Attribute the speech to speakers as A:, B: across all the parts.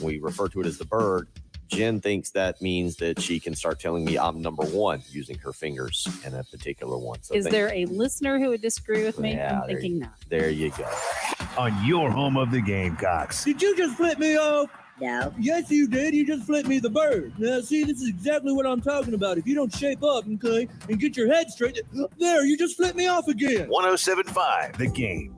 A: we refer to it as the bird. Jen thinks that means that she can start telling me I'm number one using her fingers in a particular one.
B: So is there a listener who would disagree with me?
A: Yeah,
B: I'm thinking not.
A: There you go.
C: On your home of the Gamecocks.
D: Did you just flip me off?
E: No.
D: Yes, you did. You just flipped me the bird. Now, see, this is exactly what I'm talking about. If you don't shape up, okay, and get your head straight, there, you just flipped me off again.
C: 107.5, The Game.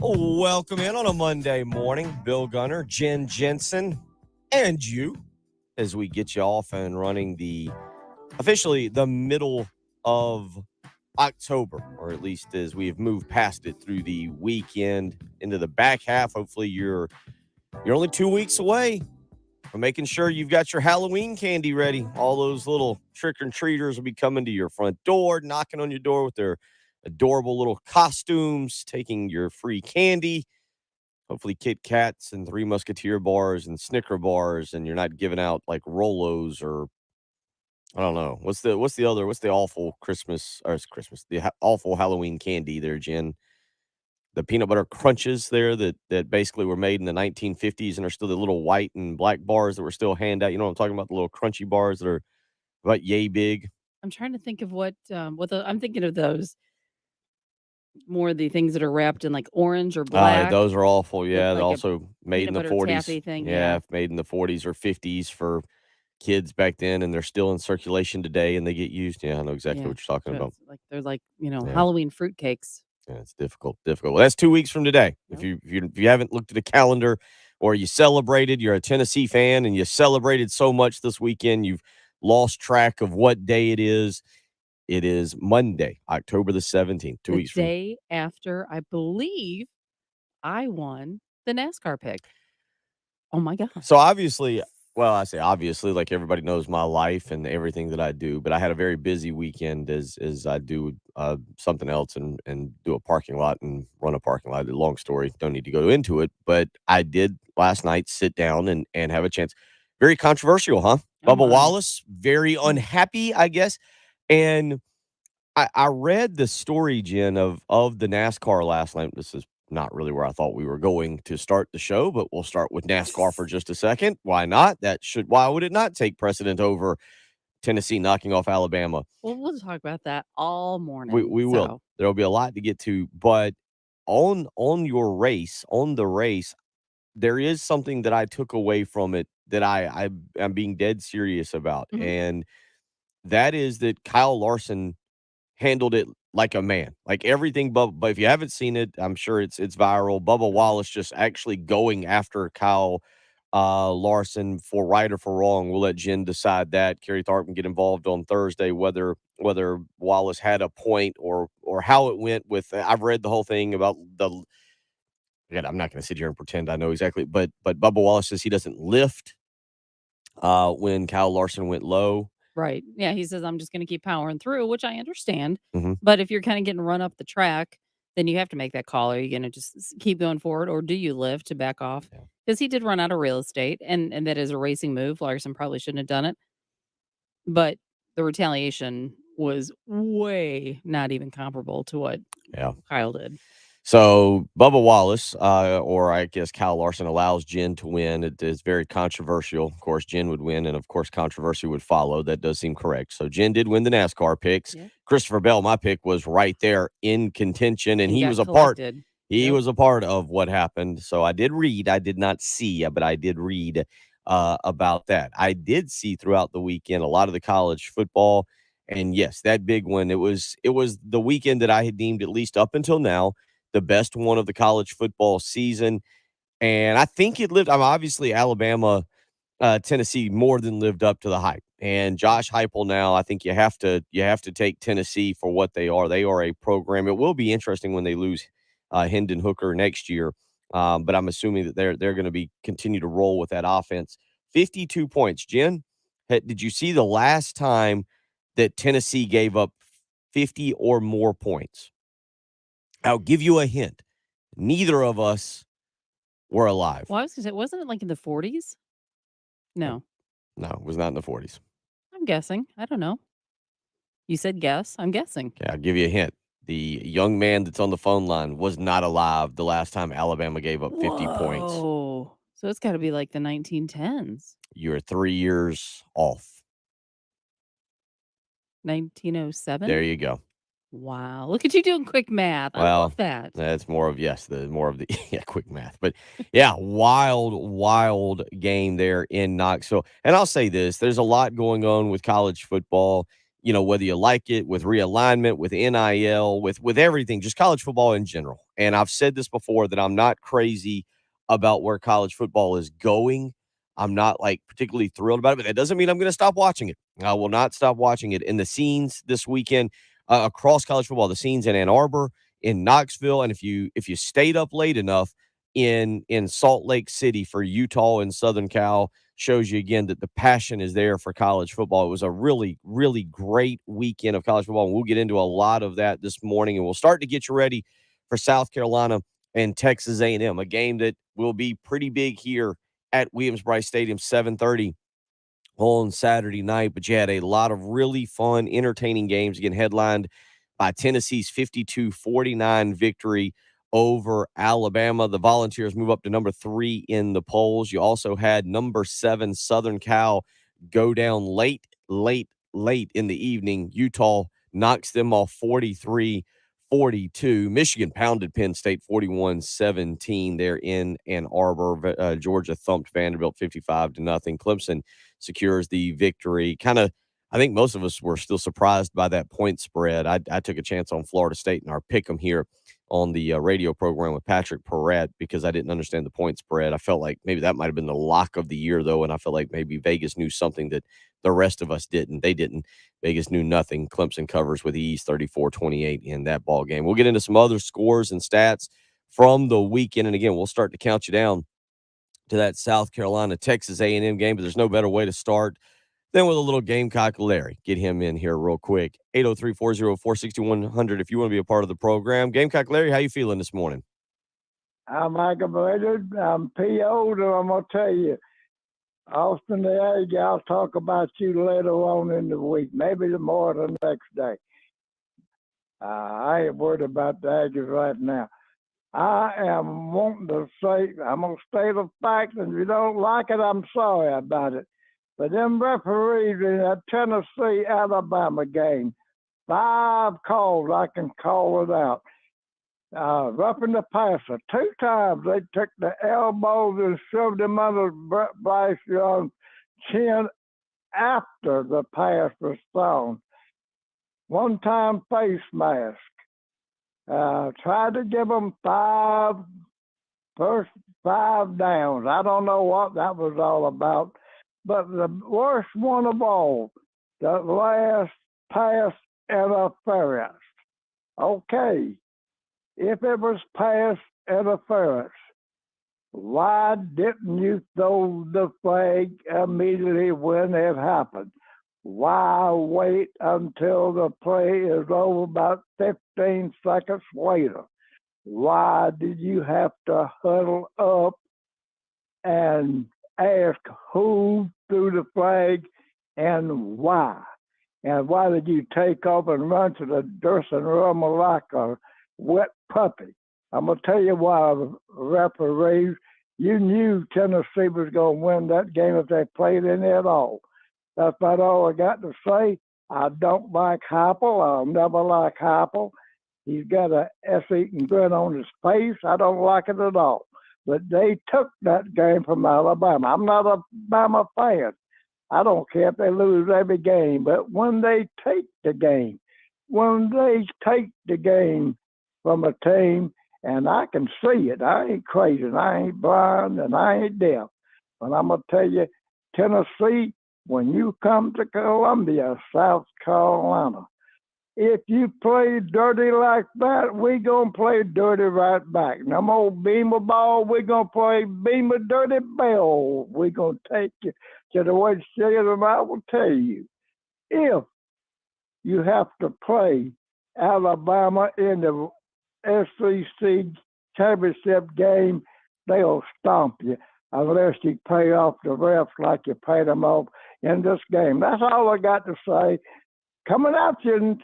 A: Welcome in on a Monday morning. Bill Gunner, Jen Jensen, and you as we get you off and running officially the middle of October, or at least as we've moved past it through the weekend into the back half. Hopefully you're only 2 weeks away from making sure you've got your Halloween candy ready. All those little trick-or-treaters will be coming to your front door, knocking on your door with their adorable little costumes, taking your free candy, hopefully Kit Kats and Three Musketeer bars and Snicker bars, and you're not giving out like Rolos or I don't know. What's the awful the awful Halloween candy there, Jen? The peanut butter crunches there that basically were made in the 1950s and are still the little white and black bars that were still hand out. You know what I'm talking about? The little crunchy bars that are about yay big.
B: I'm trying to think of I'm thinking of those. More of the things that are wrapped in like orange or black.
A: Those are awful. Yeah,
B: like
A: also made in the 40s.
B: Thing,
A: yeah, made in the 40s or 50s for kids back then, and they're still in circulation today, and they get used. Yeah, I know exactly what you're talking about.
B: Like they're like Halloween fruitcakes.
A: Yeah, it's difficult. Well, that's 2 weeks from today. Yep. If you haven't looked at a calendar or you celebrated, you're a Tennessee fan and you celebrated so much this weekend, you've lost track of what day it is. It is Monday, October the 17th, 2 weeks from
B: the day after, I believe, I won the NASCAR pick. Oh, my God.
A: So obviously, I say obviously, like everybody knows my life and everything that I do, but I had a very busy weekend as I do something else and do a parking lot and run a parking lot. Long story, don't need to go into it, but I did last night sit down and have a chance. Very controversial, huh? Bubba Wallace, very unhappy, I guess. And I read the story, Jen, of the NASCAR last night. This is not really where I thought we were going to start the show, but we'll start with NASCAR for just a second. Why not? Why would it not take precedent over Tennessee knocking off Alabama?
B: Well, we'll talk about that all morning.
A: We will. There'll be a lot to get to, but on the race, there is something that I took away from it that I'm being dead serious about.
B: Mm-hmm.
A: And that is that Kyle Larson handled it like a man, like everything. But if you haven't seen it, I'm sure it's viral. Bubba Wallace just actually going after Kyle Larson for right or for wrong. We'll let Jen decide that. Kerry Tharp can get involved on Thursday, whether Wallace had a point or how it went with. I've read the whole thing about Again, I'm not going to sit here and pretend I know exactly, but Bubba Wallace says he doesn't lift when Kyle Larson went low.
B: Right. Yeah, he says, I'm just going to keep powering through, which I understand.
A: Mm-hmm.
B: But if you're kind of getting run up the track, then you have to make that call. Are you going to just keep going forward, or do you lift to back off? Because he did run out of real estate, and that is a racing move. Larson probably shouldn't have done it. But the retaliation was way not even comparable to what Kyle did.
A: So Bubba Wallace, or I guess Kyle Larson, allows Jen to win. It is very controversial. Of course, Jen would win, and of course, controversy would follow. That does seem correct. So Jen did win the NASCAR picks.
B: Yep.
A: Christopher Bell, my pick, was right there in contention, and he was a part. He was a part of what happened. So I did read. I did not see, but I did read about that. I did see throughout the weekend a lot of the college football, and yes, that big one. It was the weekend that I had deemed, at least up until now, the best one of the college football season. And I think it lived, obviously Alabama, Tennessee more than lived up to the hype. And Josh Heupel now, I think you have to take Tennessee for what they are. They are a program. It will be interesting when they lose Hendon Hooker next year. But I'm assuming that they're going to continue to roll with that offense. 52 points. Jen, did you see the last time that Tennessee gave up 50 or more points? I'll give you a hint. Neither of us were alive.
B: Well, I was going to say, wasn't it like in the 40s? No.
A: No, it was not in the 40s.
B: I'm guessing. I don't know. You said guess. I'm guessing.
A: Okay, I'll give you a hint. The young man that's on the phone line was not alive the last time Alabama gave up 50 points.
B: Whoa. So it's got to be like the 1910s.
A: You're 3 years off.
B: 1907?
A: There you go.
B: Wow. Look at you doing quick math. I
A: Well,
B: love that.
A: that's more of the yeah, quick math. But yeah, wild game there in Knoxville. And I'll say this, there's a lot going on with college football, whether you like it, with realignment, with NIL, with everything, just college football in general. And I've said this before that I'm not crazy about where college football is going. I'm not like particularly thrilled about it, but that doesn't mean I'm going to stop watching it. I will not stop watching it. And the scenes this weekend across college football, the scenes in Ann Arbor, in Knoxville, and if you stayed up late enough in Salt Lake City for Utah and Southern Cal, shows you again that the passion is there for college football. It was a really, really great weekend of college football, and we'll get into a lot of that this morning, and we'll start to get you ready for South Carolina and Texas A&M, a game that will be pretty big here at Williams-Brice Stadium, 7:30 on Saturday night. But you had a lot of really fun, entertaining games, again, headlined by Tennessee's 52-49 victory over Alabama. The Volunteers move up to number 3 in the polls. You also had number 7 Southern Cal go down late in the evening. Utah knocks them off 43-42. Michigan pounded Penn State 41-17 there in Ann Arbor. Georgia thumped Vanderbilt 55-0. Clemson secures the victory. I think most of us were still surprised by that point spread. I took a chance on Florida State in our pick'em here on the radio program with Patrick Perrette because I didn't understand the point spread. I felt like maybe that might have been the lock of the year, though, and I felt like maybe Vegas knew something that the rest of us didn't. They didn't. Vegas knew nothing. Clemson covers with ease, 34-28 in that ball game. We'll get into some other scores and stats from the weekend, and again, we'll start to count you down to that South Carolina Texas A&M game, but there's no better way to start than with a little Gamecock Larry. Get him in here real quick. 803-404-6100 if you want to be a part of the program. Gamecock Larry, how you feeling this morning?
E: I'm aggravated. I'm PO'd, and I'm going to tell you, Austin the Aggie, I'll talk about you later on in the week, maybe more the next day. I ain't worried about the Aggies right now. I am wanting to say, I'm going to state a fact, and if you don't like it, I'm sorry about it. But them referees in that Tennessee-Alabama game, 5 calls, I can call it out. Roughing the passer. 2 times they took the elbows and shoved him under Bryce Young's chin after the pass was thrown. 1 time face mask. Tried to give them 5 downs. I don't know what that was all about. But the worst one of all, the last pass interference. Okay, if it was pass interference, why didn't you throw the flag immediately when it happened? Why wait until the play is over about 15 seconds later? Why did you have to huddle up and ask who threw the flag and why? And why did you take off and run to the dressing room like a wet puppy? I'm going to tell you why, referees. You knew Tennessee was going to win that game if they played in it at all. That's about all I got to say. I don't like Heupel. I'll never like Heupel. He's got a ass-eating grin on his face. I don't like it at all. But they took that game from Alabama. I'm not a Bama fan. I don't care if they lose every game. But when they take the game from a team, and I can see it, I ain't crazy, and I ain't blind, and I ain't deaf. But I'm going to tell you, Tennessee, when you come to Columbia, South Carolina, if you play dirty like that, we going to play dirty right back. No more Beamer ball, we going to play Beamer dirty bell. we going to take you to the way and I will tell you, if you have to play Alabama in the SEC championship game, they'll stomp you. unless you pay off the refs like you paid them off in this game. That's all I got to say. Coming at you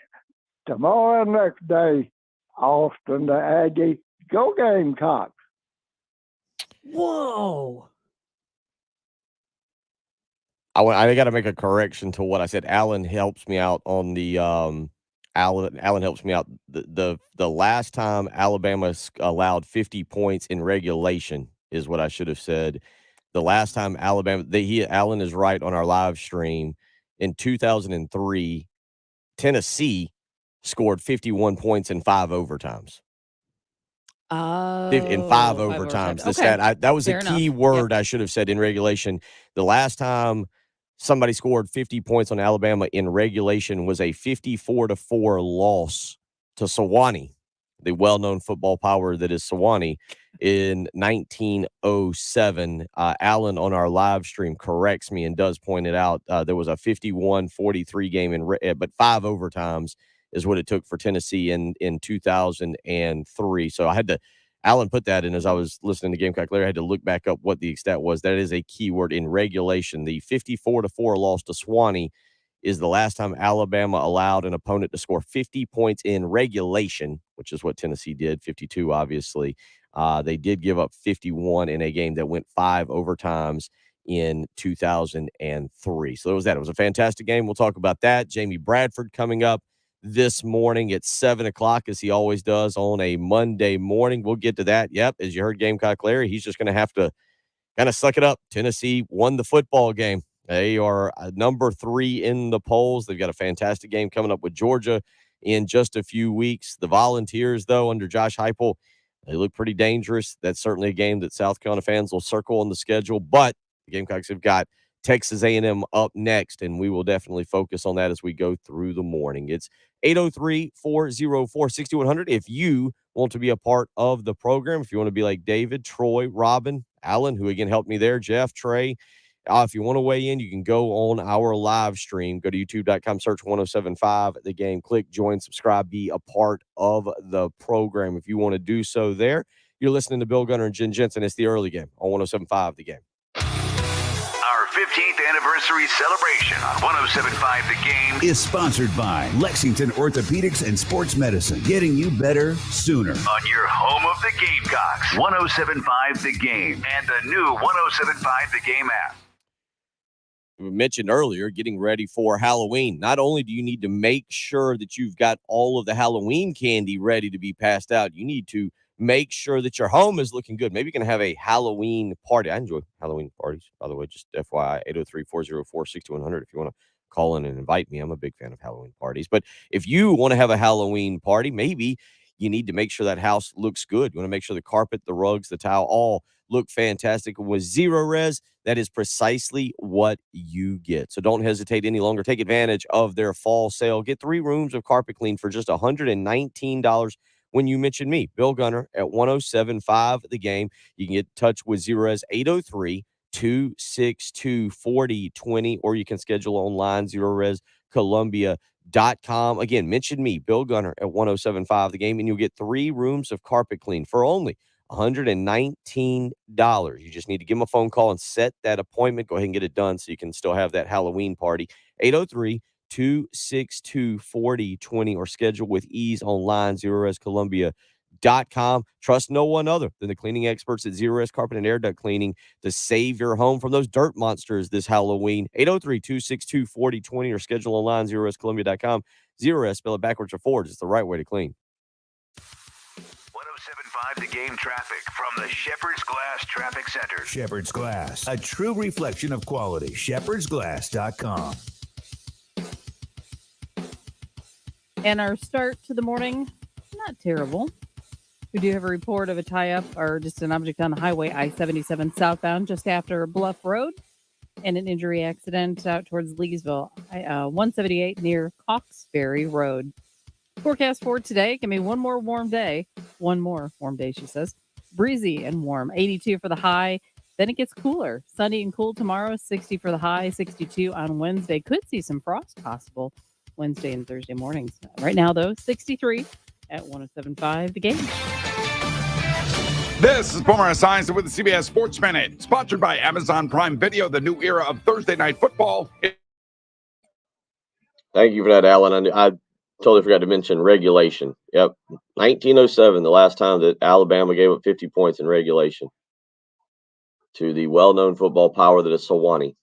E: tomorrow and next day, Austin, the Aggie. Go Gamecocks.
B: Whoa.
A: I got to make a correction to what I said. Alan helps me out on the Alan helps me out. The last time Alabama allowed 50 points in regulation is what I should have said. The last time Alabama, Alan is right on our live stream. In 2003, Tennessee scored 51 points in 5 overtimes. In 5 overtimes. The stat, that was
B: Fair
A: a key
B: enough.
A: word I should have said in regulation. The last time somebody scored 50 points on Alabama in regulation was a 54-4 loss to Sewanee, the well-known football power that is Sewanee, in 1907. Alan on our live stream corrects me and does point it out. There was a 51-43 game, but 5 overtimes is what it took for Tennessee in 2003. So Alan put that in as I was listening to Gamecock Larry. I had to look back up what the stat was. That is a key word in regulation. The 54-4 loss to Sewanee is the last time Alabama allowed an opponent to score 50 points in regulation, which is what Tennessee did, 52, obviously. They did give up 51 in a game that went 5 overtimes in 2003. So that was that. It was a fantastic game. We'll talk about that. Jamie Bradford coming up this morning at 7 o'clock, as he always does on a Monday morning. We'll get to that. Yep, as you heard Gamecock Larry, he's just going to have to kind of suck it up. Tennessee won the football game. They are number 3 in the polls. They've got a fantastic game coming up with Georgia in just a few weeks. The Volunteers, though, under Josh Heupel, they look pretty dangerous. That's certainly a game that South Carolina fans will circle on the schedule, but the Gamecocks have got Texas A&M up next, and we will definitely focus on that as we go through the morning. It's 803-404-6100. If you want to be a part of the program, if you want to be like David, Troy, Robin, Alan, who again helped me there, Jeff, Trey, if you want to weigh in, you can go on our live stream. Go to youtube.com, search 1075 The Game. Click join, subscribe, be a part of the program if you want to do so there. You're listening to Bill Gunner and Jen Jensen. It's the early game on 1075 The Game.
C: Our 15th anniversary celebration on 1075 The Game
F: is sponsored by Lexington Orthopedics and Sports Medicine, getting you better sooner.
C: On your home of the Gamecocks, 1075 The Game and the new 1075 The Game app.
A: We mentioned earlier, getting ready for Halloween. Not only do you need to make sure that you've got all of the Halloween candy ready to be passed out, you need to make sure that your home is looking good. Maybe you can have a Halloween party. I enjoy Halloween parties, by the way, just FYI, 803-404-6100 if you want to call in and invite me. I'm a big fan of Halloween parties. But if you want to have a Halloween party, maybe you need to make sure that house looks good. You want to make sure the carpet, the rugs, the tile all look fantastic. With Zero Res, that is precisely what you get. So don't hesitate any longer. Take advantage of their fall sale. Get 3 rooms of carpet clean for just $119 when you mention me, Bill Gunner, at 1075 The Game. You can get in touch with Zero Res 803-262-4020, or you can schedule online, ZeroResColumbia.com. Again, mention me, Bill Gunner, at 1075 The Game, and you'll get 3 rooms of carpet clean for only $119. You just need to give them a phone call and set that appointment. Go ahead and get it done so you can still have that Halloween party. 803-262-4020, or schedule with ease online, ZeroResColumbia.com. Trust no one other than the cleaning experts at Zero Res Carpet and Air Duct Cleaning to save your home from those dirt monsters this Halloween. 803-262-4020, or schedule online, ZeroResColumbia.com. Zero Res, spell it backwards or forwards. It's the right way to clean.
C: 1075 The Game traffic from the Shepherd's Glass Traffic Center.
F: Shepherd's Glass, a true reflection of quality. ShepherdsGlass.com.
B: And our start to the morning, not terrible. We do have a report of a tie-up or just an object on the highway I-77 southbound just after Bluff Road, and an injury accident out towards Leesville, 178 near Coxbury Road. Forecast for today, give me one more warm day, she says. Breezy and warm, 82 for the high. Then it gets cooler, sunny and cool tomorrow, 60 for the high, 62 on Wednesday. Could see some frost possible Wednesday and Thursday mornings. Right now, though, 63 at 1075 The Game.
G: This is Boomer Esiason with the CBS Sports Minute, sponsored by Amazon Prime Video, the new era of Thursday Night Football.
H: Thank you for that, Alan. I totally forgot to mention regulation. Yep, 1907, the last time that Alabama gave up 50 points in regulation to the well-known football power that is Sewanee.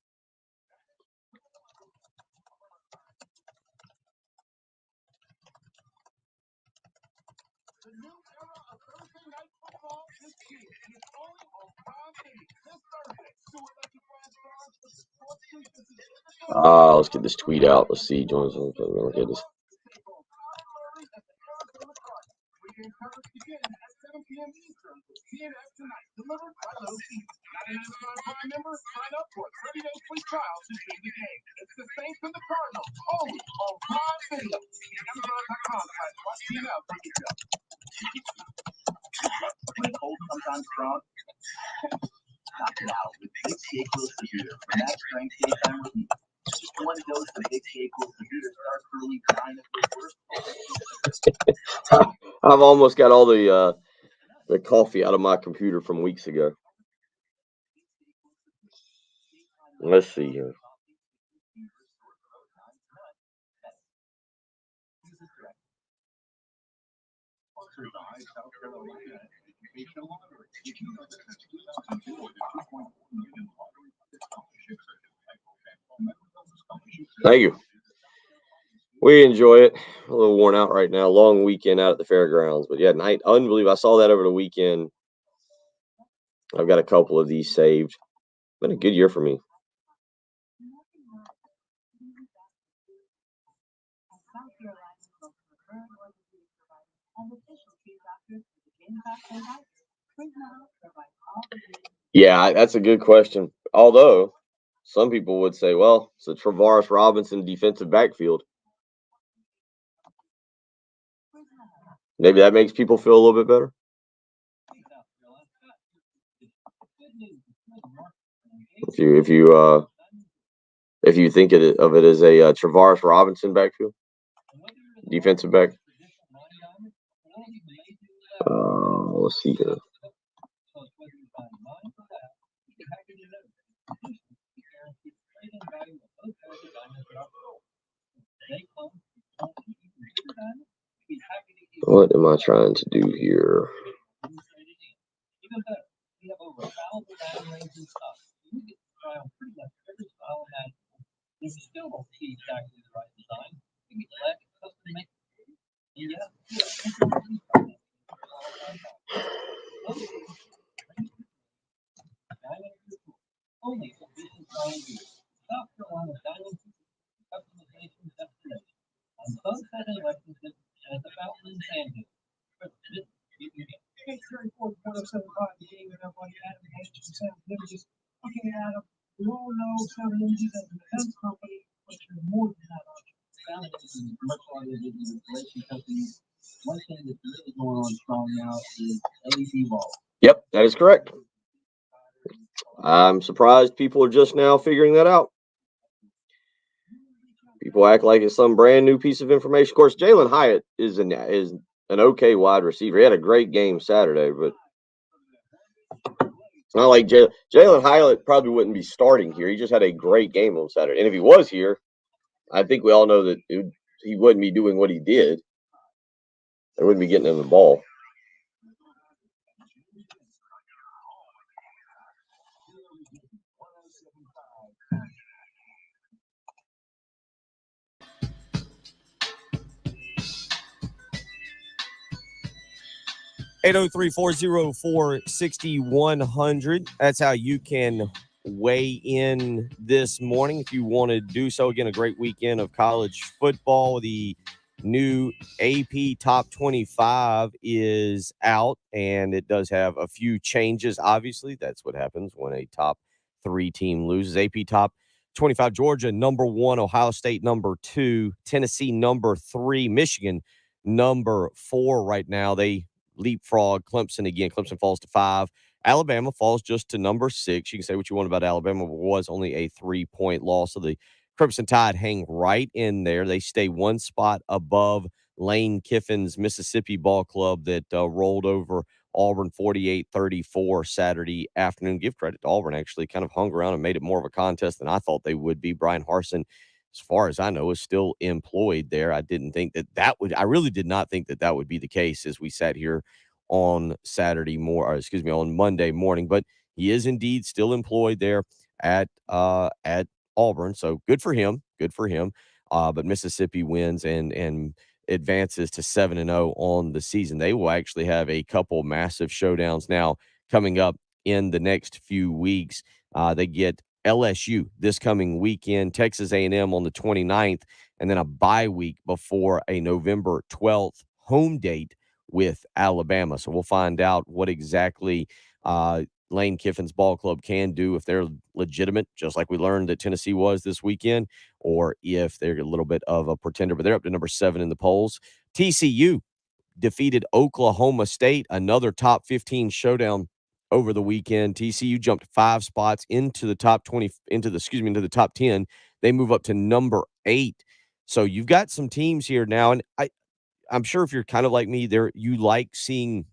H: Let's get this tweet out. Let's see. Jones. Look at this. I've almost got all the coffee out of my computer from weeks ago. Let's see here. Thank you. We enjoy it. A little worn out right now. Long weekend out at the fairgrounds. But yeah, night, unbelievable. I saw that over the weekend. I've got a couple of these saved. Been a good year for me. Yeah, that's a good question. Although some people would say, well, it's a Travaris Robinson defensive backfield. Maybe that makes people feel a little bit better. If you think of it as a Travaris Robinson backfield, defensive back. Let's see here. What am I trying to do here? Yep, that is correct. I'm surprised people are just now figuring that out. People act like it's some brand new piece of information. Of course, Jalen Hyatt is an okay wide receiver. He had a great game Saturday, but it's not like Jalen Hyatt probably wouldn't be starting here. He just had a great game on Saturday. And if he was here, I think we all know that he wouldn't be doing what he did. They wouldn't be getting him the ball.
A: (803-404-6100). That's how you can weigh in this morning if you want to do so. Again, a great weekend of college football. The new AP Top 25 is out, and it does have a few changes. Obviously, that's what happens when a top 3 team loses. AP Top 25, Georgia number 1, Ohio State number 2, Tennessee number 3, Michigan number 4 right now. They leapfrog Clemson again. Clemson falls to 5. Alabama falls just to number 6. You can say what you want about Alabama, but it was only a 3-point loss. So the Crimson Tide hang right in there. They stay one spot above Lane Kiffin's Mississippi Ball Club that rolled over Auburn 48-34 Saturday afternoon. Give credit to Auburn, actually kind of hung around and made it more of a contest than I thought they would be. Brian Harsin, as far as I know, is still employed there. I really did not think that would be the case as we sat here on on Monday morning, but he is indeed still employed there at Auburn. So good for him. Good for him. But Mississippi wins and advances to 7-0 on the season. They will actually have a couple massive showdowns now coming up in the next few weeks. They get LSU this coming weekend, Texas A&M on the 29th, and then a bye week before a November 12th home date with Alabama. So we'll find out what exactly Lane Kiffin's ball club can do, if they're legitimate, just like we learned that Tennessee was this weekend, or if they're a little bit of a pretender. But they're up to number 7 in the polls. TCU defeated Oklahoma State, another top 15 showdown over the weekend. TCU jumped 5 spots into the top 20, into the top 10. They move up to number 8. So you've got some teams here now, and I'm sure if you're kind of like me, you like seeing.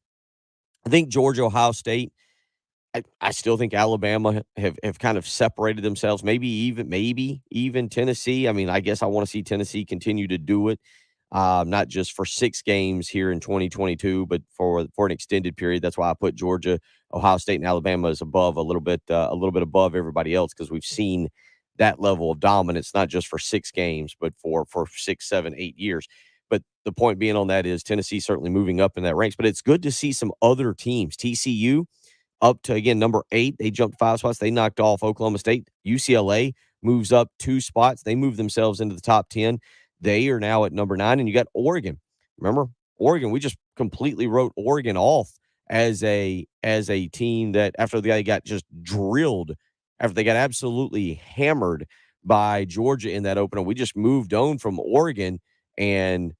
A: I think Georgia, Ohio State. I still think Alabama have kind of separated themselves. Maybe even Tennessee. I mean, I guess I want to see Tennessee continue to do it, not just for 6 games here in 2022, but for an extended period. That's why I put Georgia, Ohio State, and Alabama as above a little bit above everybody else, because we've seen that level of dominance not just for 6 games, but for 6, 7, 8 years. But the point being on that is Tennessee certainly moving up in that ranks. But it's good to see some other teams. TCU up to, again, number 8. They jumped 5 spots. They knocked off Oklahoma State. UCLA moves up 2 spots. They move themselves into the top 10. They are now at number 9. And you got Oregon. Remember, Oregon, we just completely wrote Oregon off as a team that after they got just drilled, after they got absolutely hammered by Georgia in that opener, we just moved on from Oregon, and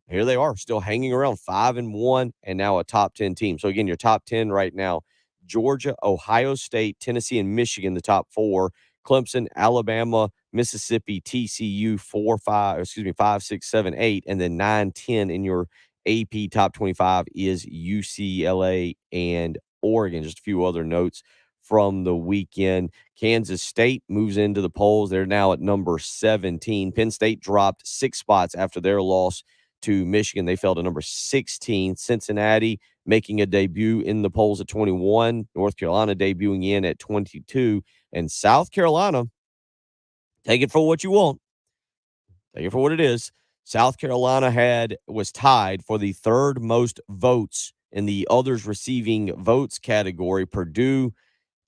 A: here they are still hanging around 5-1 and now a top 10 team. So again, your top 10 right now: Georgia, Ohio State, Tennessee, and Michigan, the top 4. Clemson, Alabama, Mississippi, TCU, 5, 6, 7, 8, and then 9, 10 in your AP top 25 is UCLA and Oregon. Just a few other notes from the weekend. Kansas State moves into the polls. They're now at number 17. Penn State dropped 6 spots after their loss to Michigan. They fell to number 16. Cincinnati making a debut in the polls at 21. North Carolina debuting in at 22. And South Carolina, take it for what you want. Take it for what it is. South Carolina was tied for the 3rd most votes in the others receiving votes category. Purdue,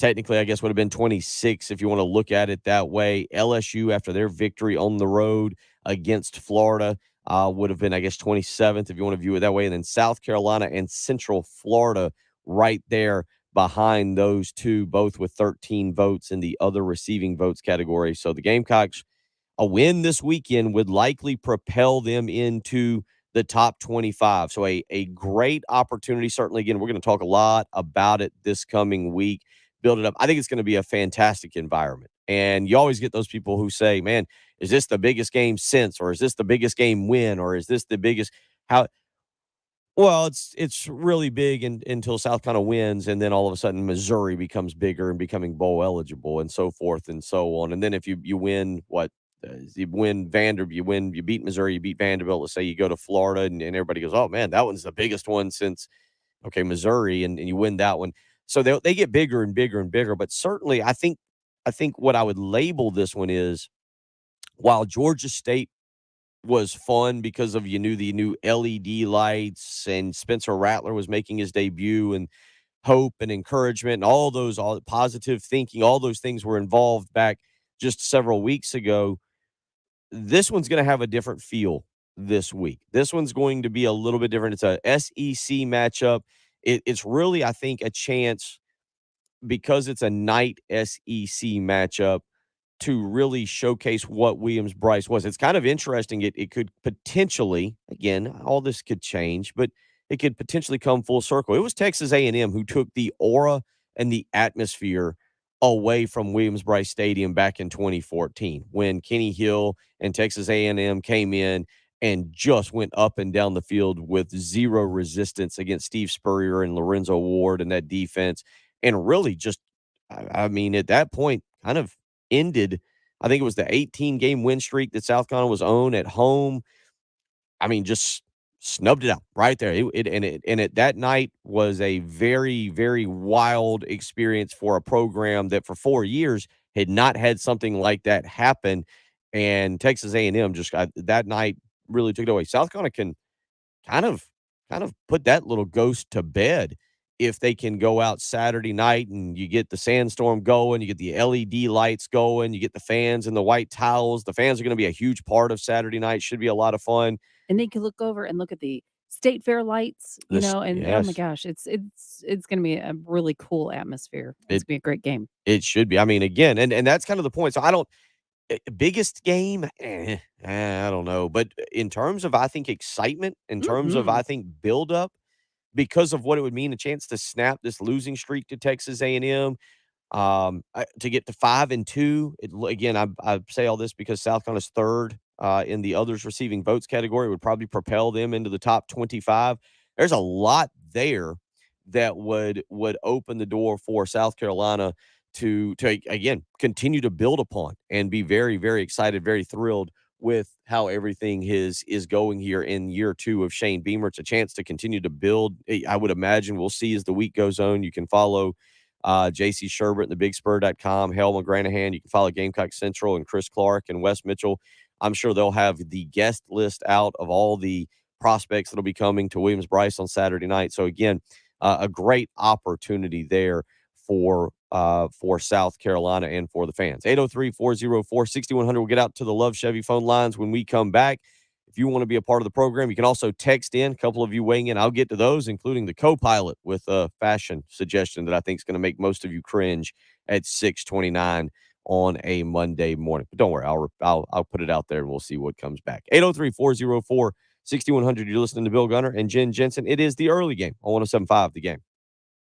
A: technically, I guess, would have been 26 if you want to look at it that way. LSU, after their victory on the road against Florida, would have been, I guess, 27th if you want to view it that way. And then South Carolina and Central Florida right there behind those two, both with 13 votes in the other receiving votes category. So the Gamecocks, a win this weekend would likely propel them into the top 25. So a great opportunity. Certainly, again, we're going to talk a lot about it this coming week. Build it up. I think it's going to be a fantastic environment. And you always get those people who say, man, is this the biggest game since, or is this the biggest game win, or is this the biggest how? Well, it's really big until South Carolina wins, and then all of a sudden Missouri becomes bigger and becoming bowl eligible, and so forth and so on. And then if you win you win Vanderbilt, you beat Missouri, you beat Vanderbilt. Let's say you go to Florida, and everybody goes, oh man, that one's the biggest one since Missouri, and you win that one. So they get bigger and bigger and bigger. But certainly, I think what I would label this one is, while Georgia State was fun because of the new LED lights, and Spencer Rattler was making his debut, and hope and encouragement and all positive thinking, all those things were involved back just several weeks ago. This one's going to have a different feel this week. This one's going to be a little bit different. It's a SEC matchup. It's really, I think, a chance, because it's a night SEC matchup, to really showcase what Williams-Brice was. It's kind of interesting. It could potentially, again, all this could change, but it could potentially come full circle. It was Texas A&M who took the aura and the atmosphere away from Williams-Brice Stadium back in 2014, when Kenny Hill and Texas A&M came in and just went up and down the field with zero resistance against Steve Spurrier and Lorenzo Ward and that defense. And really just, I mean, at that point, kind of ended, I think it was the 18-game win streak that South Carolina was on at home. I mean, just snubbed it out right there. That night was a very, very wild experience for a program that for 4 years had not had something like that happen. And Texas A&M just that night really took it away. South Carolina can kind of put that little ghost to bed if they can go out Saturday night and you get the sandstorm going, you get the LED lights going, you get the fans and the white towels. The fans are going to be a huge part of Saturday night. Should be a lot of fun.
B: And they can look over and look at the state fair lights, and oh my gosh, it's going to be a really cool atmosphere. It's going to be a great game.
A: It should be. I mean, again, and that's kind of the point. So I don't biggest game, I don't know. But in terms of, I think, excitement, in terms of, I think, build up, because of what it would mean, a chance to snap this losing streak to Texas A&M, to get to 5-2. Again, I say all this because South Carolina's third in the others receiving votes category would probably propel them into the top 25. There's a lot there that would open the door for South Carolina to again continue to build upon and be very, very excited, very thrilled with how everything is going here in year 2 of Shane Beamer. It's a chance to continue to build. I would imagine we'll see as the week goes on. You can follow JC Sherbert and thebigspur.com, Helma Granahan. You can follow Gamecock Central and Chris Clark and Wes Mitchell. I'm sure they'll have the guest list out of all the prospects that'll be coming to Williams-Brice on Saturday night. So again, a great opportunity there for South Carolina and for the fans. 803-404-6100. We'll get out to the Love Chevy phone lines when we come back. If you want to be a part of the program, you can also text in. A couple of you weighing in. I'll get to those, including the co-pilot with a fashion suggestion that I think is going to make most of you cringe at 6:29 on a Monday morning. But don't worry, I'll put it out there and we'll see what comes back. 803-404-6100. You're listening to Bill Gunner and Jen Jensen. It is the early game on 107.5 The Game.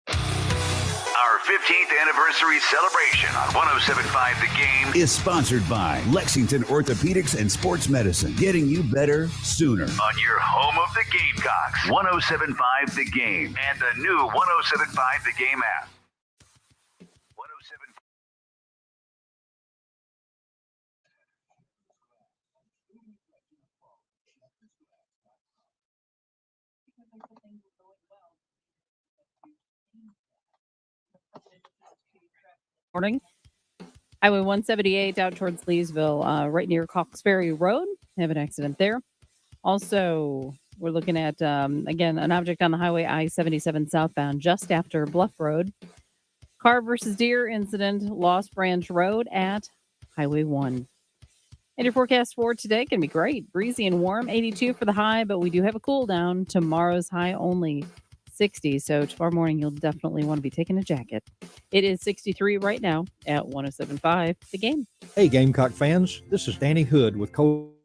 C: Our 15th anniversary celebration on 107.5 The Game
F: is sponsored by Lexington Orthopedics and Sports Medicine, getting you better sooner.
C: On your home of the Gamecocks, 107.5 The Game and the new 107.5 The Game app. 107.
B: Morning. Highway 178 out towards Leesville, right near Cox Ferry Road. Have an accident there. Also, we're looking at, again, an object on the highway I-77 southbound just after Bluff Road. Car versus deer incident, Lost Branch Road at Highway 1. And your forecast for today can be great. Breezy and warm, 82 for the high, but we do have a cool down. Tomorrow's high only 60, so tomorrow morning you'll definitely want to be taking a jacket. It is 63 right now at 107.5 The Game.
I: Hey, Gamecock fans, this is Danny Hood with
H: I'm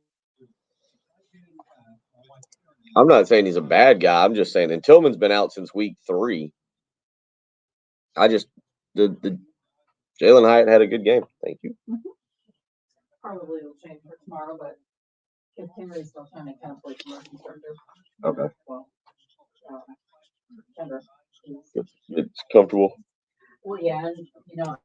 H: not saying he's a bad guy. I'm just saying, and Tillman's been out since week 3. The Jalen Hyatt had a good game. Thank you.
B: Probably will change for tomorrow, but because Henry's still trying to kind of play commercial starter.
H: Okay.
B: Well,
H: It's comfortable.
B: well, yeah, and, you know,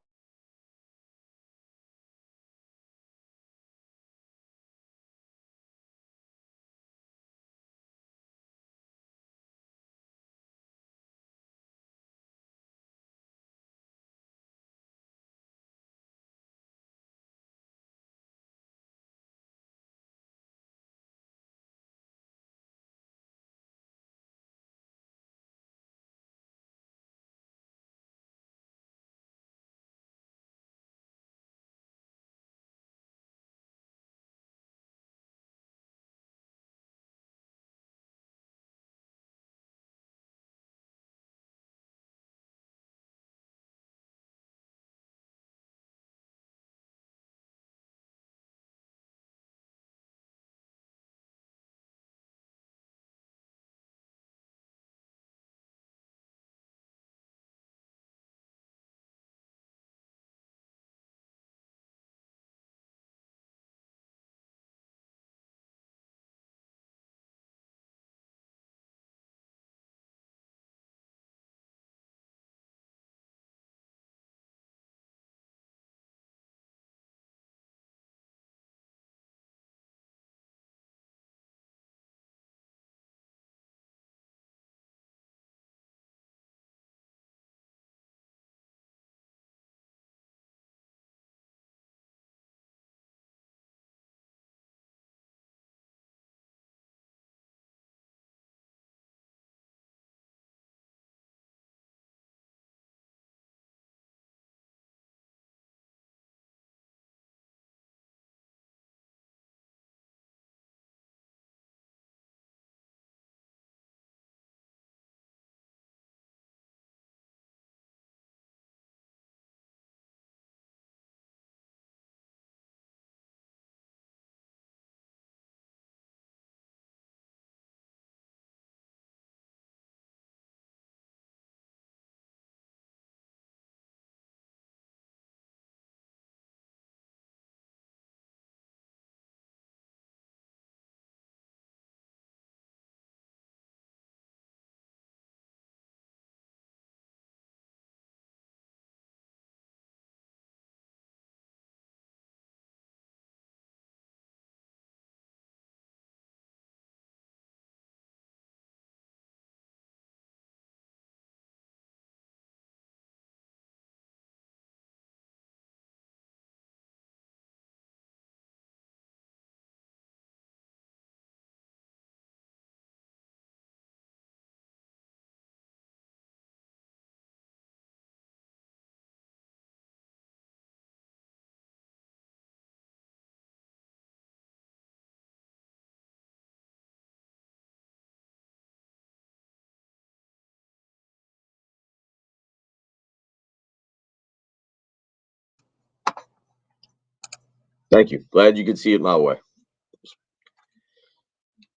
H: Thank you. Glad you could see it my way.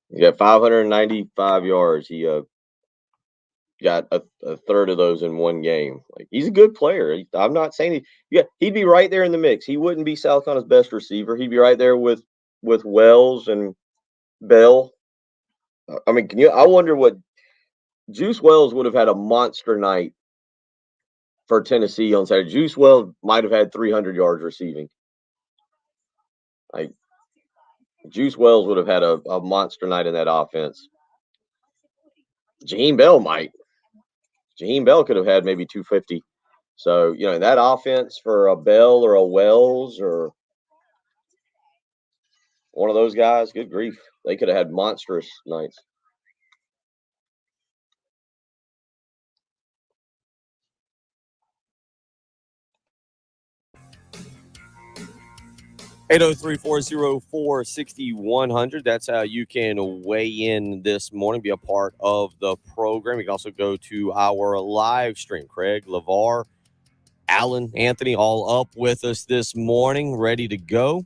H: He got 595 yards. He got a third of those in one game. Like, he's a good player. I'm not saying he'd be right there in the mix. He wouldn't be South Carolina's best receiver. He'd be right there with Wells and Bell. I mean, I wonder what Juice Wells would have had a monster night for Tennessee on Saturday. Juice Wells might have had 300 yards receiving. Like, Juice Wells would have had a monster night in that offense. Jaheim Bell might. Jaheim Bell could have had maybe 250. So, in that offense for a Bell or a Wells or one of those guys, good grief, they could have had monstrous nights.
A: (803-404-6100). That's how you can weigh in this morning, be a part of the program. You can also go to our live stream. Craig, LeVar, Alan, Anthony, all up with us this morning, ready to go.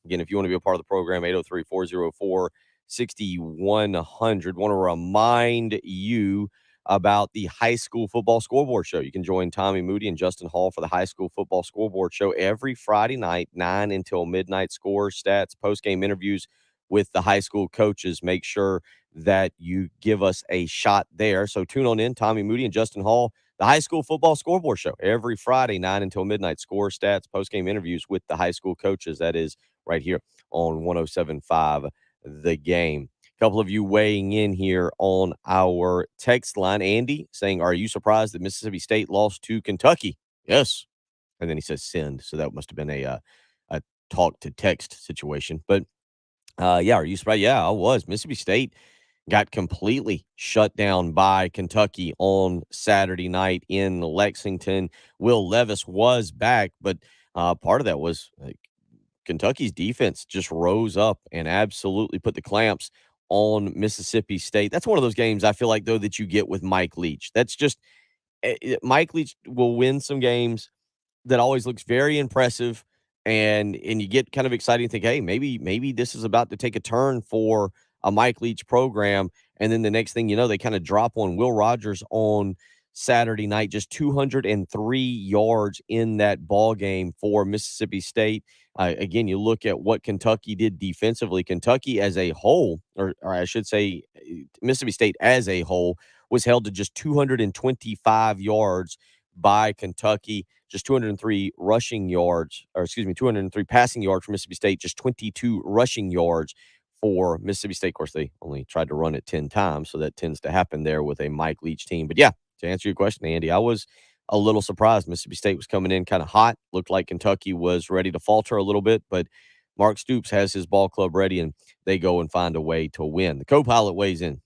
A: Again, if you want to be a part of the program, 803-404-6100. Want to remind you about the High School Football Scoreboard Show. You can join Tommy Moody and Justin Hall for the High School Football Scoreboard Show every Friday night, 9 until midnight. Scores, stats, post-game interviews with the high school coaches. Make sure that you give us a shot there. So tune on in, Tommy Moody and Justin Hall, the High School Football Scoreboard Show every Friday, 9 until midnight. Score, stats, post-game interviews with the high school coaches. That is right here on 107.5 The Game. A couple of you weighing in here on our text line. Andy saying, are you surprised that Mississippi State lost to Kentucky? Yes. And then he says send. So that must have been a talk to text situation. But yeah, are you surprised? Yeah, I was. Mississippi State got completely shut down by Kentucky on Saturday night in Lexington. Will Levis was back, but part of that was Kentucky's defense just rose up and absolutely put the clamps on Mississippi State. That's one of those games I feel like, though, that you get with Mike Leach. That's just Mike Leach will win some games that always looks very impressive, and you get kind of excited and think, hey, maybe this is about to take a turn for a Mike Leach program. And then the next thing you know, they kind of drop on Will Rogers on Saturday night, just 203 yards in that ball game for Mississippi State. Again, you look at what Kentucky did defensively. Kentucky as a whole, or I should say Mississippi State as a whole, was held to just 225 yards by Kentucky, just 203 rushing yards, or excuse me, 203 passing yards for Mississippi State, just 22 rushing yards for Mississippi State. Of course, they only tried to run it 10 times, so that tends to happen there with a Mike Leach team. But yeah, to answer your question, Andy, I was a little surprised. Mississippi State was coming in kind of hot. Looked like Kentucky was ready to falter a little bit, but Mark Stoops has his ball club ready, and they go and find a way to win. The co-pilot weighs in.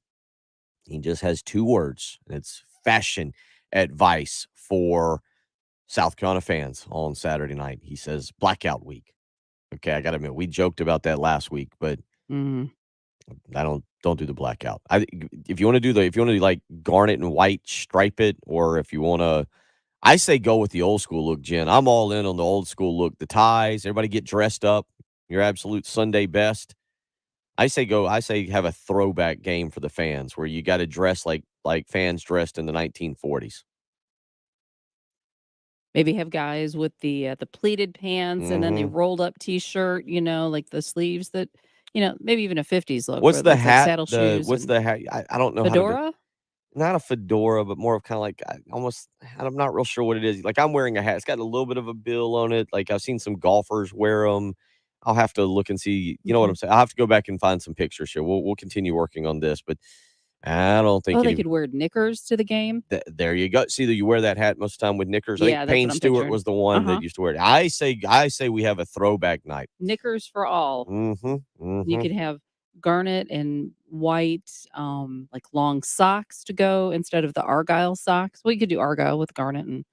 A: He just has two words, and it's fashion advice for South Carolina fans on Saturday night. He says blackout week. Okay, I got to admit, we joked about that last week, but I don't do the blackout. If you want to do like garnet and white, stripe it, or if you want to, I say go with the old school look, Jen. I'm all in on the old school look. The ties, everybody get dressed up, your absolute Sunday best. I say have a throwback game for the fans where you got to dress like fans dressed in the 1940s.
B: Maybe have guys with the pleated pants and then the rolled up T-shirt, like the sleeves that, maybe even a 50s look.
A: What's
B: where
A: the
B: it's like
A: hat?
B: saddle shoes.
A: What's the hat? I don't know
B: fedora?
A: how to not a fedora, but more of kind of like I'm not real sure what it is. Like I'm wearing a hat. It's got a little bit of a bill on it. Like I've seen some golfers wear them. I'll have to look and see. You know what I'm saying? I'll have to go back and find some pictures here. We'll continue working on this, but I don't think
B: they could wear knickers to the game.
A: There you go. See that you wear that hat most of the time with knickers.
B: Yeah,
A: I think Payne Stewart was the one that used to wear it. I say we have a throwback night.
B: Knickers for all. You could have garnet and white, like long socks to go instead of the Argyle socks. Well, you could do Argyle with garnet and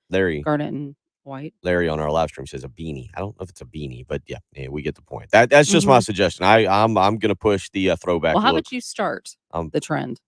B: white.
A: Larry on our live stream says a beanie. I don't know if it's a beanie, but yeah, we get the point. That's just my suggestion. I'm gonna push the throwback.
B: Well, how
A: look.
B: about you start the trend?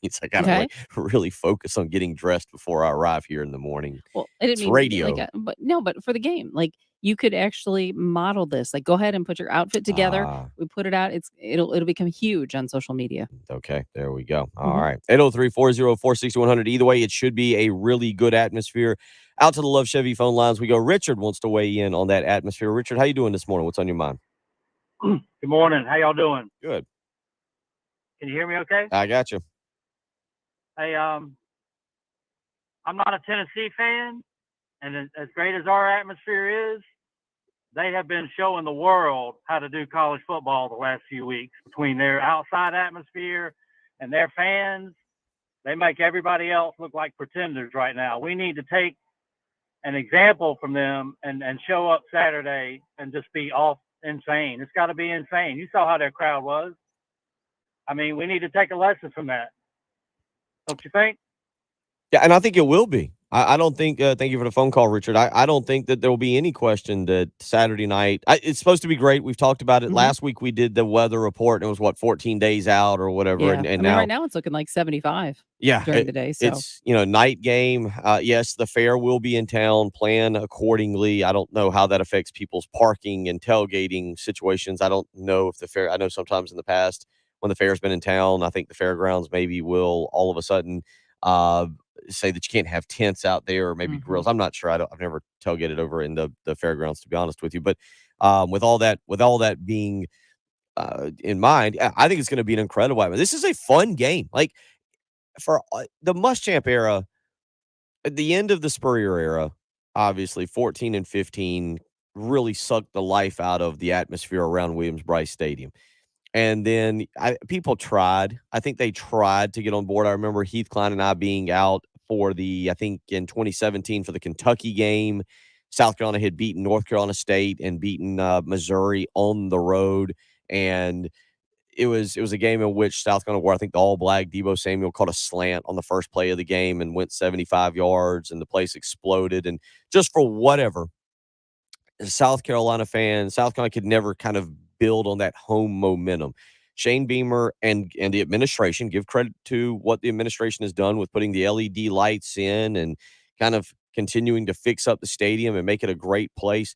A: It's like I gotta really focus on getting dressed before I arrive here in the morning.
B: Well, it's
A: radio.
B: but for the game, like you could actually model this. Like, go ahead and put your outfit together. We put it out. It'll become huge on social media.
A: Okay, there we go. All
B: Mhm.
A: right. 803-404-6100. Either way, it should be a really good atmosphere. Out to the Love Chevy phone lines we go. Richard wants to weigh in on that atmosphere. Richard, how you doing this morning? What's on your mind?
J: Good morning. How y'all doing?
A: Good.
J: Can you hear me okay?
A: I got you.
J: Hey, I'm not a Tennessee fan, and as great as our atmosphere is, they have been showing the world how to do college football the last few weeks between their outside atmosphere and their fans. They make everybody else look like pretenders right now. We need to take an example from them and show up Saturday and just be off insane. It's got to be insane. You saw how their crowd was. I mean, we need to take a lesson from that. Don't you think?
A: Yeah, and I think it will be. I don't think. Thank you for the phone call, Richard. I don't think that there will be any question that Saturday night. It's supposed to be great. We've talked about it
B: Mhm.
A: last week. We did the weather report, and it was 14 days out or whatever,
B: Yeah.
A: and
B: Right
A: now,
B: now it's looking like 75
A: yeah,
B: during the day. So
A: it's night game. Yes, the fair will be in town. Plan accordingly. I don't know how that affects people's parking and tailgating situations. I don't know if the fair. I know sometimes in the past when the fair's been in town, I think the fairgrounds maybe will all of a sudden. Uh, Say that you can't have tents out there or maybe grills. I'm not sure. I've never tailgated over in the fairgrounds, to be honest with you. But with all that being in mind, I think it's going to be an incredible. I mean, this is a fun game. Like for the Muschamp era, at the end of the Spurrier era, obviously 14 and 15 really sucked the life out of the atmosphere around Williams-Brice Stadium. And then people tried. I think they tried to get on board. I remember Heath Klein and I being out for I think in 2017 for the Kentucky game. South Carolina had beaten North Carolina State and beaten Missouri on the road. And it was a game in which South Carolina, where I think the All-Black Debo Samuel caught a slant on the first play of the game and went 75 yards, and the place exploded. And just for whatever, South Carolina could never kind of build on that home momentum. Shane Beamer and the administration, give credit to what the administration has done with putting the LED lights in and kind of continuing to fix up the stadium and make it a great place.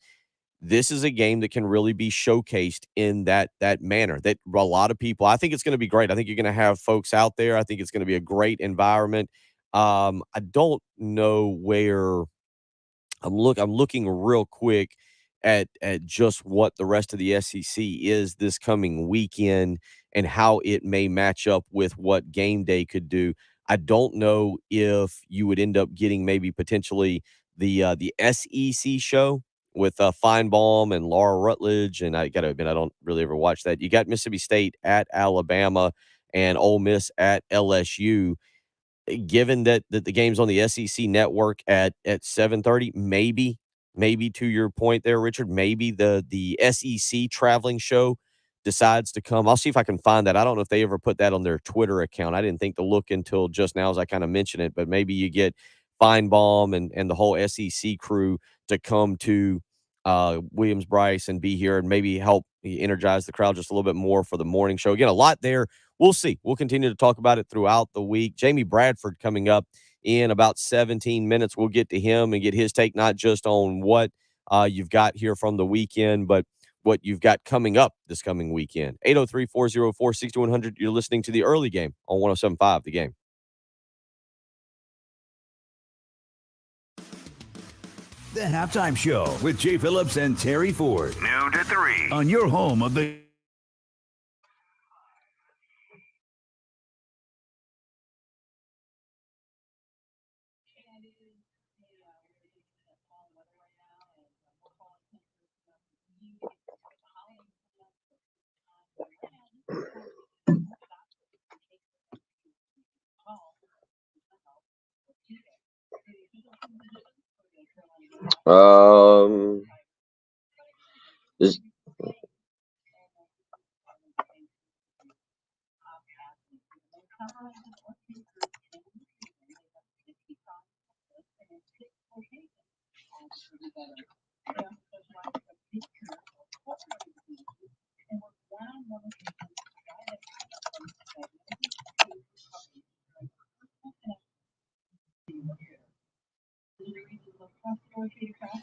A: This is a game that can really be showcased in that manner. That a lot of people, I think it's going to be great. I think you're going to have folks out there. I think it's going to be a great environment. I don't know where I'm looking real quick at just what the rest of the SEC is this coming weekend and how it may match up with what game day could do. I don't know if you would end up getting maybe potentially the SEC show with Feinbaum and Laura Rutledge, and I got to admit I don't really ever watch that. You got Mississippi State at Alabama and Ole Miss at LSU. Given that the game's on the SEC network at 7:30, maybe to your point there, Richard, maybe the SEC traveling show decides to come. I'll see if I can find that. I don't know if they ever put that on their Twitter account. I didn't think to look until just now as I kind of mentioned it, but maybe you get Feinbaum and the whole SEC crew to come to Williams-Brice and be here and maybe help energize the crowd just a little bit more for the morning show. Again, a lot there. We'll see. We'll continue to talk about it throughout the week. Jamie Bradford coming up in about 17 minutes. We'll get to him and get his take, not just on what you've got here from the weekend, but what you've got coming up this coming weekend. 803-404-6100. You're listening to the early game on 107.5 The Game.
F: The Halftime Show with Jay Phillips and Terry Ford.
C: Noon to 3.
F: On your home of the...
H: Is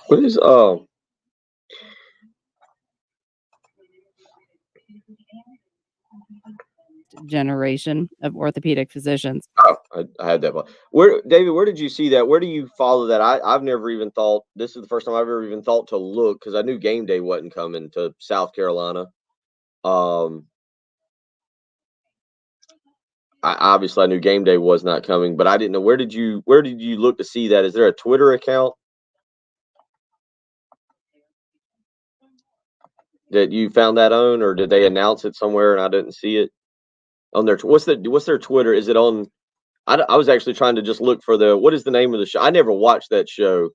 H: what is
B: generation of orthopedic physicians.
H: Oh, I had that one. David, where did you see that? Where do you follow that? I've never even thought, this is the first time I've ever even thought to look, because I knew game day wasn't coming to South Carolina. Obviously I knew game day was not coming, but I didn't know, where did you look to see that? Is there a Twitter account that you found that on, or did they announce it somewhere and I didn't see it on their what's their Twitter? Is it on? I was actually trying to just look for what is the name of the show? I never watched that show.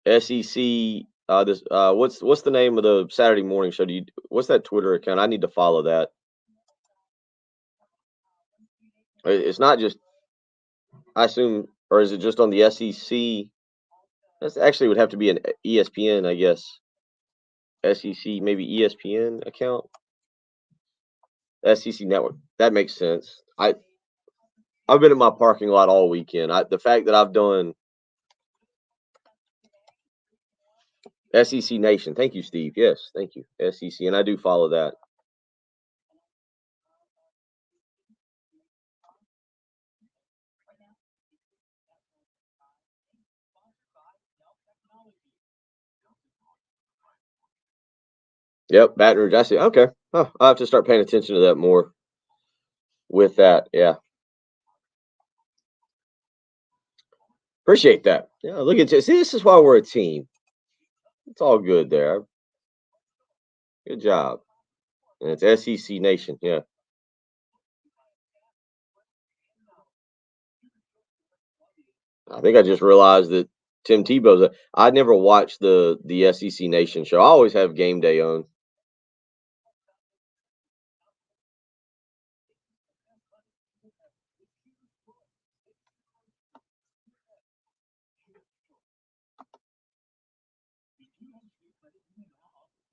H: SEC. What's the name of the Saturday morning show? What's that Twitter account? I need to follow that. It's not just, I assume, or is it just on the SEC? That actually would have to be an ESPN, I guess. SEC, maybe ESPN account. SEC Network. That makes sense. I've been in my parking lot all weekend. The fact that I've done SEC Nation. Thank you, Steve. Yes, thank you. SEC, and I do follow that. Yep, Baton Rouge. I see. Okay. I'll have to start paying attention to that more with that. Yeah. Appreciate that. Yeah, look at this. See, this is why we're a team. It's all good there. Good job. And it's SEC Nation. Yeah. I think I just realized that Tim Tebow's I never watched the SEC Nation show. I always have game day on.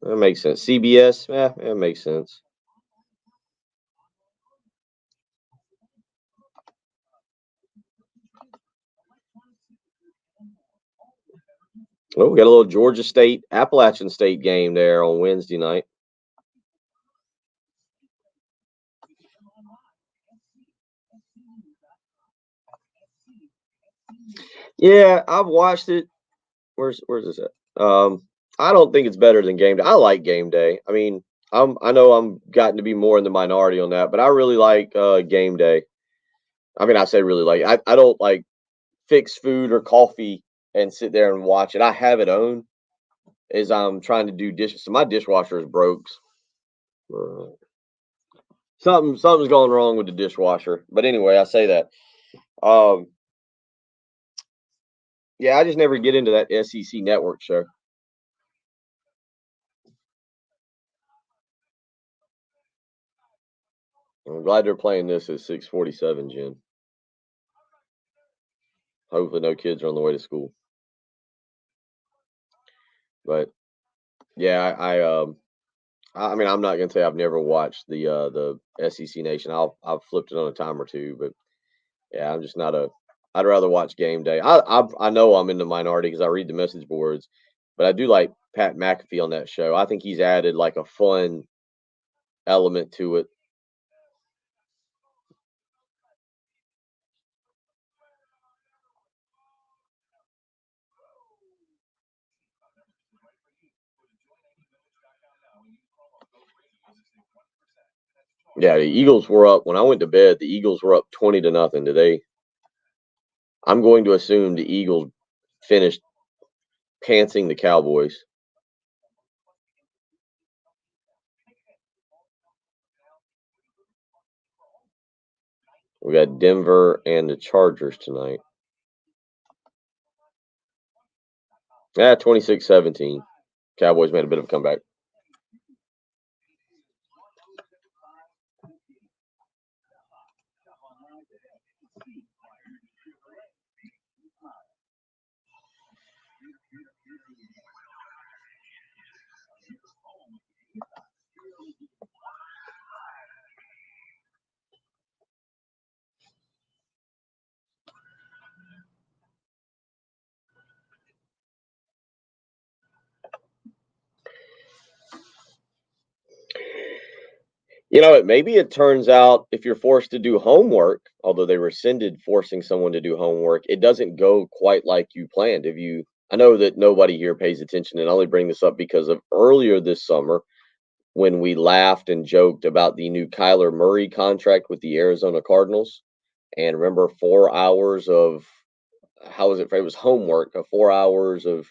H: That makes sense. CBS, yeah, that makes sense. Oh, we got a little Georgia State, Appalachian State game there on Wednesday night. Yeah, I've watched it. Where's this at? I don't think it's better than game day. I like game day. I mean, I know I'm gotten to be more in the minority on that, but I really like game day. I mean, I say really like. I don't like fix food or coffee and sit there and watch it. I have it on as I'm trying to do dishes. So my dishwasher is broke. Something's going wrong with the dishwasher. But anyway, I say that. Yeah, I just never get into that SEC Network show. I'm glad they're playing this at 6:47, Jen. Hopefully no kids are on the way to school. But yeah, I mean, I'm not gonna say I've never watched the SEC Nation. I've flipped it on a time or two, but yeah, I'm just not I'd rather watch game day. I know I'm in the minority because I read the message boards, but I do like Pat McAfee on that show. I think he's added like a fun element to it. Yeah, the Eagles were up when I went to bed. The Eagles were up 20-0 today. I'm going to assume the Eagles finished pantsing the Cowboys. We got Denver and the Chargers tonight. Yeah, 26-17. Cowboys made a bit of a comeback. Maybe it turns out if you're forced to do homework, although they rescinded forcing someone to do homework, it doesn't go quite like you planned. I know that nobody here pays attention, and I only bring this up because of earlier this summer when we laughed and joked about the new Kyler Murray contract with the Arizona Cardinals. And remember, 4 hours of how was it? It was homework, 4 hours of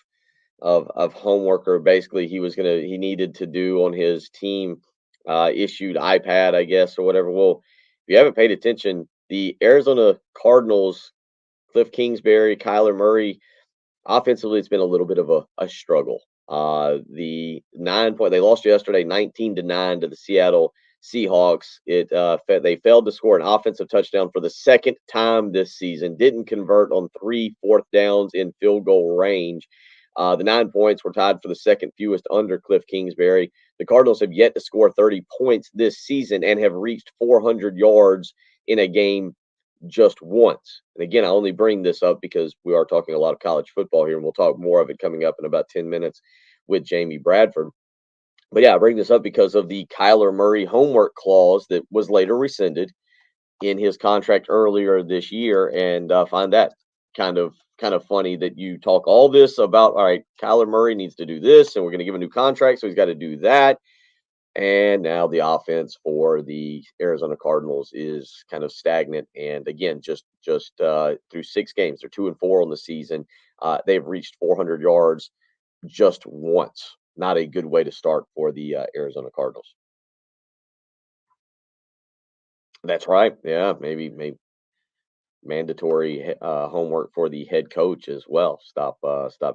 H: homework, or basically he needed to do on his team issued iPad, I guess, or whatever. Well, if you haven't paid attention, the Arizona Cardinals, Cliff Kingsbury, Kyler Murray, offensively, it's been a little bit of a struggle. The 9 point they lost yesterday, 19-9 to the Seattle Seahawks. They failed to score an offensive touchdown for the second time this season. Didn't convert on 3 fourth downs in field goal range. The 9 points were tied for the second fewest under Cliff Kingsbury. The Cardinals have yet to score 30 points this season and have reached 400 yards in a game just once. And again, I only bring this up because we are talking a lot of college football here, and we'll talk more of it coming up in about 10 minutes with Jamie Bradford. But yeah, I bring this up because of the Kyler Murray homework clause that was later rescinded in his contract earlier this year, and find that kind of funny that you talk all this about, all right, Kyler Murray needs to do this, and we're going to give a new contract, so he's got to do that. And now the offense for the Arizona Cardinals is kind of stagnant. And again, just through 6 games, they're 2-4 on the season. They've reached 400 yards just once. Not a good way to start for the Arizona Cardinals. That's right. Yeah, maybe mandatory homework for the head coach as well. Stop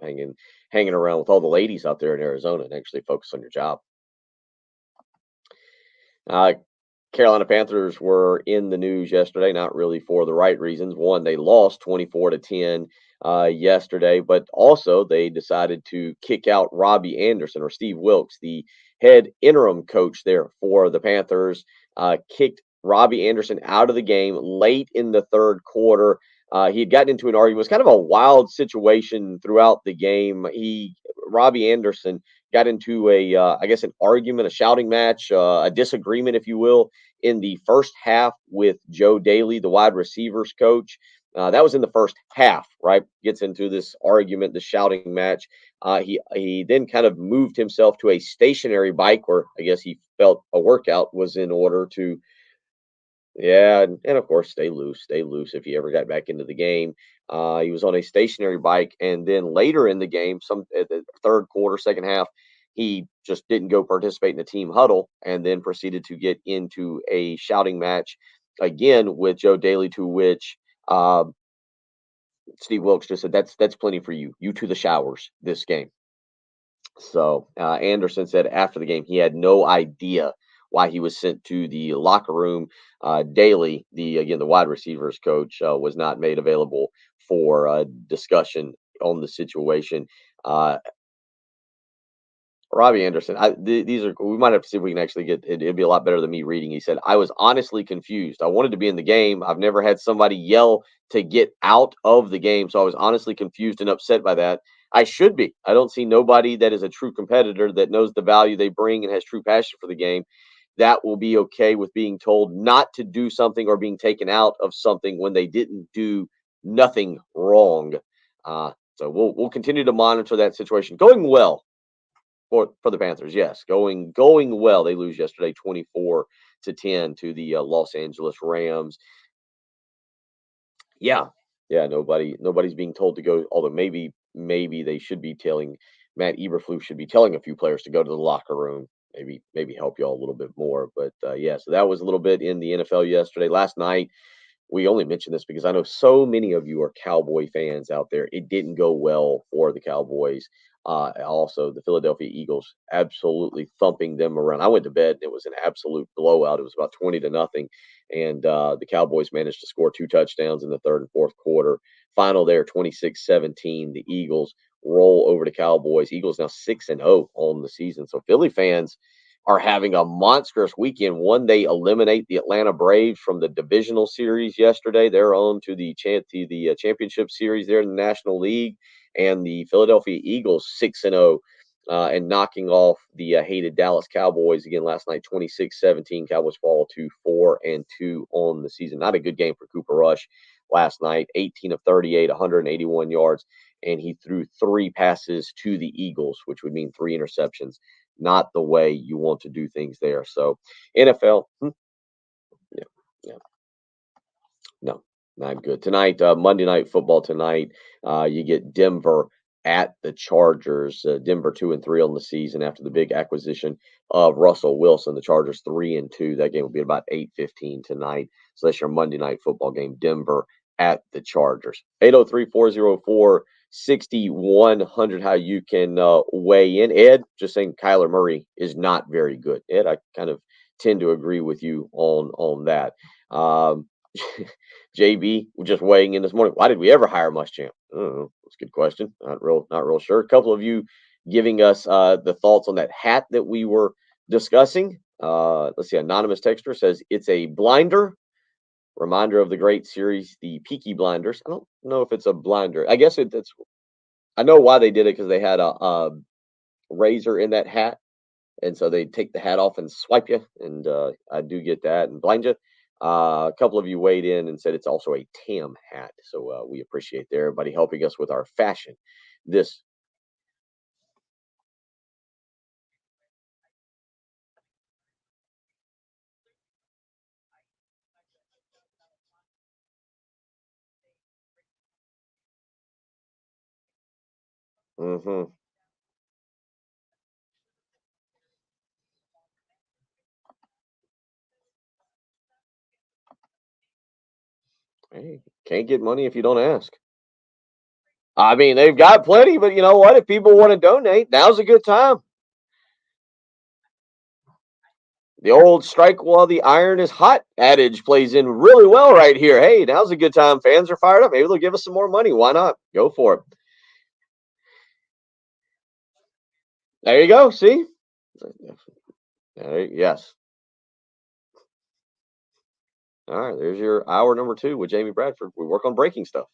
H: hanging around with all the ladies out there in Arizona and actually focus on your job. Carolina Panthers were in the news yesterday, not really for the right reasons. One, they lost 24-10 yesterday, but also they decided to kick out Robbie Anderson, or Steve Wilkes, the head interim coach there for the Panthers, kicked Robbie Anderson out of the game late in the third quarter. He had gotten into an argument. It was kind of a wild situation throughout the game. Robbie Anderson got into an argument, a shouting match, a disagreement, if you will, in the first half with Joe Daly, the wide receivers coach. That was in the first half, right? Gets into this argument, the shouting match. He then kind of moved himself to a stationary bike where I guess he felt a workout was in order to, and of course, stay loose if he ever got back into the game. He was on a stationary bike, and then later in the game, the third quarter, second half, he just didn't go participate in the team huddle, and then proceeded to get into a shouting match again with Joe Daly, to which Steve Wilkes just said, "That's plenty for you. You to the showers this game." So Anderson said after the game he had no idea why he was sent to the locker room. Daly, the wide receivers coach, was not made available for discussion on the situation. Robbie Anderson, we might have to see if we can actually get it. It'd be a lot better than me reading. He said, "I was honestly confused. I wanted to be in the game. I've never had somebody yell to get out of the game, so I was honestly confused and upset by that. I should be. I don't see nobody that is a true competitor that knows the value they bring and has true passion for the game that will be okay with being told not to do something or being taken out of something when they didn't do nothing wrong." So we'll continue to monitor that situation. Going well for the Panthers, yes, going well. They lose yesterday, 24-10 to the Los Angeles Rams. Yeah, nobody's being told to go. Although maybe they should be telling Matt Eberflus should be telling a few players to go to the locker room. Maybe help y'all a little bit more. But so that was a little bit in the NFL yesterday. Last night, we only mention this because I know so many of you are Cowboy fans out there. It didn't go well for the Cowboys. Also, the Philadelphia Eagles absolutely thumping them around. I went to bed and it was an absolute blowout. It was about 20-0. And the Cowboys managed to score 2 touchdowns in the third and fourth quarter. Final there, 26-17. The Eagles roll over to Cowboys. Eagles now 6-0 on the season. So Philly fans are having a monstrous weekend. One, they eliminate the Atlanta Braves from the divisional series yesterday. They're on to the championship series there in the National League. And the Philadelphia Eagles 6-0 and knocking off the hated Dallas Cowboys again last night, 26-17. Cowboys fall to 4-2 on the season. Not a good game for Cooper Rush last night. 18 of 38, 181 yards, and he threw 3 passes to the Eagles, which would mean 3 interceptions. Not the way you want to do things there. So NFL, yeah. No, not good. Tonight, Monday Night Football tonight, you get Denver at the Chargers. Denver 2-3 on the season after the big acquisition of Russell Wilson. The Chargers 3-2. That game will be about 8:15 tonight. So that's your Monday Night Football game. Denver at the Chargers. 803-404-6100. How you can weigh in. Ed, just saying Kyler Murray is not very good. Ed, I kind of tend to agree with you on that. JB just weighing in this morning. Why did we ever hire Muschamp? I don't know. That's a good question. Not real sure. A couple of you giving us the thoughts on that hat that we were discussing. Let's see. Anonymous texter says it's a blinder. Reminder of the great series, the Peaky Blinders. I don't know if it's a blinder. I guess it's. I know why they did it, because they had a razor in that hat, and so they take the hat off and swipe you. And I do get that and blind you. A couple of you weighed in and said it's also a Tam hat. So we appreciate everybody helping us with our fashion. This. Hey, can't get money if you don't ask. I mean, they've got plenty, but you know what? If people want to donate, now's a good time. The old strike while the iron is hot adage plays in really well right here. Hey, now's a good time. Fans are fired up. Maybe they'll give us some more money. Why not? Go for it. There you go. See? Yes. All right. There's your hour number 2 with Jamie Bradford. We work on breaking stuff.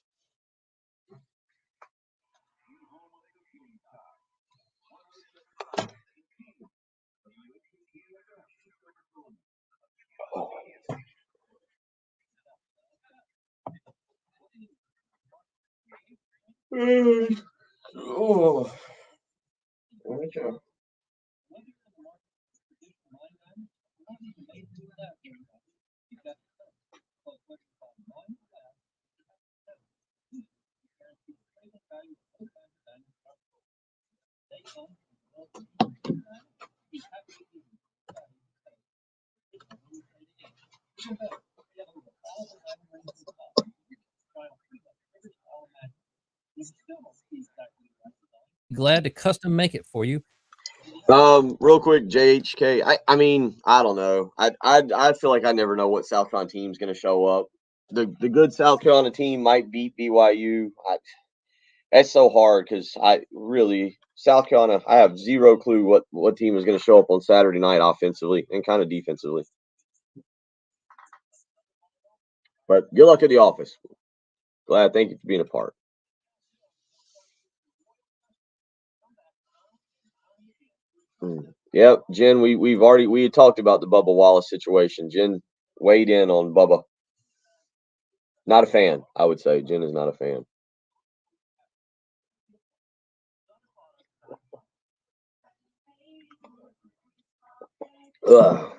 H: Oh. Okay.
K: Glad to custom make it for you.
H: Real quick, JHK. I mean, I don't know. I feel like I never know what South Carolina team's going to show up. The good South Carolina team might beat BYU. That's so hard, because South Carolina, I have zero clue what team is going to show up on Saturday night offensively and kind of defensively. But good luck at the office. Thank you for being a part. Yep, Jen, we had talked about the Bubba Wallace situation. Jen weighed in on Bubba. Not a fan, I would say. Jen is not a fan. Ugh.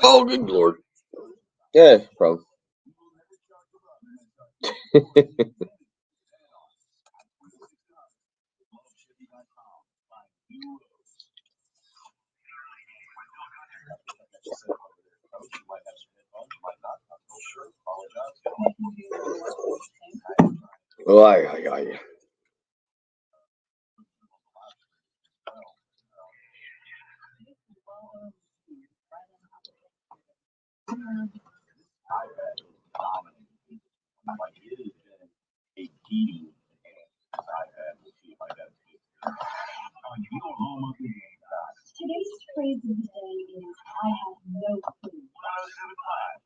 H: Oh, good Lord. Yeah, problem. Well, I got you.
L: Today's phrase of the day is I have no clue.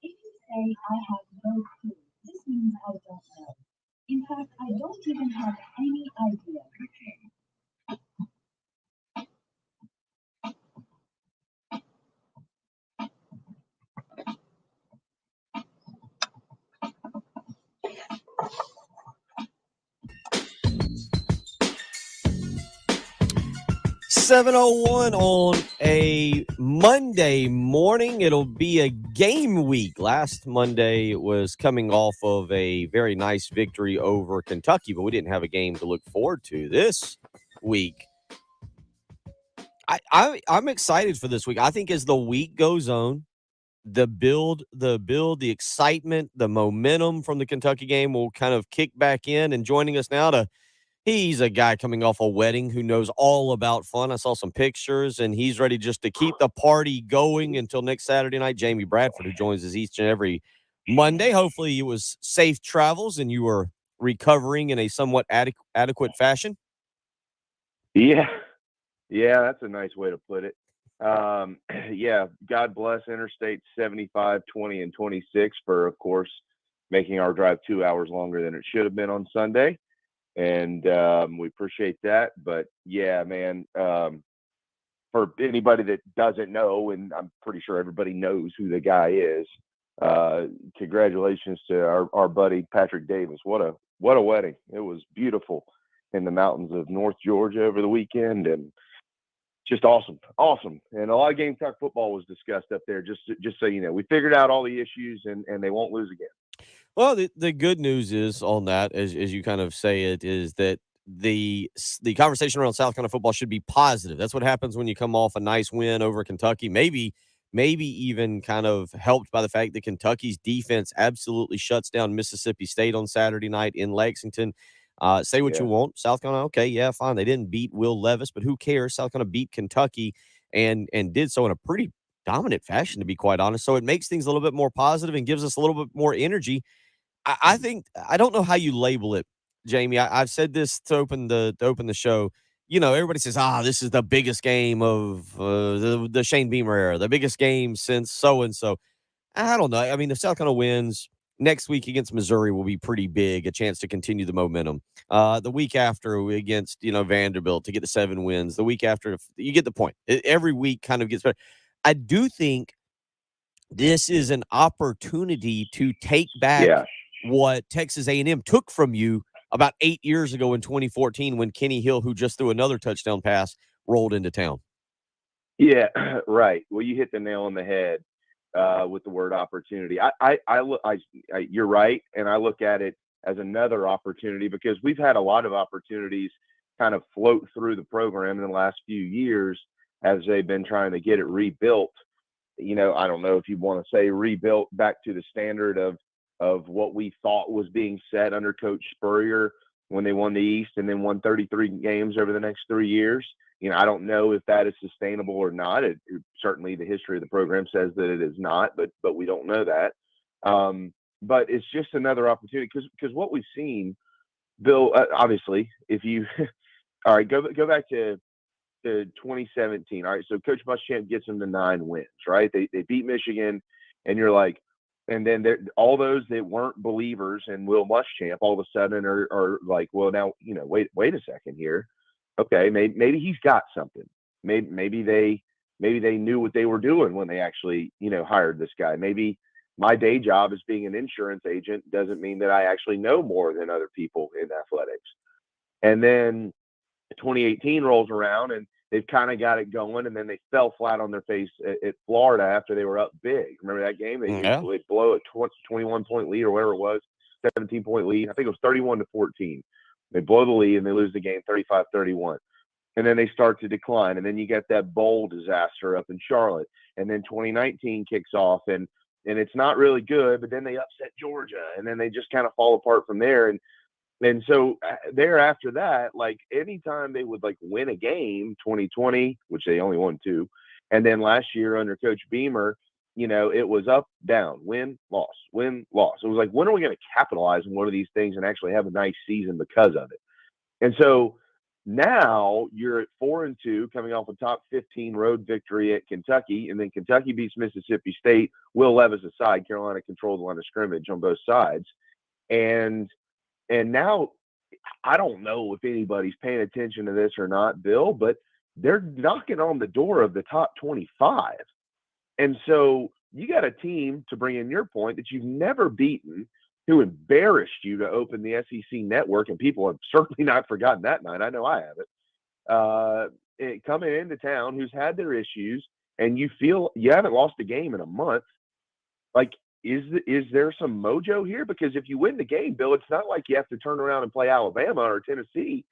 L: If you say I have no clue, this means I don't know. In fact, I don't even have any idea.
A: .701 on a Monday morning. It'll be a game week. Last Monday was coming off of a very nice victory over Kentucky, but we didn't have a game to look forward to this week. I'm excited for this week. I think as the week goes on, the excitement, the momentum from the Kentucky game will kind of kick back in. And joining us now he's a guy coming off a wedding who knows all about fun. I saw some pictures, and he's ready just to keep the party going until next Saturday night. Jamie Bradford, who joins us each and every Monday. Hopefully it was safe travels and you were recovering in a somewhat adequate fashion.
M: Yeah, that's a nice way to put it. Yeah, God bless Interstate 75, 20, and 26 for, of course, making our drive 2 hours longer than it should have been on Sunday. And we appreciate that. But, yeah, man, for anybody that doesn't know, and I'm pretty sure everybody knows who the guy is, congratulations to our buddy Patrick Davis. What a wedding. It was beautiful in the mountains of North Georgia over the weekend, and just awesome. And a lot of Gamecock football was discussed up there, just so you know. We figured out all the issues, and they won't lose again.
A: Well, the good news is on that, as you kind of say it, is that the conversation around South Carolina football should be positive. That's what happens when you come off a nice win over Kentucky. Maybe even kind of helped by the fact that Kentucky's defense absolutely shuts down Mississippi State on Saturday night in Lexington. Say what you want. South Carolina, okay, yeah, fine. They didn't beat Will Levis, but who cares? South Carolina beat Kentucky and did so in a pretty dominant fashion, to be quite honest. So it makes things a little bit more positive and gives us a little bit more energy. I think I don't know how you label it, Jamie. I've said this to open the show. You know, everybody says, this is the biggest game of the Shane Beamer era, the biggest game since so and so. I don't know. I mean, if South Carolina wins next week against Missouri, will be pretty big, a chance to continue the momentum. The week after against Vanderbilt to get the 7 wins. The week after, you get the point. Every week kind of gets better. I do think this is an opportunity to take back what Texas A&M took from you about 8 years ago in 2014 when Kenny Hill, who just threw another touchdown pass, rolled into town.
M: Yeah, right. Well, you hit the nail on the head with the word opportunity. You're right, and I look at it as another opportunity because we've had a lot of opportunities kind of float through the program in the last few years as they've been trying to get it rebuilt. I don't know if you want to say rebuilt back to the standard of what we thought was being set under Coach Spurrier when they won the East and then won 33 games over the next 3 years. I don't know if that is sustainable or not. Certainly the history of the program says that it is not, but we don't know that. But it's just another opportunity because what we've seen, Bill, obviously, if you all right, go back to 2017. All right, so Coach Muschamp gets them to 9 wins, right? They beat Michigan, and you're like, and then all those that weren't believers in Will Muschamp all of a sudden are like, well, now wait a second here. Okay, maybe he's got something. Maybe they knew what they were doing when they actually hired this guy. Maybe my day job as being an insurance agent doesn't mean that I actually know more than other people in athletics. And then 2018 rolls around and they've kind of got it going, and then they fell flat on their face at Florida after they were up big. Remember that game? They blow a 21-point lead or whatever it was, 17-point lead. I think it was 31-14. They blow the lead and they lose the game 35-31. And then they start to decline. And then you get that bowl disaster up in Charlotte. And then 2019 kicks off and it's not really good, but then they upset Georgia. And then they just kind of fall apart from there. And so thereafter that, like anytime they would like win a game, 2020, which they only won 2, and then last year under Coach Beamer, it was up, down, win, loss, win, loss. It was like, when are we going to capitalize on one of these things and actually have a nice season because of it? And so now you're at 4-2, coming off a top 15 road victory at Kentucky, and then Kentucky beats Mississippi State. Will Levis aside, Carolina controlled the line of scrimmage on both sides, and now I don't know if anybody's paying attention to this or not, Bill, but they're knocking on the door of the top 25. And so you got a team, to bring in your point, that you've never beaten, who embarrassed you to open the SEC network, and people have certainly not forgotten that night. I know I haven't. Coming into town, who's had their issues, and you feel you haven't lost a game in a month. Like, is there some mojo here? Because if you win the game, Bill, it's not like you have to turn around and play Alabama or Tennessee.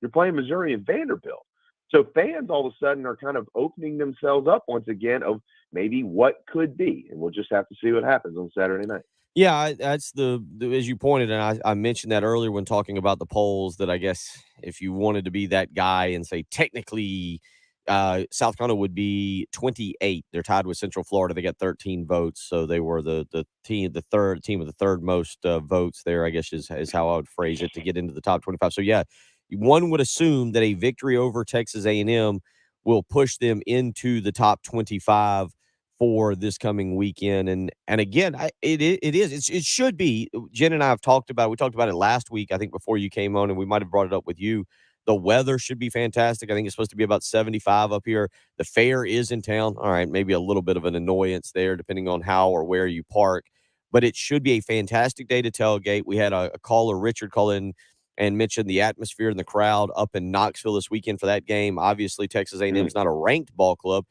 M: You're playing Missouri and Vanderbilt. So fans all of a sudden are kind of opening themselves up once again of maybe what could be. And we'll just have to see what happens on Saturday night.
A: Yeah, that's the as you pointed, and I mentioned that earlier when talking about the polls, that I guess if you wanted to be that guy and say technically South Carolina would be 28. They're tied with Central Florida. They got 13 votes, so they were the team with the third most votes there, I guess is how I would phrase it, to get into the top 25. So yeah, one would assume that a victory over Texas A&M will push them into the top 25 for this coming weekend. And again, it should be. Jen and I have talked about it last week, I think, before you came on, and we might have brought it up with you. The weather should be fantastic. I think it's supposed to be about 75 up here. The fair is in town. All right, maybe a little bit of an annoyance there depending on how or where you park, but it should be a fantastic day to tailgate. We had a caller, Richard, call in and mention the atmosphere and the crowd up in Knoxville this weekend for that game. Obviously, Texas A&M is not a ranked ball club,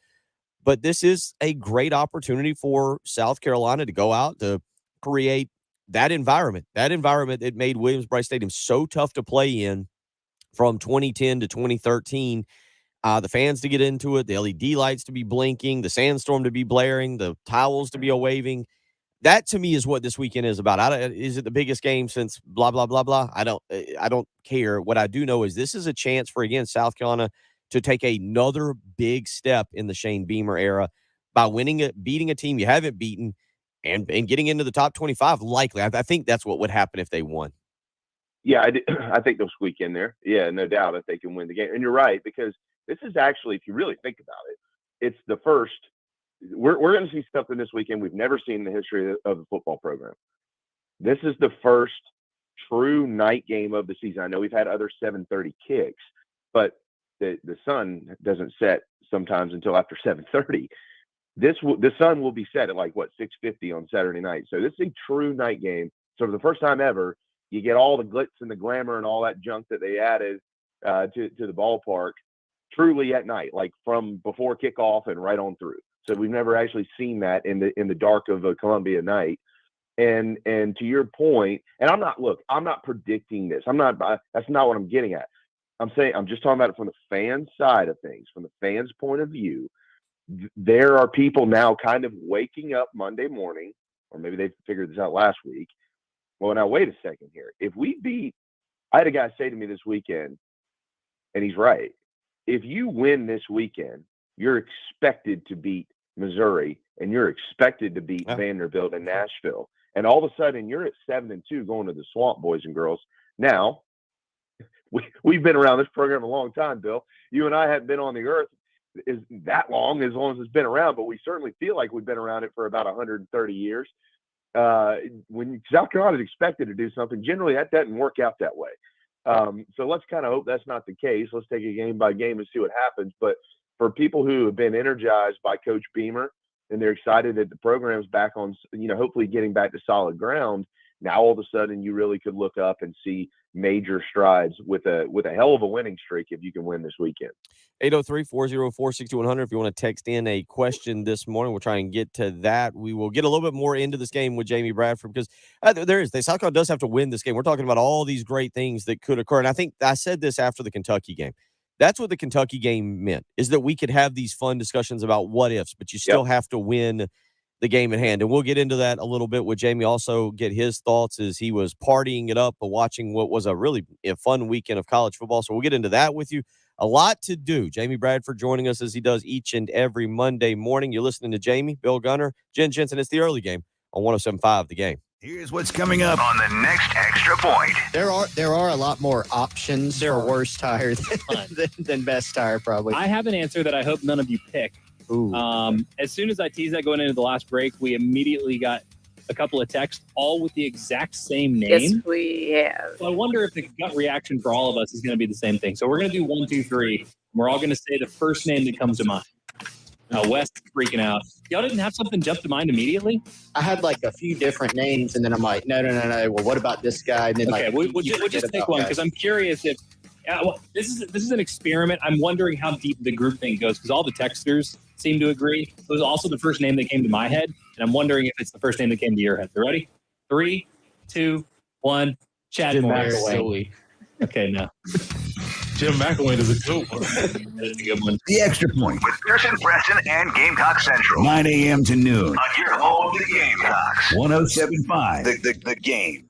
A: but this is a great opportunity for South Carolina to go out to create that environment that made Williams-Brice Stadium so tough to play in from 2010 to 2013. The fans to get into it, the LED lights to be blinking, the sandstorm to be blaring, the towels to be waving. That to me is what this weekend is about. Is it the biggest game since blah, blah, blah, blah? I don't care. What I do know is this is a chance for, again, South Carolina to take another big step in the Shane Beamer era by beating a team you haven't beaten and getting into the top 25 likely. I think that's what would happen if they won.
M: Yeah, I think they'll squeak in there. Yeah, no doubt if they can win the game. And you're right, because this is actually, if you really think about it, it's the first. We're going to see something this weekend we've never seen in the history of the football program. This is the first true night game of the season. I know we've had other 7:30 kicks, but the sun doesn't set sometimes until after 7:30. The sun will be set at 6:50 on Saturday night. So this is a true night game. So for the first time ever, you get all the glitz and the glamour and all that junk that they added to the ballpark truly at night, like from before kickoff and right on through. So we've never actually seen that in the dark of a Columbia night. And to your point, and I'm not predicting this. That's not what I'm getting at. I'm just talking about it from the fan side of things, from the fans' point of view. There are people now kind of waking up Monday morning, or maybe they figured this out last week. Well, now wait a second here. I had a guy say to me this weekend, and he's right. if you win this weekend, you're expected to beat Missouri and you're expected to beat Vanderbilt and Nashville. And all of a sudden you're at 7-2 going to the Swamp, boys and girls. Now, we've been around this program a long time, Bill. You and I haven't been on the earth as long as it's been around, but we certainly feel like we've been around it for about 130 years. When South Carolina is expected to do something, generally that doesn't work out that way. So let's kind of hope that's not the case. Let's take it game by game and see what happens. But for people who have been energized by Coach Beamer and they're excited that the program's back on, hopefully getting back to solid ground, now all of a sudden you really could look up and see major strides with a hell of a winning streak if you can win this weekend.
A: 803-404-6100 if you want to text in a question this morning. We'll try and get to that. We will get a little bit more into this game with Jamie Bradford because South Carolina does have to win this game. We're talking about all these great things that could occur. And I think I said this after the Kentucky game. That's what the Kentucky game meant, is that we could have these fun discussions about what ifs, but you still have to win the game in hand. And we'll get into that a little bit with Jamie, also get his thoughts as he was partying it up, watching what was a really fun weekend of college football. So we'll get into that with you. A lot to do. Jamie Bradford joining us as he does each and every Monday morning. You're listening to Jamie, Bill Gunner, Jen Jensen. It's the early game on 107.5 The Game.
F: Here's what's coming up
C: on the next Extra Point.
N: There are a lot more options for worst tire than best tire, probably.
O: I have an answer that I hope none of you pick. As soon as I teased that going into the last break, we immediately got a couple of texts, all with the exact same name.
B: Yes, we have.
O: So I wonder if the gut reaction for all of us is going to be the same thing. So we're going to do 1, 2, 3. And we're all going to say the first name that comes to mind. Wes is freaking out. Y'all didn't have something jump to mind immediately?
N: I had like a few different names, and then I'm like, no. Well, what about this guy? And then
O: we'll just pick one because I'm curious if this is an experiment. I'm wondering how deep the group thing goes because all the texters seem to agree. It was also the first name that came to my head, and I'm wondering if it's the first name that came to your head. You ready? 3, 2, 1. Chad McAway. Okay, no.
P: Jim McElwain is a good one.
O: That's a good one.
F: The Extra Point.
C: With Pearson, Preston, and Gamecock Central.
F: 9 a.m. to noon.
C: On your home of the Gamecocks.
F: 107.5
C: The Game.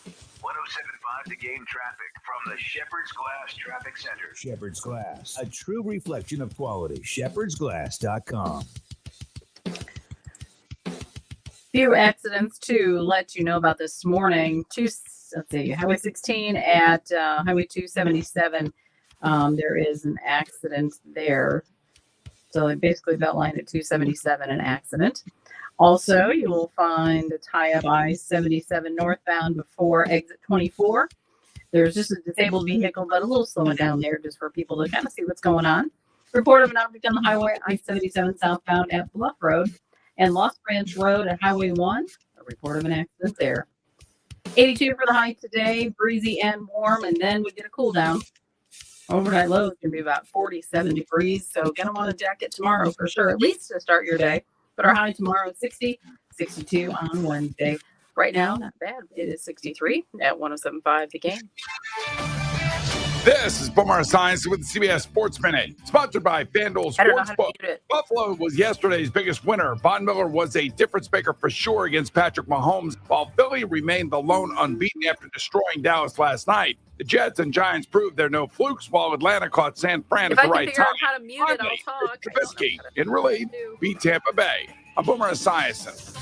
C: 107.5 The Game traffic from the Shepherd's Glass Traffic Center.
F: Shepherd's Glass, a true reflection of quality. shepherdsglass.com.
B: Few accidents to let you know about this morning. Highway 16 at Highway 277. There is an accident there. So they basically outlined at 277 an accident. Also, you will find a tie-up I-77 northbound before exit 24. There's just a disabled vehicle, but a little slowing down there just for people to kind of see what's going on. Report of an object on the highway I-77 southbound at Bluff Road and Lost Branch Road at Highway 1. A report of an accident there. 82 for the high today, breezy and warm, and then we get a cool down. Overnight low is going to be about 47 degrees, so going to want a jacket tomorrow for sure, at least to start your day. But our high tomorrow is 60, 62 on Wednesday. Right now, not bad. It is 63 at 107.5 The Game.
G: This is Boomer Science with the CBS Sports Minute, sponsored by FanDuel Sportsbook. Buffalo was yesterday's biggest winner. Von Miller was a difference maker for sure against Patrick Mahomes, while Philly remained the lone unbeaten after destroying Dallas last night. The Jets and Giants proved they're no flukes, while Atlanta caught San Fran at the right time.
B: If I can figure out how to mute it, I'll talk.
G: Trubisky in relief beat Tampa Bay. I'm Boomer Esiason.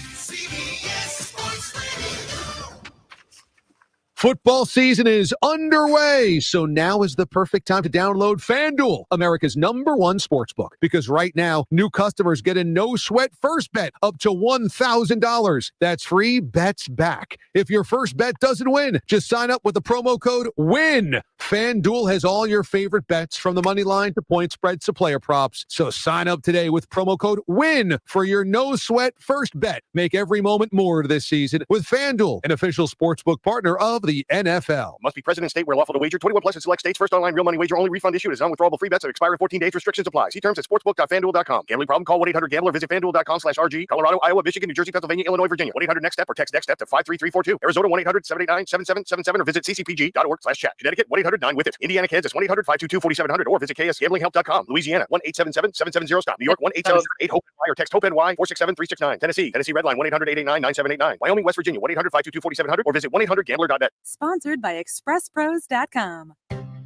Q: Football season is underway, so now is the perfect time to download FanDuel, America's #1 sportsbook. Because right now, new customers get a no-sweat first bet up to $1,000. That's free bets back. If your first bet doesn't win, just sign up with the promo code WIN. FanDuel has all your favorite bets from the money line to point spreads to player props. So sign up today with promo code WIN for your no-sweat first bet. Make every moment more this season with FanDuel, an official sportsbook partner of the NFL.
R: Must be present in state where lawful to wager. 21 plus in select states. First online real money wager only. Refund issued as non-withdrawable free bets that expire in 14 days. Restrictions apply. See terms at sportsbook.fanduel.com. Gambling problem? Call 1-800-GAMBLER. Visit fanduel.com/RG. Colorado, Iowa, Michigan, New Jersey, Pennsylvania, Illinois, Virginia. 1-800-NEXT-STEP or text NEXT-STEP to 53342. Arizona 1-800-789-7777 or visit ccpg.org/chat. Connecticut 1-800-9-WITH-IT. Indiana, Kansas 1-800-522-4700 or visit ksgamblinghhelp.com. Louisiana 1-877-770-STOP. New York 1-877-8-HOPE-NY or text HOPE-NY 467-369. Tennessee Redline 1-800-889-9789. Wyoming, West Virginia 1-800-522-4700 or visit 1-800-GAMBLER.net.
S: Sponsored by ExpressPros.com.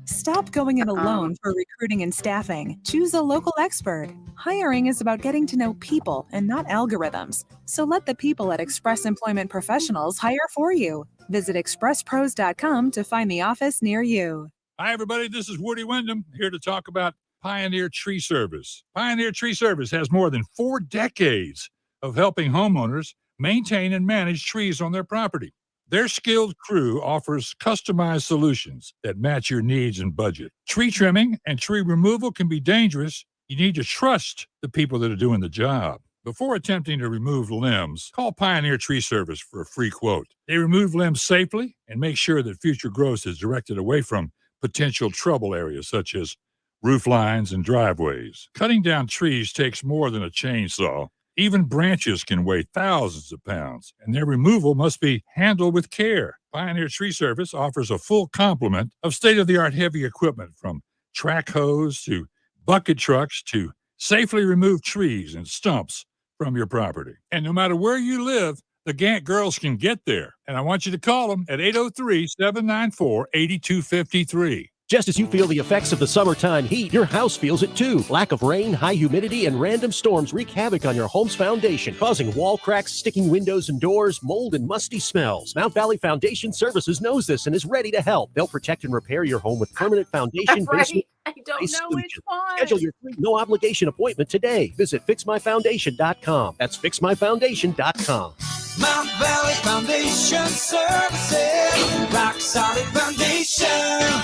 S: Stop going it alone for recruiting and staffing. Choose a local expert. Hiring is about getting to know people and not algorithms. So let the people at Express Employment Professionals hire for you. Visit expresspros.com to find the office near you.
T: Hi, everybody. This is Woody Wyndham here to talk about Pioneer Tree Service. Pioneer Tree Service has more than 4 decades of helping homeowners maintain and manage trees on their property. Their skilled crew offers customized solutions that match your needs and budget. Tree trimming and tree removal can be dangerous. You need to trust the people that are doing the job. Before attempting to remove limbs, call Pioneer Tree Service for a free quote. They remove limbs safely and make sure that future growth is directed away from potential trouble areas such as roof lines and driveways. Cutting down trees takes more than a chainsaw. Even branches can weigh thousands of pounds, and their removal must be handled with care. Pioneer Tree Service offers a full complement of state-of-the-art heavy equipment, from track hose to bucket trucks to safely remove trees and stumps from your property. And no matter where you live, the Gantt girls can get there. And I want you to call them at 803-794-8253.
U: Just as you feel the effects of the summertime heat, your house feels it too. Lack of rain, high humidity, and random storms wreak havoc on your home's foundation, causing wall cracks, sticking windows and doors, mold, and musty smells. Mount Valley Foundation Services knows this and is ready to help. They'll protect and repair your home with permanent foundation basement.
B: I don't know which one.
U: Schedule your free no-obligation appointment today. Visit fixmyfoundation.com. That's fixmyfoundation.com.
V: Mount Valley Foundation Services, rock solid foundation.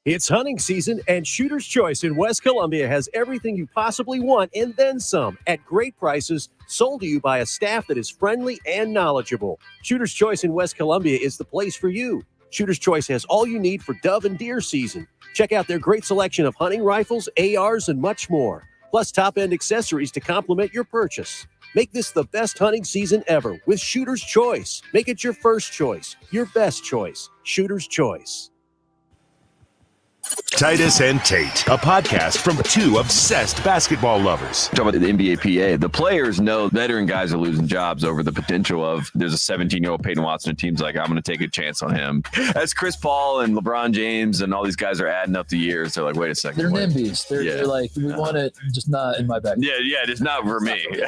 U: It's hunting season, and Shooter's Choice in West Columbia has everything you possibly want and then some at great prices, sold to you by a staff that is friendly and knowledgeable. Shooter's Choice in West Columbia is the place for you. Shooter's Choice has all you need for dove and deer season. Check out their great selection of hunting rifles, ARs, and much more, plus top-end accessories to complement your purchase. Make this the best hunting season ever with Shooter's Choice. Make it your first choice, your best choice. Shooter's Choice.
W: Titus and Tate, a podcast from two obsessed basketball lovers.
X: Talk about the NBA PA. The players know veteran guys are losing jobs over the potential of there's a 17-year-old Peyton Watson and team's like, I'm going to take a chance on him. As Chris Paul and LeBron James and all these guys are adding up the years, they're like, wait a second.
Y: They're NIMBYs. They're like, we want it, just not in my backyard.
X: Yeah, it's not for me. I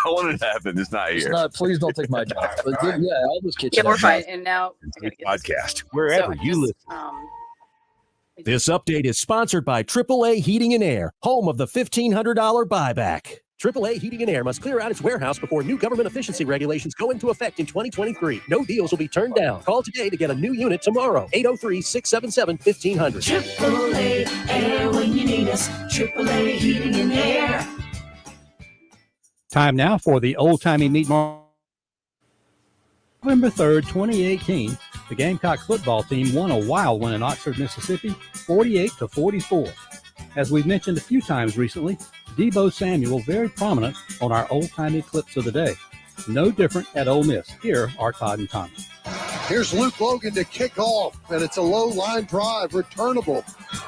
X: want it to happen. It's not here.
Y: Please don't take my job. But I'll just get you.
B: Yeah, we're fine. And now
W: podcast wherever you listen.
U: This update is sponsored by AAA Heating and Air, home of the $1,500 buyback. AAA Heating and Air must clear out its warehouse before new government efficiency regulations go into effect in 2023. No deals will be turned down. Call today to get a new unit tomorrow. 803-677-1500.
V: AAA Air when you need us. AAA Heating and Air.
I: Time now for the old-timey meat market. November 3rd, 2018, the Gamecock football team won a wild win in Oxford, Mississippi, 48-44. As we've mentioned a few times recently, Deebo Samuel very prominent on our old-timey clips of the day. No different at Ole Miss. Here are Todd and Tommy.
Z: Here's Luke Logan to kick off, and it's a low line drive, returnable.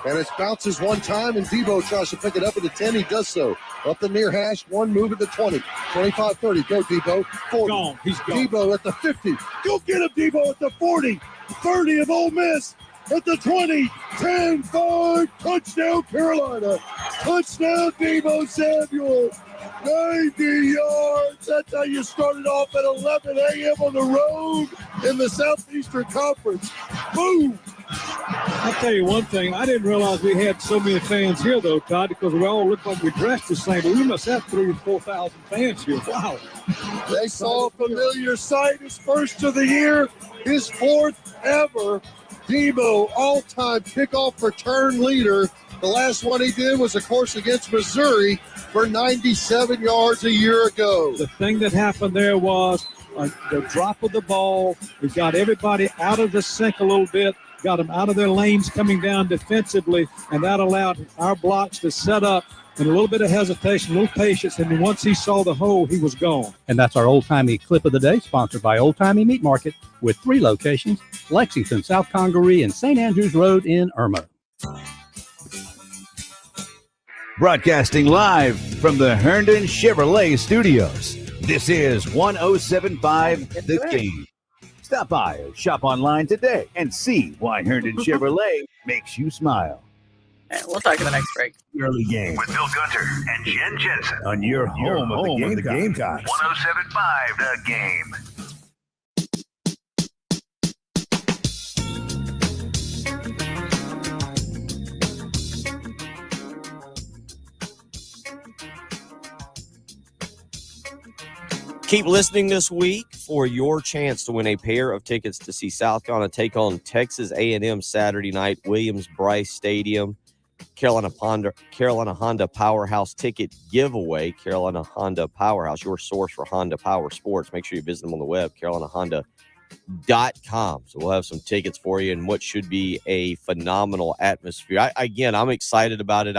Z: And it bounces one time, and Deebo tries to pick it up at the 10. He does so. Up the near hash, one move at the 20. 25-30. Go, Deebo. 40.
D: Gone. He's gone.
Z: Deebo at the 50. Go get him, Deebo at the 40. 30 of Ole Miss at the 20. 10, 5. Touchdown, Carolina. Touchdown, Deebo Samuel. 90 yards. That's how you started off at 11 a.m. on the road in the Southeastern Conference. Boom.
D: I'll tell you one thing. I didn't realize we had so many fans here, though, Todd, because we all look like we dressed the same. But we must have 3,000 or 4,000 fans here. Wow.
Z: They saw a familiar sight. His first of the year, his fourth ever. Deebo, all-time kickoff return leader. The last one he did was, of course, against Missouri for 97 yards a year ago.
D: The thing that happened there was the drop of the ball. We got everybody out of the sync a little bit, got them out of their lanes coming down defensively, and that allowed our blocks to set up. And a little bit of hesitation, a little patience, and once he saw the hole, he was gone.
I: And that's our old-timey clip of the day, sponsored by Old Timey Meat Market, with 3 locations, Lexington, South Congaree, and St. Andrews Road in Irmo.
F: Broadcasting live from the Herndon Chevrolet Studios. This is 107.5 The Game. Stop by or shop online today and see why Herndon Chevrolet makes you smile.
E: All right, we'll talk in the next break.
F: Early game
C: With Bill Gunter and Jen Jensen.
F: on your home of the Gamecocks.
C: 107.5 The Game.
A: Keep listening this week for your chance to win a pair of tickets to see South Carolina take on Texas A&M Saturday night, Williams-Brice Stadium. Carolina Honda Powerhouse ticket giveaway. Carolina Honda Powerhouse, your source for Honda Power Sports. Make sure you visit them on the web, carolinahonda.com. So we'll have some tickets for you in what should be a phenomenal atmosphere. I'm excited about it.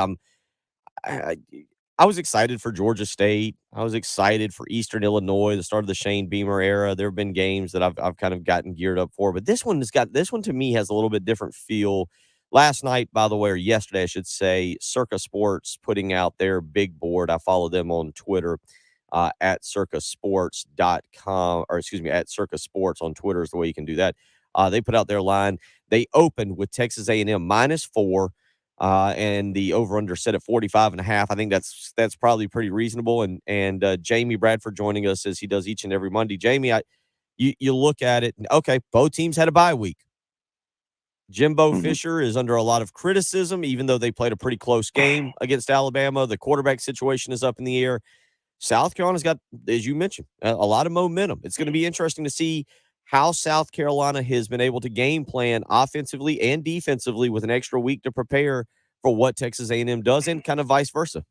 A: I was excited for Georgia State. I was excited for Eastern Illinois, the start of the Shane Beamer era. There have been games that I've kind of gotten geared up for, but this one to me has a little bit different feel. Last night, by the way, or yesterday, I should say, Circa Sports putting out their big board. I follow them on Twitter at circasports.com, or excuse me, at Circa Sports on Twitter is the way you can do that. They put out their line. They opened with Texas A&M -4. And the over-under set at 45.5. I think that's probably pretty reasonable. And Jamie Bradford joining us as he does each and every Monday. Jamie, you look at it, and okay, both teams had a bye week. Jimbo Fisher is under a lot of criticism, even though they played a pretty close game against Alabama. The quarterback situation is up in the air. South Carolina's got, as you mentioned, a lot of momentum. It's going to be interesting to see how South Carolina has been able to game plan offensively and defensively with an extra week to prepare for what Texas A&M does, and kind of vice versa.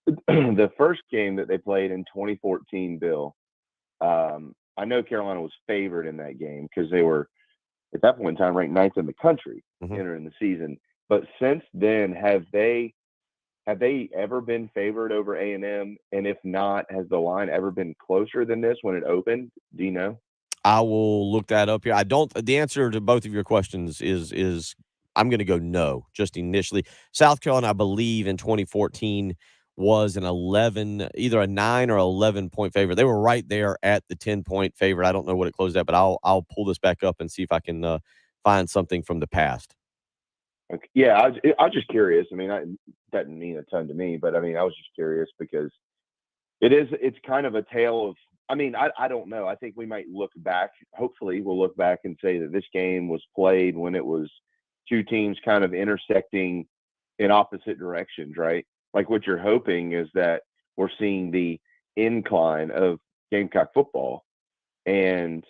H: The first game that they played in 2014, Bill, I know Carolina was favored in that game because they were, at that point in time, ranked 9th in the country entering the season. But since then, have they ever been favored over A&M? And if not, has the line ever been closer than this when it opened? Do you know?
A: I will look that up here. The answer to both of your questions is I'm going to go no, just initially. South Carolina, I believe, in 2014 was either a 9 or 11 point favorite. They were right there at the 10-point favorite. I don't know what it closed at, but I'll pull this back up and see if I can find something from the past.
H: Okay. Yeah, I was just curious. I mean, it doesn't mean a ton to me, but I mean, I was just curious because it's kind of a tale of, I mean, I don't know. I think we might look back. Hopefully we'll look back and say that this game was played when it was two teams kind of intersecting in opposite directions, right? Like what you're hoping is that we're seeing the incline of Gamecock football. And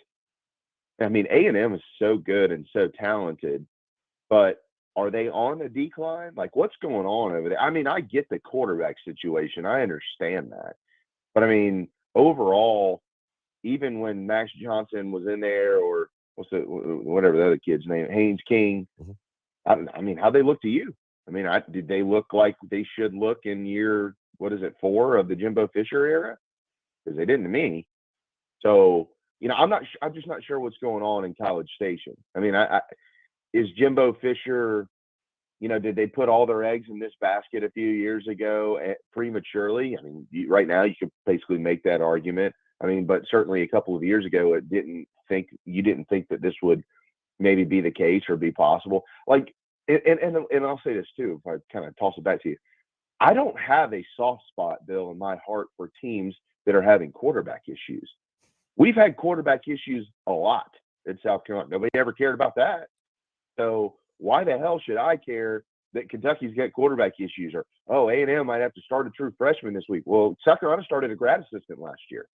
H: I mean, A&M is so good and so talented, but are they on a decline? Like what's going on over there? I mean, I get the quarterback situation. I understand that. But I mean, overall, even when Max Johnson was in there, or whatever the other kid's name, Haynes King, I mean, how'd they look to you? I mean, did they look like they should look in year, 4 of the Jimbo Fisher era? Because they didn't to me. So, you know, I'm just not sure what's going on in College Station. I mean, is Jimbo Fisher, you know, did they put all their eggs in this basket a few years ago prematurely? I mean, right now you could basically make that argument. I mean, but certainly a couple of years ago, you didn't think that this would maybe be the case or be possible. Like, and I'll say this too, if I kind of toss it back to you. I don't have a soft spot, Bill, in my heart for teams that are having quarterback issues. We've had quarterback issues a lot at South Carolina. Nobody ever cared about that. So why the hell should I care that Kentucky's got quarterback issues, or A&M might have to start a true freshman this week? Well, South Carolina started a grad assistant last year.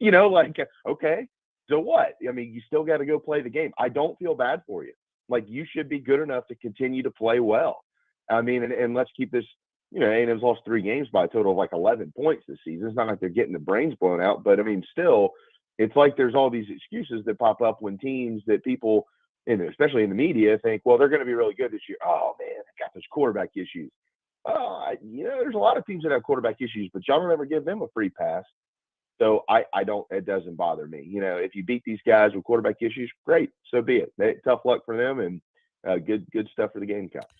H: You know, like, okay, so what? I mean, you still got to go play the game. I don't feel bad for you. Like, you should be good enough to continue to play well. I mean, and let's keep this, you know, A&M's lost 3 games by a total of like 11 points this season. It's not like they're getting the brains blown out, but I mean, still, it's like there's all these excuses that pop up when teams that people, and especially in the media, think, well, they're going to be really good this year. Oh man, I got those quarterback issues. You know, there's a lot of teams that have quarterback issues, but y'all don't ever give them a free pass. So it doesn't bother me. You know, if you beat these guys with quarterback issues, great, so be it. Tough luck for them, and good stuff for the Gamecocks.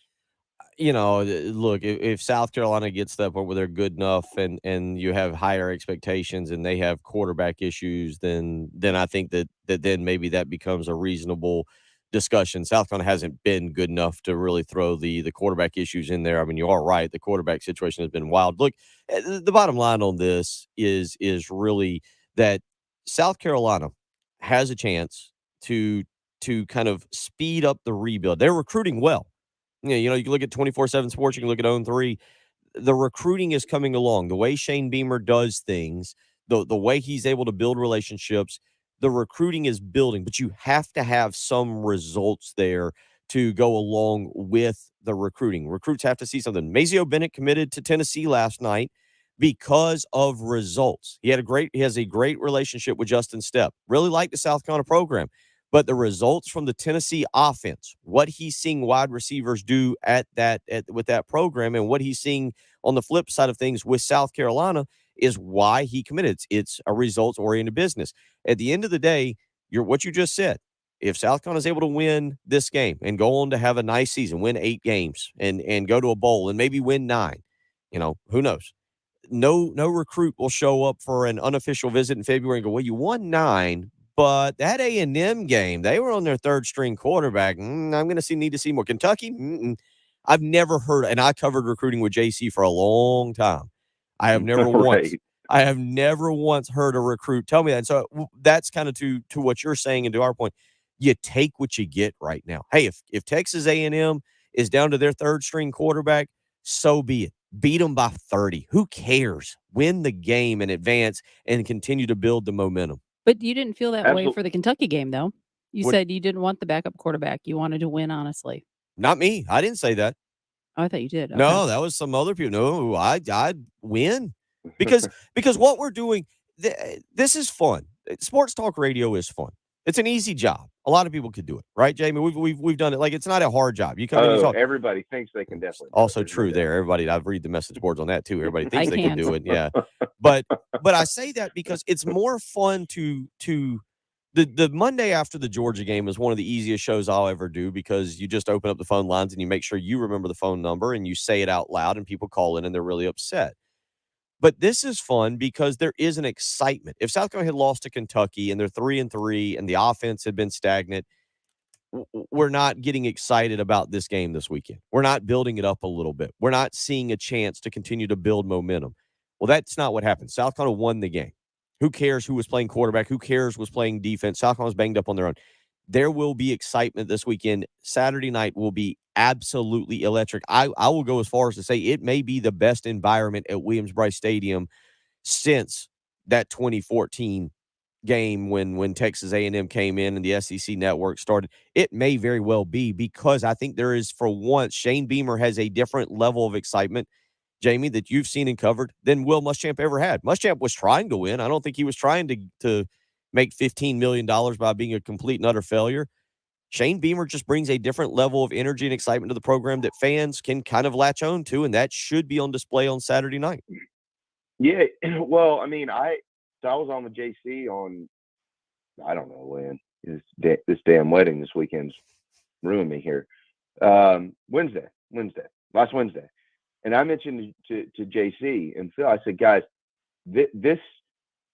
A: Look, if South Carolina gets to that point where they're good enough and you have higher expectations and they have quarterback issues, then I think that then maybe that becomes a reasonable discussion. South Carolina hasn't been good enough to really throw the quarterback issues in there. I mean, you are right. The quarterback situation has been wild. Look, the bottom line on this is really that South Carolina has a chance to kind of speed up the rebuild. They're recruiting well. Yeah, you can look at 24/7 Sports, you can look at 0-3. The recruiting is coming along. The way Shane Beamer does things, the way he's able to build relationships, the recruiting is building, but you have to have some results there to go along with the recruiting. Recruits have to see something. Mazeo Bennett committed to Tennessee last night because of results. He has a great relationship with Justin Stepp. Really like the South Carolina program. But the results from the Tennessee offense, what he's seeing wide receivers do with that program, and what he's seeing on the flip side of things with South Carolina is why he committed. It's a results-oriented business. At the end of the day, what you just said. If South Carolina is able to win this game and go on to have a nice season, win 8 games, and go to a bowl and maybe win 9, who knows? No recruit will show up for an unofficial visit in February and go, well, you won 9. But that A&M game, they were on their third-string quarterback. I'm going to need to see more. Kentucky, I've never heard, and I covered recruiting with JC for a long time. I have never once heard a recruit tell me that. And so that's kind of to what you're saying and to our point. You take what you get right now. Hey, if Texas A&M is down to their third-string quarterback, so be it. Beat them by 30. Who cares? Win the game in advance and continue to build the momentum.
B: But you didn't feel that way for the Kentucky game, though. You said you didn't want the backup quarterback. You wanted to win, honestly.
A: Not me. I didn't say that.
B: Oh, I thought you did. Okay.
A: No, that was some other people. No, I'd win because what we're doing, this is fun. Sports talk radio is fun. It's an easy job. A lot of people could do it, right, Jamie? We've done it. Like, it's not a hard job. You come in and talk.
H: Everybody thinks they can definitely.
A: Also true there. Everybody, I've read the message boards on that too. Everybody thinks they can do it. Yeah, but I say that because it's more fun to the Monday after the Georgia game is one of the easiest shows I'll ever do because you just open up the phone lines and you make sure you remember the phone number and you say it out loud and people call in and they're really upset. But this is fun because there is an excitement. If South Carolina had lost to Kentucky and they're 3-3 and the offense had been stagnant, we're not getting excited about this game this weekend. We're not building it up a little bit. We're not seeing a chance to continue to build momentum. Well, that's not what happened. South Carolina won the game. Who cares who was playing quarterback? Who cares who was playing defense? South Carolina was banged up on their own. There will be excitement this weekend. Saturday night will be absolutely electric. I will go as far as to say it may be the best environment at Williams-Brice Stadium since that 2014 game when Texas A&M came in and the SEC network started. It may very well be because I think there is, for once, Shane Beamer has a different level of excitement, Jamie, that you've seen and covered than Will Muschamp ever had. Muschamp was trying to win. I don't think he was trying to make $15 million by being a complete and utter failure. Shane Beamer just brings a different level of energy and excitement to the program that fans can kind of latch on to, and that should be on display on Saturday night.
H: Yeah, well, I mean, I was on with JC on, I don't know when, this damn wedding this weekend's ruined me here. Last Wednesday. And I mentioned to JC and Phil, I said, guys, this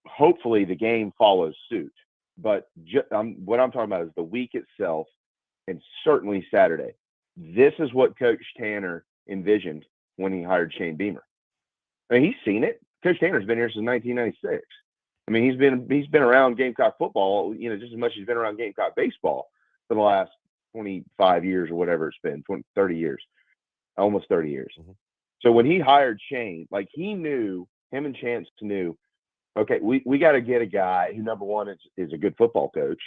H: hopefully the game follows suit. But what I'm talking about is the week itself, and certainly Saturday. This is what Coach Tanner envisioned when he hired Shane Beamer. I mean, he's seen it. Coach Tanner's been here since 1996. I mean, he's been around Gamecock football, just as much as he's been around Gamecock baseball for the last 25 years or whatever it's been, 30 years, almost 30 years. Mm-hmm. So when he hired Shane, like, he knew, him and Chance knew, okay, we got to get a guy who, number one, is a good football coach,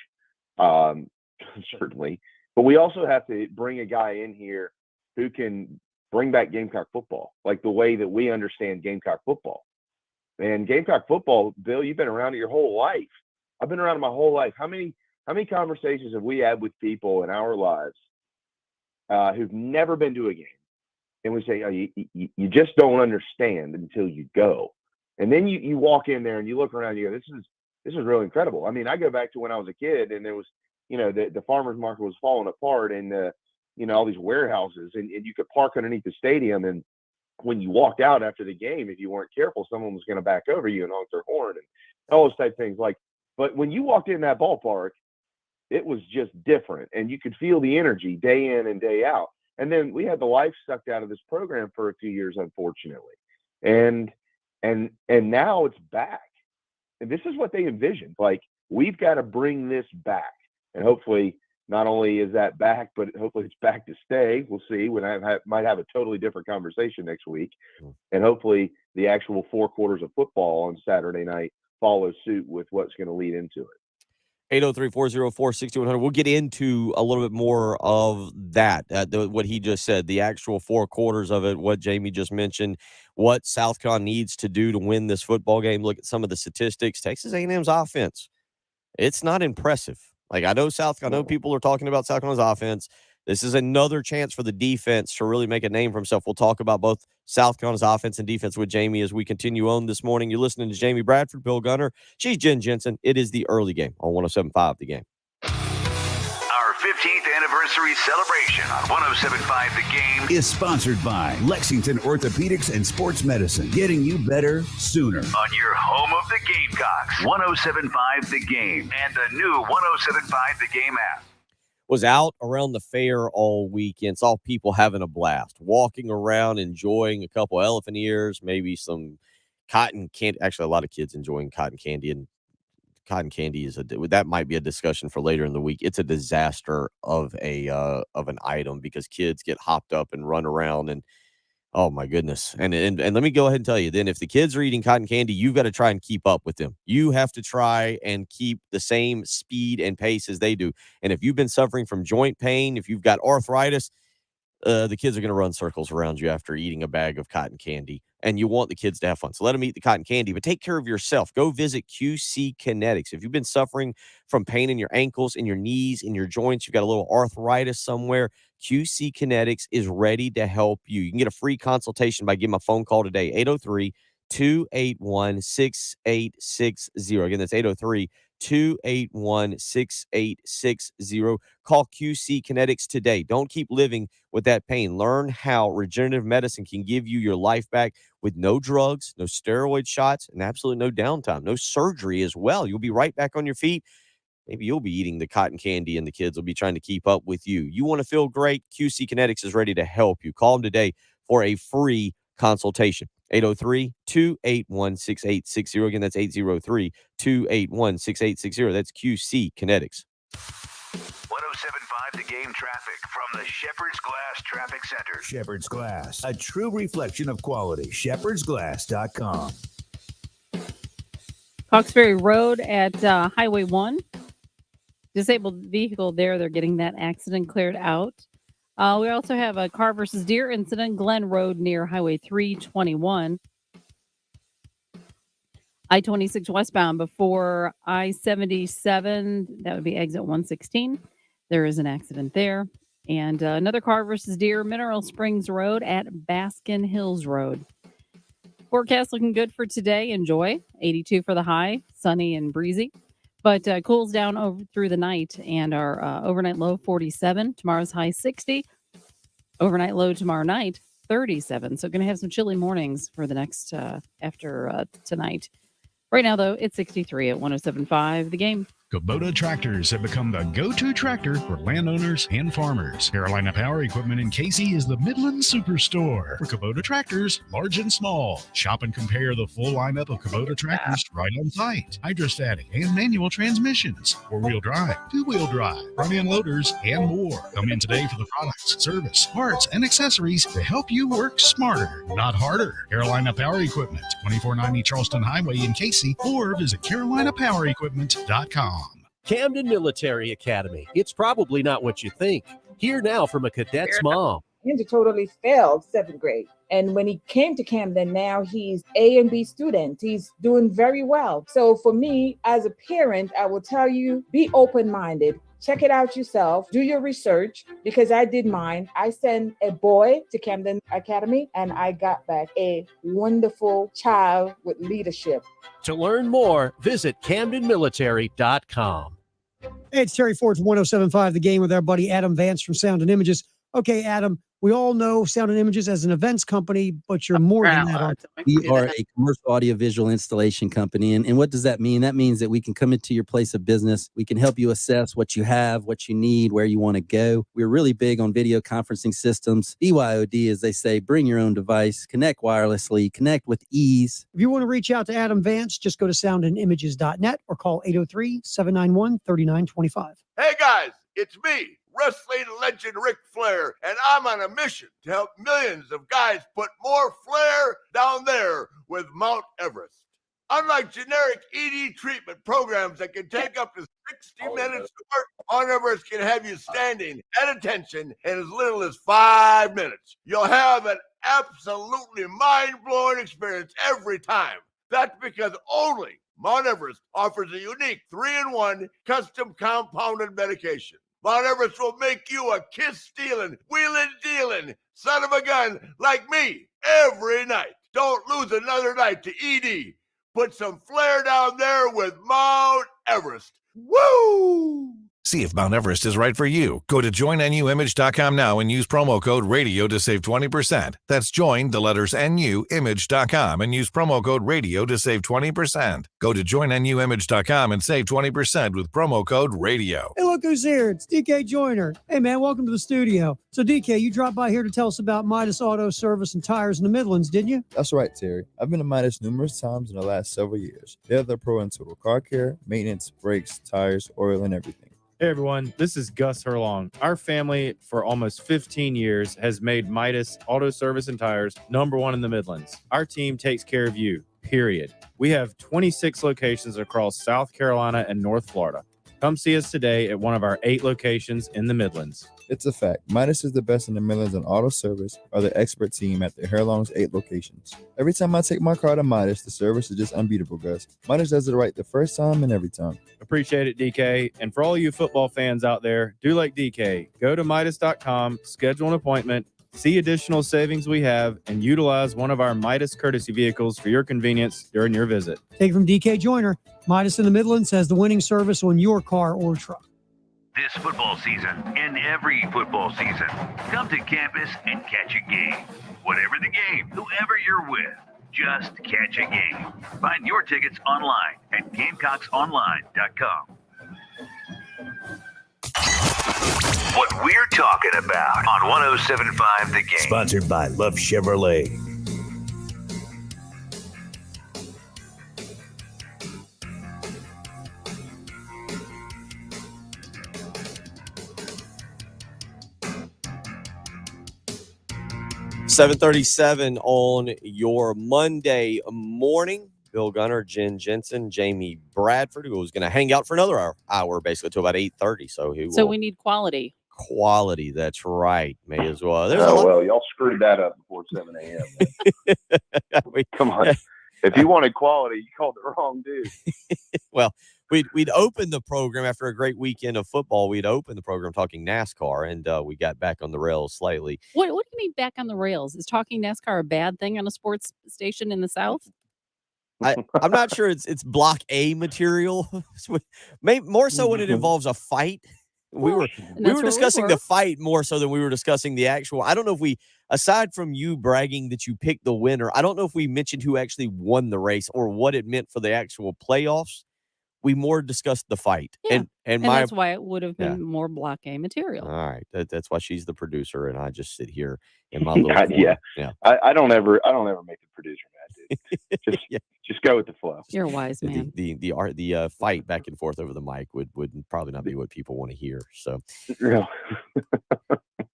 H: certainly. But we also have to bring a guy in here who can bring back Gamecock football, like the way that we understand Gamecock football. And Gamecock football, Bill, you've been around it your whole life. I've been around it my whole life. How many conversations have we had with people in our lives who've never been to a game? And we say, oh, you just don't understand until you go. And then you walk in there and you look around and you go, this is really incredible. I mean, I go back to when I was a kid and there was, the farmer's market was falling apart and all these warehouses, and you could park underneath the stadium. And when you walked out after the game, if you weren't careful, someone was going to back over you and honk their horn and all those type of things. But when you walked in that ballpark, it was just different, and you could feel the energy day in and day out. And then we had the life sucked out of this program for a few years, unfortunately, and now it's back. And this is what they envisioned. We've got to bring this back, and hopefully not only is that back, but hopefully it's back to stay. We'll see. Might have a totally different conversation next week, and hopefully the actual 4 quarters of football on Saturday night follows suit with what's going to lead into it.
A: 803-404-6100. We'll get into a little bit more of that, what he just said, the actual 4 quarters of it, what Jamie just mentioned, what South Carolina needs to do to win this football game. Look at some of the statistics. Texas A&M's offense, it's not impressive. I know people are talking about South Carolina's offense. This is another chance for the defense to really make a name for himself. We'll talk about both South Carolina's offense and defense with Jamie as we continue on this morning. You're listening to Jamie Bradford, Bill Gunner. She's Jen Jensen. It is the early game on 107.5 The Game.
C: Our 15th anniversary celebration on 107.5 The Game
F: is sponsored by Lexington Orthopedics and Sports Medicine, getting you better sooner.
C: On your home of the Gamecocks, 107.5 The Game and the new 107.5 The Game app.
A: Was out around the fair all weekend. Saw people having a blast, walking around, enjoying a couple elephant ears, maybe some cotton candy. Actually, a lot of kids enjoying cotton candy, and cotton candy that might be a discussion for later in the week. It's a disaster of an item because kids get hopped up and run around, and oh my goodness. And let me go ahead and tell you, then if the kids are eating cotton candy, you've got to try and keep up with them. You have to try and keep the same speed and pace as they do. And if you've been suffering from joint pain, if you've got arthritis, the kids are going to run circles around you after eating a bag of cotton candy, and you want the kids to have fun. So let them eat the cotton candy, but take care of yourself. Go visit QC Kinetics. If you've been suffering from pain in your ankles, in your knees, in your joints, you've got a little arthritis somewhere, QC Kinetics is ready to help you. You can get a free consultation by giving them a phone call today, 803-281-6860. Again, that's 803-281-6860. Call QC Kinetics today. Don't keep living with that pain. Learn how regenerative medicine can give you your life back with no drugs, no steroid shots, and absolutely no downtime, no surgery as well. You'll be right back on your feet. Maybe you'll be eating the cotton candy and the kids will be trying to keep up with you. You want to feel great? QC Kinetics is ready to help you. Call them today for a free consultation. 803-281-6860. Again, that's 803-281-6860. That's QC Kinetics.
C: 107.5 The Game traffic from the Shepherd's Glass Traffic Center.
F: Shepherd's Glass, a true reflection of quality. shepherdsglass.com.
B: Hawkesbury Road at Highway 1. Disabled vehicle there. They're getting that accident cleared out. We also have a car versus deer incident, Glen Road near Highway 321. I-26 westbound before I-77. That would be exit 116. There is an accident there. And another car versus deer, Mineral Springs Road at Baskin Hills Road. Forecast looking good for today. Enjoy. 82 for the high, sunny and breezy. But cools down over through the night, and our overnight low 47. Tomorrow's high 60. Overnight low tomorrow night 37. So going to have some chilly mornings for the next after tonight. Right now, though, it's 63 at 107.5 The Game.
J: Kubota tractors have become the go-to tractor for landowners and farmers. Carolina Power Equipment in Casey is the Midland Superstore for Kubota tractors, large and small. Shop and compare the full lineup of Kubota tractors right on site. Hydrostatic and manual transmissions, four-wheel drive, two-wheel drive, front-end loaders, and more. Come in today for the products, service, parts, and accessories to help you work smarter, not harder. Carolina Power Equipment, 2490 Charleston Highway in Casey, or visit carolinapowerequipment.com.
U: Camden Military Academy. It's probably not what you think. Hear now from a cadet's mom.
K: He totally failed 7th grade. And when he came to Camden, now he's A and B student. He's doing very well. So for me, as a parent, I will tell you, be open-minded. Check it out yourself. Do your research, because I did mine. I sent a boy to Camden Academy, and I got back a wonderful child with leadership.
U: To learn more, visit CamdenMilitary.com.
L: Hey, it's Terry Ford from 107.5 The Game with our buddy Adam Vance from Sound and Images.
G: Okay, Adam, we all know Sound and Images as an events company, but you're more than that, aren't you?
L: We are a commercial audiovisual installation company. And what does that mean? That means that we can come into your place of business. We can help you assess what you have, what you need, where you want to go. We're really big on video conferencing systems. BYOD, as they say, bring your own device, connect wirelessly, connect with ease.
G: If you want to reach out to Adam Vance, just go to soundandimages.net or call 803-791-3925.
Z: Hey guys, it's me, wrestling legend Ric Flair, and I'm on a mission to help millions of guys put more flair down there with Mount Everest. Unlike generic ED treatment programs that can take up to 60 minutes to work, Mount Everest can have you standing at attention in as little as 5 minutes. You'll have an absolutely mind-blowing experience every time. That's because only Mount Everest offers a unique 3-in-1 custom compounded medication. Mount Everest will make you a kiss-stealing, wheeling-dealing son of a gun like me every night. Don't lose another night to ED. Put some flair down there with Mount Everest. Woo!
M: See if Mount Everest is right for you. Go to joinnuimage.com now and use promo code RADIO to save 20%. That's join, the letters NU, image.com and use promo code RADIO to save 20%. Go to joinnuimage.com and save 20% with promo code RADIO.
G: Hey, look who's here. It's DK Joyner. Hey, man, welcome to the studio. So, DK, you dropped by here to tell us about Midas Auto Service and Tires in the Midlands, didn't you?
N: That's right, Terry. I've been to Midas numerous times in the last several years. They're the pro in total car care, maintenance, brakes, tires, oil, and everything.
O: Hey everyone, this is Gus Herlong. Our family for almost 15 years has made Midas Auto Service and Tires #1 in the Midlands. Our team takes care of you, period. We have 26 locations across South Carolina and North Florida. Come see us today at one of our 8 locations in the Midlands.
N: It's a fact. Midas is the best in the Midlands on auto service, or the expert team at the Herlong's 8 locations. Every time I take my car to Midas, the service is just unbeatable, Gus. Midas does it right the first time and every time.
O: Appreciate it, DK. And for all you football fans out there, do like DK. Go to Midas.com, schedule an appointment, see additional savings we have, and utilize one of our Midas courtesy vehicles for your convenience during your visit.
G: Take it from DK Joyner. Midas in the Midlands has the winning service on your car or truck.
C: This football season and every football season, come to campus and catch a game. Whatever the game, whoever you're with, just catch a game. Find your tickets online at GamecocksOnline.com. What we're talking about on 107.5 The Game.
F: Sponsored by Love Chevrolet.
A: $7:37 on your Monday morning. Bill Gunner, Jen Jensen, Jamie Bradford, who was going to hang out for another hour basically till about 8:30. So
B: we need quality.
A: Quality, that's right. May as well.
H: Well, y'all screwed that up before 7 a.m. Come on. If you wanted quality, you called the wrong dude.
A: Well, we'd opened the program after a great weekend of football. We'd opened the program talking NASCAR, and we got back on the rails slightly.
B: What do you mean back on the rails? Is talking NASCAR a bad thing on a sports station in the South?
A: I'm not sure it's Block A material. Maybe more so when it involves a fight. We were discussing the fight more so than we were discussing the actual. I don't know if we, aside from you bragging that you picked the winner, I don't know if we mentioned who actually won the race or what it meant for the actual playoffs. We more discussed the fight.
B: Yeah.
A: And
B: that's why it would have been more Block A material.
A: All right. That's why she's the producer and I just sit here in my little corner.
H: Yeah. I don't ever make the producer mad, dude. Just go with the flow.
B: You're a wise man.
A: The fight back and forth over the mic would probably not be what people want to hear. So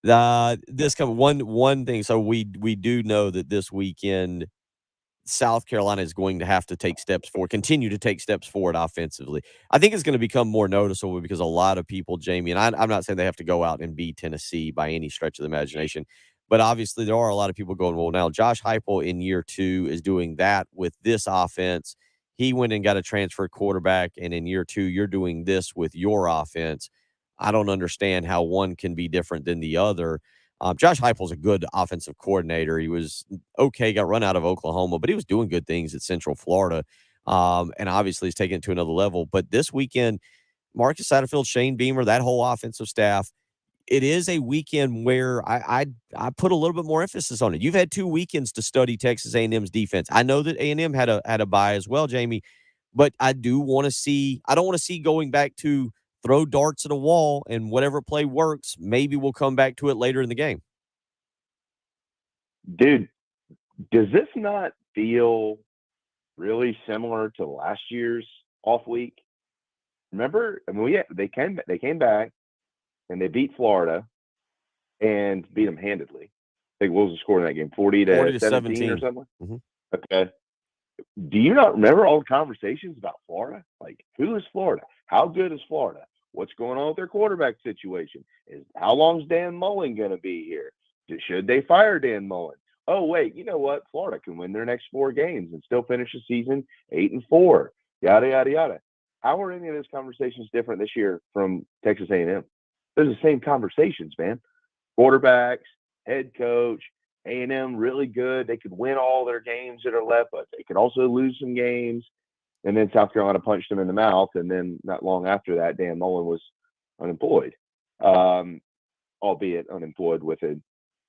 A: this one thing. So we do know that this weekend South Carolina is going to have to continue to take steps forward offensively. I think it's going to become more noticeable because a lot of people, Jamie, and I'm not saying they have to go out and beat Tennessee by any stretch of the imagination, but obviously there are a lot of people going, well, now Josh Heupel in year 2 is doing that with this offense. He went and got a transfer quarterback, and in year 2, you're doing this with your offense. I don't understand how one can be different than the other. Josh Heupel's a good offensive coordinator. He was okay, got run out of Oklahoma, but he was doing good things at Central Florida. And obviously he's taken it to another level. But this weekend, Marcus Satterfield, Shane Beamer, that whole offensive staff, it is a weekend where I put a little bit more emphasis on it. You've had 2 weekends to study Texas A&M's defense. I know that A&M had a bye as well, Jamie, but I do want to see. I don't want to see going back to throw darts at a wall and whatever play works. Maybe we'll come back to it later in the game.
H: Dude, does this not feel really similar to last year's off week? Remember, I mean, they came back and they beat Florida and beat them handedly. I think what was the score in that game? 40 to 17 or something?
A: Mm-hmm.
H: Okay. Do you not remember all the conversations about Florida? Like, who is Florida? How good is Florida? What's going on with their quarterback situation? How long is Dan Mullen going to be here? Should they fire Dan Mullen? Oh, wait, you know what? Florida can win their next 4 games and still finish the season 8-4. Yada, yada, yada. How are any of those conversations different this year from Texas A&M? Those are the same conversations, man. Quarterbacks, head coach, A&M really good. They could win all their games that are left, but they could also lose some games. And then South Carolina punched them in the mouth. And then not long after that, Dan Mullen was unemployed, albeit unemployed with an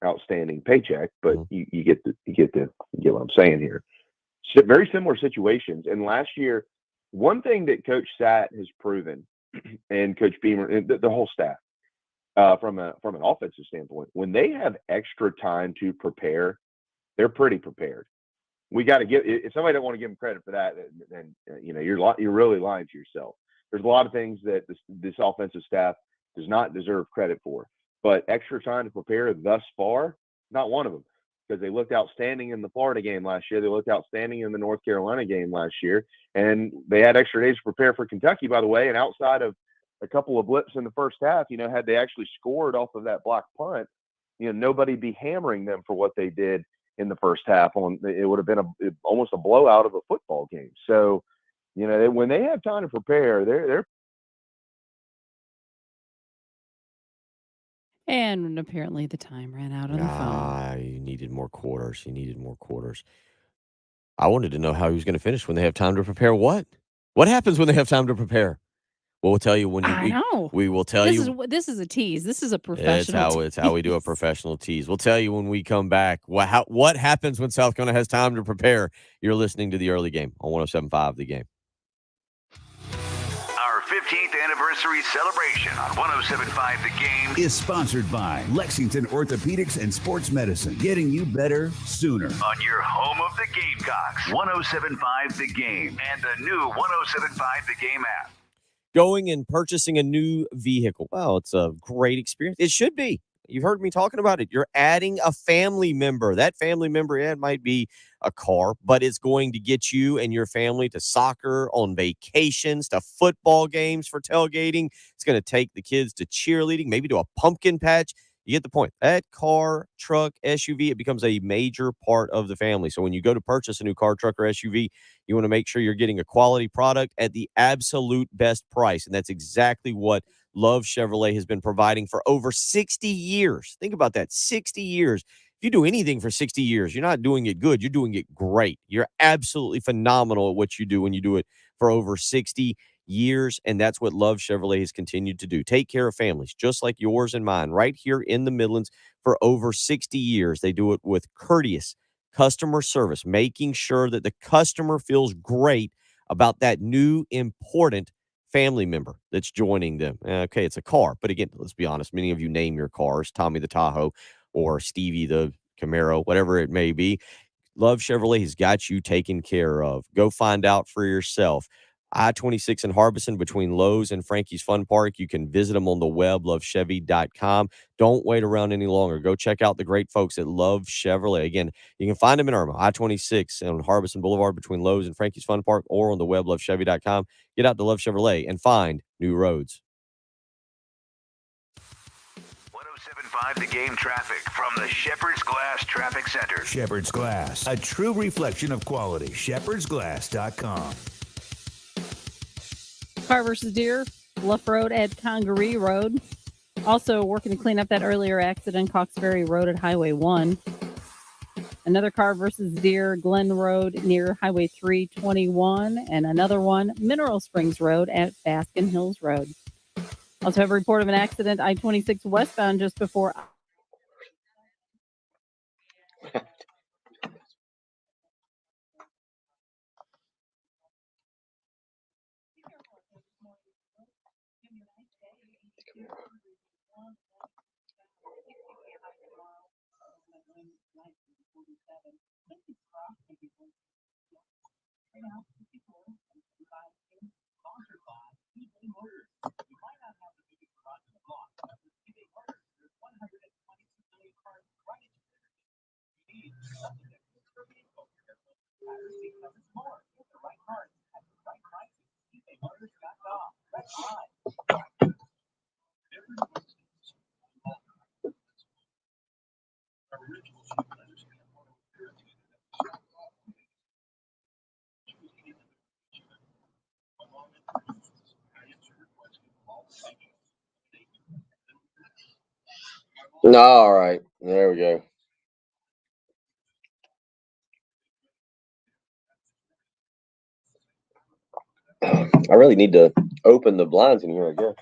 H: outstanding paycheck. But you get what I'm saying here. So very similar situations. And last year, one thing that Coach Satt has proven, and Coach Beamer, and the whole staff, from an offensive standpoint, when they have extra time to prepare, they're pretty prepared. We got to give. If somebody don't want to give them credit for that, then you're really lying to yourself. There's a lot of things that this offensive staff does not deserve credit for, but extra time to prepare thus far, not one of them, because they looked outstanding in the Florida game last year. They looked outstanding in the North Carolina game last year, and they had extra days to prepare for Kentucky, by the way. And outside of a couple of blips in the first half, had they actually scored off of that block punt, nobody'd be hammering them for what they did in the first half. It would have been almost a blowout of a football game. So, when they have time to prepare, they're.
B: And apparently the time ran out on the phone.
A: You needed more quarters. I wanted to know how he was going to finish when they have time to prepare. What happens when they have time to prepare? Well, we'll tell you when
B: I know.
A: We will tell you.
B: This is a tease. This is a professional.
A: It's how we do a professional tease. We'll tell you when we come back. What happens when South Carolina has time to prepare? You're listening to the early game on 107.5 The Game.
C: Our 15th anniversary celebration on 107.5 The Game
F: is sponsored by Lexington Orthopedics and Sports Medicine, getting you better sooner.
C: On your home of the Gamecocks, 107.5 The Game and the new 107.5 The Game app.
A: Going and purchasing a new vehicle. Well, it's a great experience. It should be. You've heard me talking about it. You're adding a family member. That family member, it might be a car, but it's going to get you and your family to soccer, on vacations, to football games for tailgating. It's going to take the kids to cheerleading, maybe to a pumpkin patch. You get the point. That car, truck, SUV, it becomes a major part of the family. So when you go to purchase a new car, truck, or SUV, you want to make sure you're getting a quality product at the absolute best price. And that's exactly what Love Chevrolet has been providing for over 60 years. Think about that, 60 years. If you do anything for 60 years, you're not doing it good. You're doing it great. You're absolutely phenomenal at what you do when you do it for over 60 years, and that's what Love Chevrolet has continued to do. Take care of families just like yours and mine right here in the Midlands for over 60 years. They do it with courteous customer service, making sure that the customer feels great about that new important family member that's joining them. Okay, it's a car, but again, let's be honest, many of you name your cars Tommy the Tahoe or Stevie the Camaro, whatever it may be. Love Chevrolet has got you taken care of. Go find out for yourself. I-26 in Harbison between Lowe's and Frankie's Fun Park. You can visit them on the web, lovechevy.com. Don't wait around any longer. Go check out the great folks at Love Chevrolet. Again, you can find them in Irma, I-26 on Harbison Boulevard between Lowe's and Frankie's Fun Park, or on the web, lovechevy.com. Get out to Love Chevrolet and find new roads.
C: 107.5 The Game traffic from the Shepherd's Glass Traffic Center.
F: Shepherd's Glass, a true reflection of quality. shepherdsglass.com.
B: Car versus Deer, Bluff Road at Congaree Road. Also working to clean up that earlier accident, Cox Ferry Road at Highway 1. Another car versus Deer, Glen Road near Highway 321. And another one, Mineral Springs Road at Baskin Hills Road. Also have a report of an accident I-26 westbound just before
P: All right. There we go. I really need to open the blinds in here, I guess.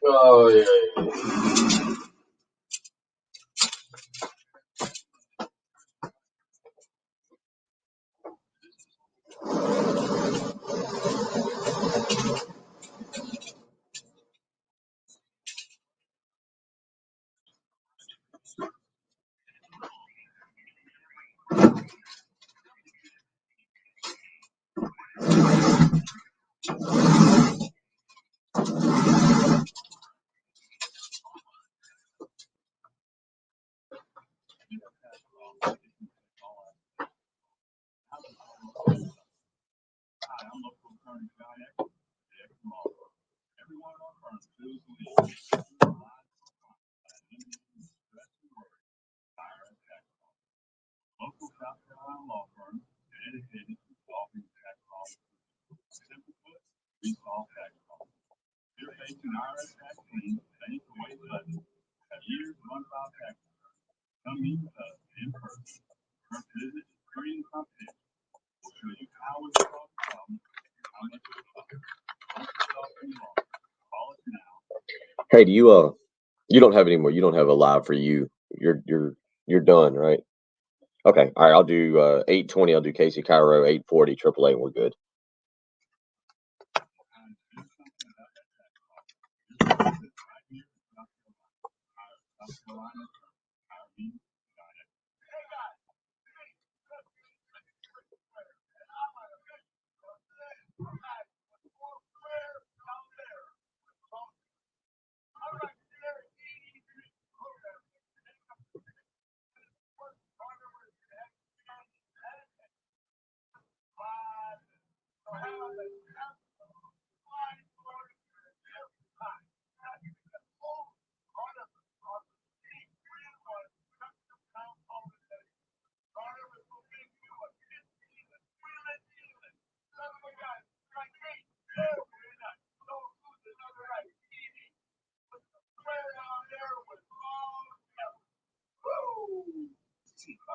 P: Oh, yeah. Hey, do you don't have any more? You don't have a live for you. You're done, right? Okay. All right. I'll do 8:20. I'll do Casey Cairo 8:40 AAA, and we're good.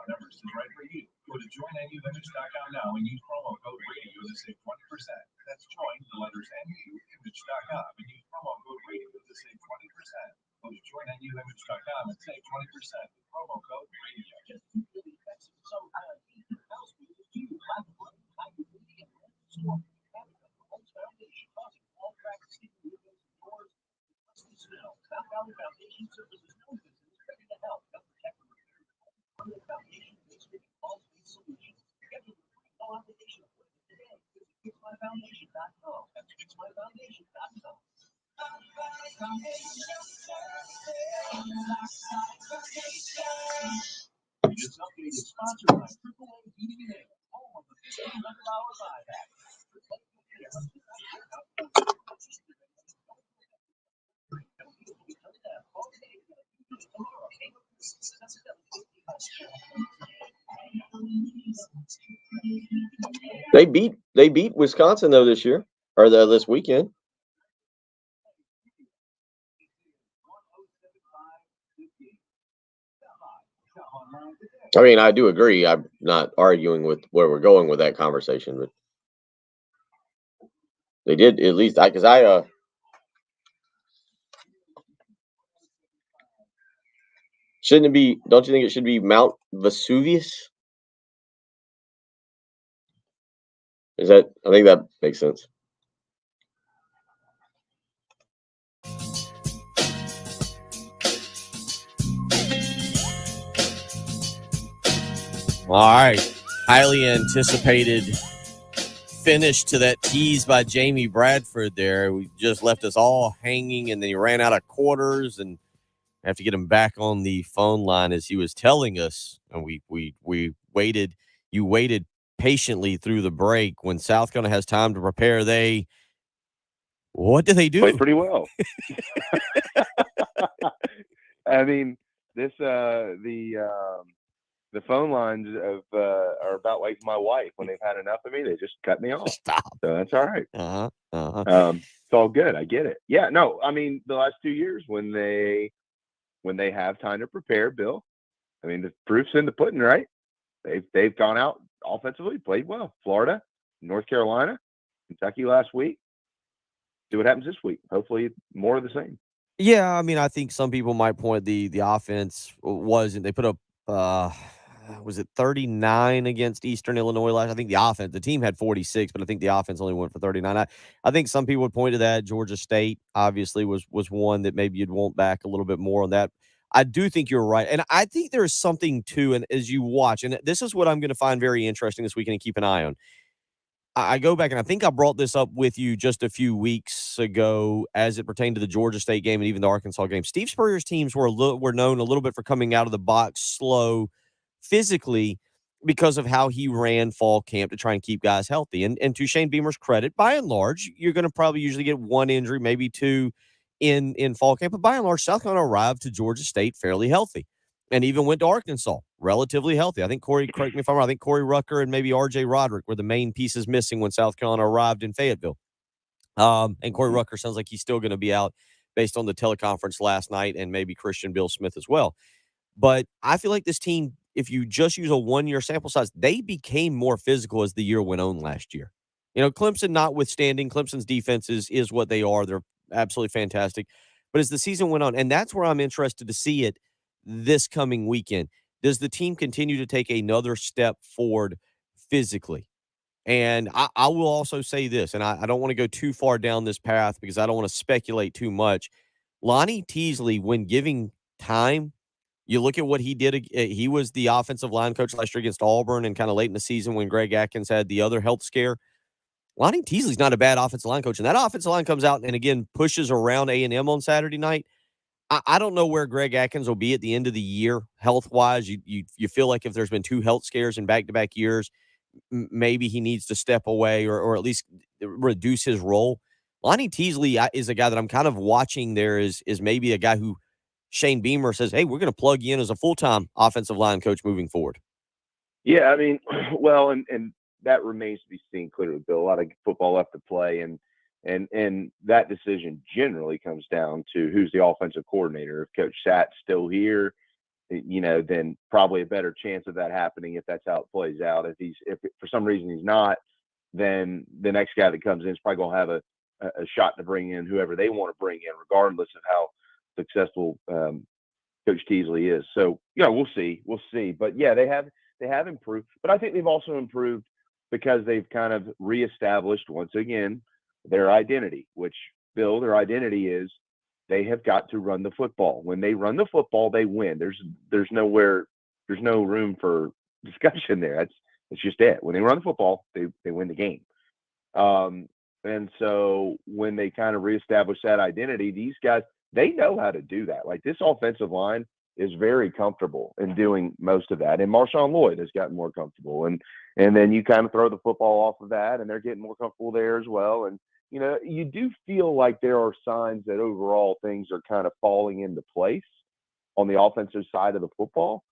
W: Numbers is right for you. Go to joinanimage.com now and use promo code radio to save 20%. That's join the letters NUimage.com and use promo code radio to save 20%. Go to joinanimage.com and save 20% with promo code radio. Just really expensive. Sometimes house moves too. All practicing windows and doors. Mount Valley Foundation Services knows this is ready to help protect the foundation basement all-space solutions. Schedule a free no obligation appointment today. Visit fixmyfoundation.com. That's fixmyfoundation.com. This update is sponsored by AAA Heating and Air, home of the $1,500 buyback.
P: They beat Wisconsin though this year or this weekend. I mean, I do agree. I'm not arguing with where we're going with that conversation, but they did at least because shouldn't it be? Don't you think it should be Mount Vesuvius? Is that? I think that makes sense.
A: All right. Highly anticipated finish to that tease by Jamie Bradford there. We just left us all hanging, and then he ran out of quarters, and I have to get him back on the phone line as he was telling us. And we waited. You waited patiently through the break. When South Carolina has time to prepare, what do they do?
H: Play pretty well. I mean, this the phone lines are about like my wife. When they've had enough of me, they just cut me off.
A: Stop.
H: So that's all right. It's all good. I get it. Yeah. No. I mean, the last 2 years when they have time to prepare, Bill. I mean, the proof's in the pudding, right? They've gone out offensively, played well. Florida, North Carolina, Kentucky last week. See what happens this week. Hopefully, more of the same.
A: Yeah, I mean, I think some people might point the offense wasn't. They put up was it 39 against Eastern Illinois last? I think the team had 46, but I think the offense only went for 39. I think some people would point to that. Georgia State obviously was one that maybe you'd want back a little bit more on that. I do think you're right, and I think there's something too. And as you watch, and this is what I'm going to find very interesting this weekend and keep an eye on. I go back, and I think I brought this up with you just a few weeks ago as it pertained to the Georgia State game and even the Arkansas game. Steve Spurrier's teams were known a little bit for coming out of the box slow physically because of how he ran fall camp to try and keep guys healthy. And to Shane Beamer's credit, by and large, you're going to probably usually get one injury, maybe two in fall camp. But by and large, South Carolina arrived to Georgia State fairly healthy. And even went to Arkansas, relatively healthy. I think correct me if I'm wrong, I think Corey Rucker and maybe R.J. Roderick were the main pieces missing when South Carolina arrived in Fayetteville. And Corey Rucker sounds like he's still going to be out based on the teleconference last night, and maybe Christian Bill Smith as well. But I feel like this team, if you just use a one-year sample size, they became more physical as the year went on last year. You know, Clemson notwithstanding, Clemson's defense is what they are. They're absolutely fantastic. But as the season went on, and that's where I'm interested to see it this coming weekend, does the team continue to take another step forward physically? And I will also say this, and I don't want to go too far down this path because I don't want to speculate too much. Lonnie Teasley, when giving time, you look at what he did. He was the offensive line coach last year against Auburn and kind of late in the season when Greg Atkins had the other health scare. Lonnie Teasley's not a bad offensive line coach. And that offensive line comes out and, again, pushes around A&M on Saturday night. I don't know where Greg Atkins will be at the end of the year health-wise. You feel like if there's been two health scares in back-to-back years, maybe he needs to step away or at least reduce his role. Lonnie Teasley is a guy that I'm kind of watching there is maybe a guy who Shane Beamer says, hey, we're going to plug you in as a full-time offensive line coach moving forward.
H: Yeah, I mean, well, and that remains to be seen clearly, Bill. A lot of football left to play, and that decision generally comes down to who's the offensive coordinator. If Coach Satt's still here, then probably a better chance of that happening if that's how it plays out. If for some reason he's not, then the next guy that comes in is probably going to have a shot to bring in whoever they want to bring in, regardless of how successful Coach Teasley is. So, we'll see. But yeah, they have improved. But I think they've also improved because they've kind of reestablished once again their identity, which, Bill, their identity is they have got to run the football. When they run the football, they win. There's no room for discussion there. That's just it. When they run the football, they win the game. And so when they kind of reestablish that identity, these guys, they know how to do that. Like, this offensive line is very comfortable in doing most of that. And Marshawn Lloyd has gotten more comfortable. And then you kind of throw the football off of that, and they're getting more comfortable there as well. And, you do feel like there are signs that overall things are kind of falling into place on the offensive side of the football.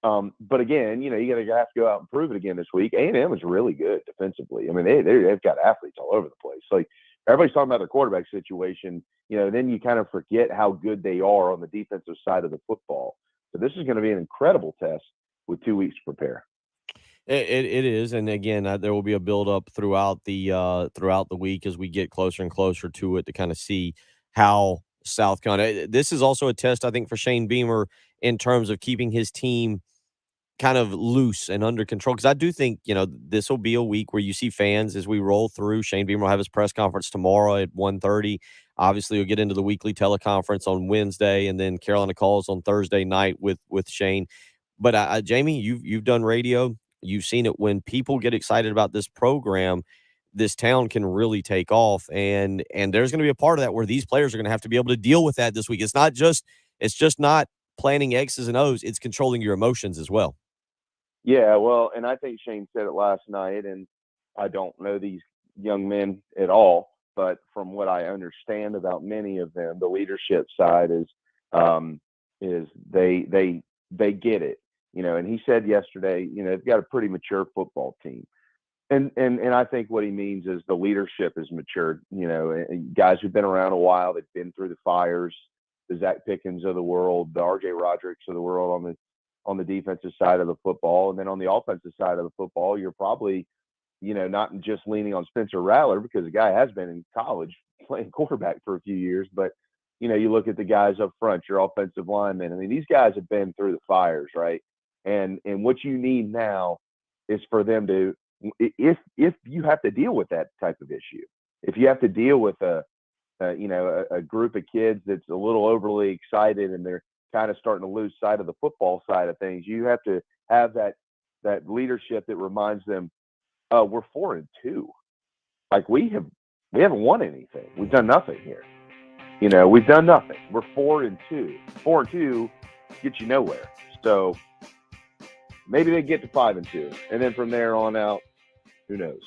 H: But again, you have to go out and prove it again this week. A&M is really good defensively. I mean, they've got athletes all over the place. Like, everybody's talking about their quarterback situation. Then you kind of forget how good they are on the defensive side of the football. So this is going to be an incredible test with 2 weeks to prepare.
A: It is, and again, there will be a build up throughout the week as we get closer and closer to it to kind of see how South Carolina. This is also a test, I think, for Shane Beamer in terms of keeping his team kind of loose and under control. Because I do think this will be a week where you see fans as we roll through. Shane Beamer will have his press conference tomorrow at 1:30. Obviously, we'll get into the weekly teleconference on Wednesday, and then Carolina Calls on Thursday night with Shane. But Jamie, you've done radio. You've seen it when people get excited about this program, this town can really take off. And there's going to be a part of that where these players are going to have to be able to deal with that this week. It's just not planning X's and O's. It's controlling your emotions as well.
H: Yeah, well, and I think Shane said it last night, and I don't know these young men at all, but from what I understand about many of them, the leadership side is they get it. And he said yesterday, they've got a pretty mature football team. And I think what he means is the leadership is matured. Guys who've been around a while, they've been through the fires, the Zach Pickens of the world, the R.J. Roderick's of the world on the defensive side of the football. And then on the offensive side of the football, you're probably, not just leaning on Spencer Rattler because the guy has been in college playing quarterback for a few years, but you look at the guys up front, your offensive linemen. I mean, these guys have been through the fires, right? And what you need now is for them to, if you have to deal with that type of issue, if you have to deal with a group of kids that's a little overly excited and they're kind of starting to lose sight of the football side of things, you have to have that leadership that reminds them, we're 4-2. Like we haven't won anything. We've done nothing here. We've done nothing. We're 4-2. 4-2 gets you nowhere. So maybe they get to 5-2, and then from there on out, who knows?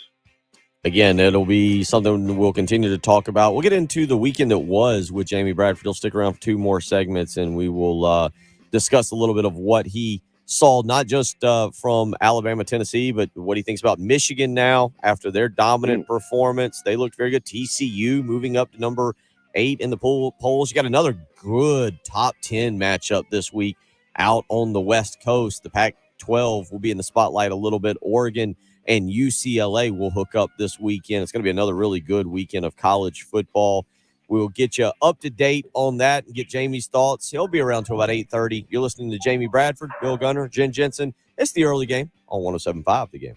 A: Again, it'll be something we'll continue to talk about. We'll get into the weekend that was with Jamie Bradford. He'll stick around for 2 more segments, and we will discuss a little bit of what he saw, not just from Alabama, Tennessee, but what he thinks about Michigan now after their dominant performance. They looked very good. TCU moving up to number 8 in the polls. You got another good top 10 matchup this week out on the West Coast. The Pac-12 will be in the spotlight a little bit. Oregon and UCLA will hook up this weekend. It's going to be another really good weekend of college football. We'll get you up to date on that and get Jamie's thoughts. He'll be around till about 8:30. You're listening to Jamie Bradford, Bill Gunner, Jen Jensen. It's the early game on 107.5 The Game.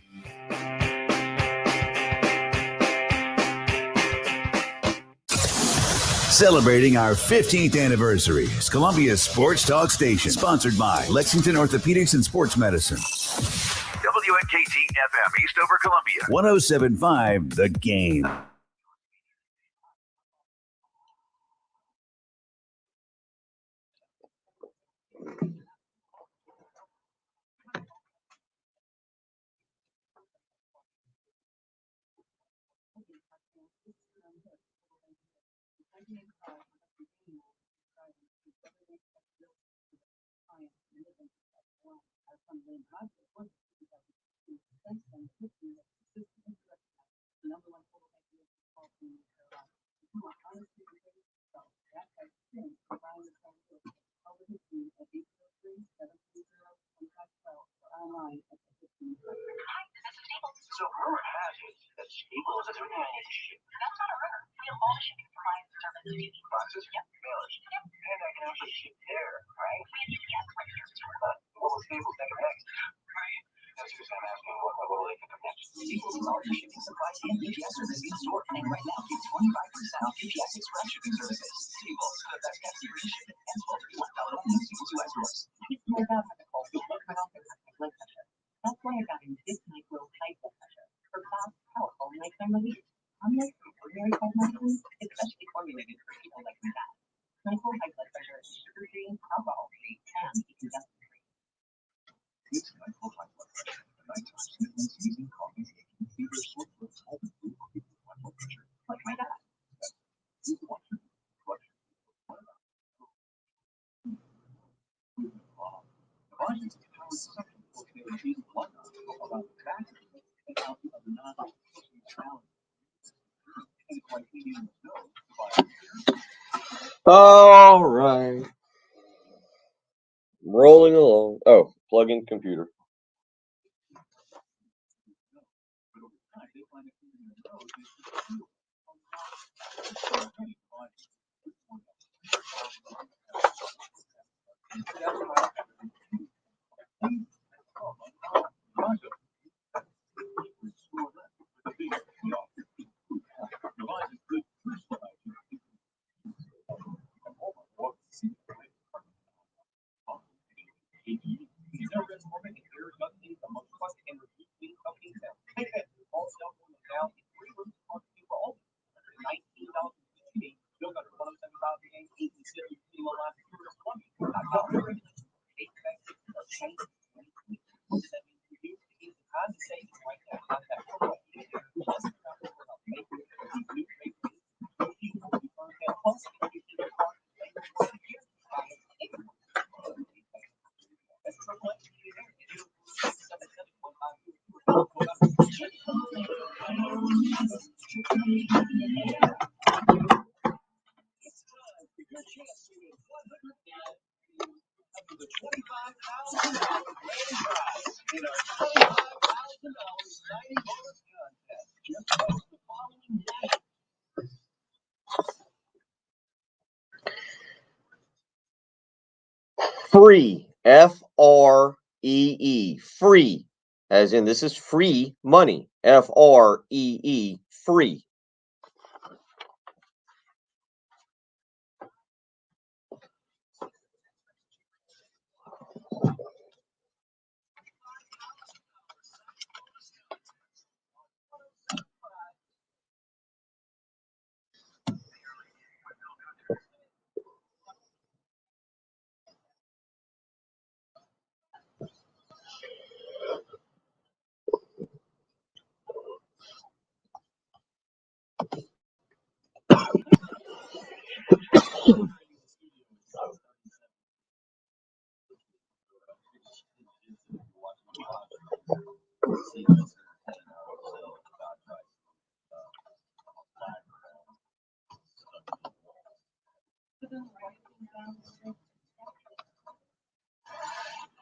F: Celebrating our 15th anniversary is Columbia's Sports Talk Station, sponsored by Lexington Orthopedics and Sports Medicine.
C: WNKT-FM, Eastover, Columbia.
F: 107.5 The Game.
V: So rumor has it that Staples is doing an initiative. That's not a rumor. We have all the shipping for my service. Boxes? Yep. Mailers? Yep. And I can actually ship there, right? We have UPS right here too. What will Staples think of next? Right. That's because I'm asking what will they think of next? Staples is all your shipping supplies and UPS service in store. And right now, get 25% off UPS Express shipping services. Staples, the best guest free shipping and $12.31 off in Staples US stores. My God, I don't think I have blood pressure. That's why I got in this NyQuil high blood pressure. For fast, powerful nighttime relief. Unlike some ordinary cold medicines, it's specially formulated for people like my dad. NyQuil high blood pressure is sugar-free, alcohol-free, and ingestion-free. It's NyQuil high blood pressure. Nighttime symptoms using coffee, fever, sore throat, cold, flu, or people with high blood pressure. Like my dad.
P: All right. Rolling along. Oh, plug in computer. Free, Free, free, as in this is free money, Free, free.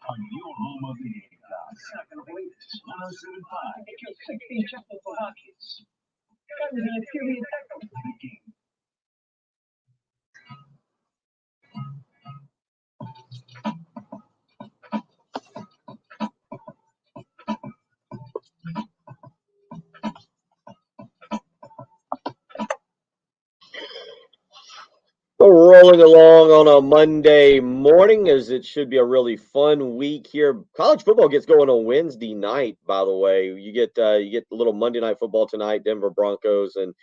W: On your home of the Gamecocks. Not gonna believe this. 107.5. It killed 16 justice for Aggies. That was an infuriating tackle for the game.
P: Rolling along on a Monday morning, as it should be a really fun week here. College football gets going on Wednesday night, by the way. You get a little Monday night football tonight, Denver Broncos and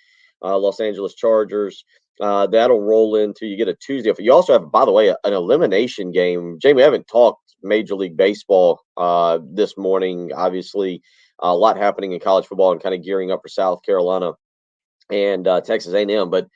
P: Los Angeles Chargers. That'll roll into, you get a Tuesday. You also have, by the way, an elimination game. Jamie, we haven't talked Major League Baseball this morning. Obviously, a lot happening in college football and kind of gearing up for South Carolina and Texas A&M, but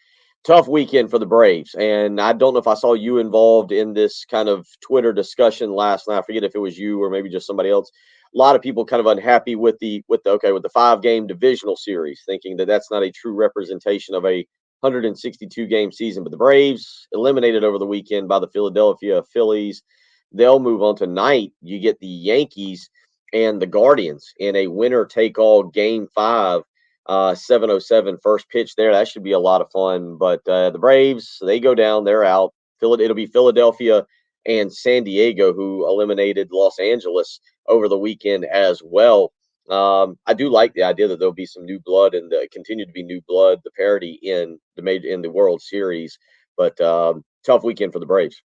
P: tough weekend for the Braves. And I don't know if I saw you involved in this kind of Twitter discussion last night. I forget if it was you or maybe just somebody else. A lot of people kind of unhappy with the 5-game divisional series, thinking that that's not a true representation of a 162 game season. But the Braves eliminated over the weekend by the Philadelphia Phillies. They'll move on tonight. You get the Yankees and the Guardians in a winner take all game 5. 7:07 first pitch there. That should be a lot of fun. But the Braves, they go down, they're out. It'll be Philadelphia and San Diego who eliminated Los Angeles over the weekend as well. I do like the idea that there'll be some new blood and continue to be new blood, the parity in the World Series. But tough weekend for the Braves.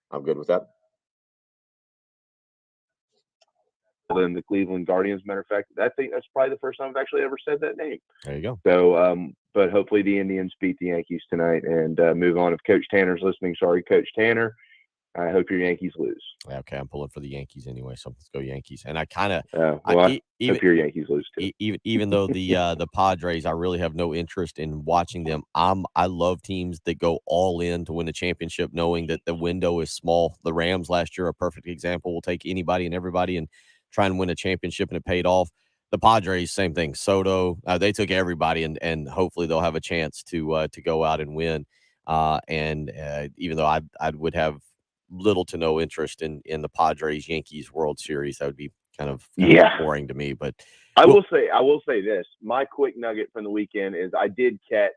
P: I'm good with that.
H: Than the Cleveland Guardians. Matter of fact, I think that's probably the first time I've actually ever said that name.
A: There you go.
H: So, but hopefully the Indians beat the Yankees tonight and move on. If Coach Tanner's listening, sorry, Coach Tanner. I hope your Yankees lose.
A: Okay, I'm pulling for the Yankees anyway, so let's go Yankees. And I kind of,
H: I hope your Yankees lose too.
A: Even though the Padres, I really have no interest in watching them. I love teams that go all in to win the championship, knowing that the window is small. The Rams last year are a perfect example. We'll take anybody and everybody and try and win a championship, and it paid off. The Padres, same thing. Soto, they took everybody, and hopefully they'll have a chance to go out and win. Even though I would have little to no interest in the Padres Yankees World Series, that would be kind of boring to me. But
H: I will say this. My quick nugget from the weekend is I did catch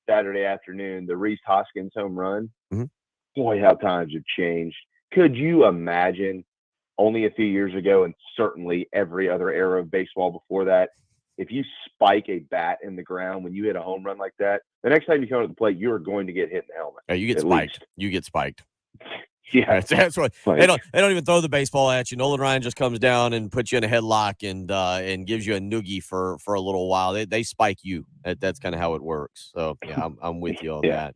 H: Saturday afternoon the Reese Hoskins home run.
A: Mm-hmm.
H: Boy, how times have changed. Could you imagine only a few years ago, and certainly every other era of baseball before that, if you spike a bat in the ground when you hit a home run like that, the next time you come to the plate, you are going to get hit in the helmet.
A: You get spiked. You get spiked.
H: Yeah,
A: That's what
H: like,
A: they don't even throw the baseball at you. Nolan Ryan just comes down and puts you in a headlock and gives you a noogie for a little while. They spike you. That's kind of how it works. So yeah, I'm with you on
H: yeah.
A: that.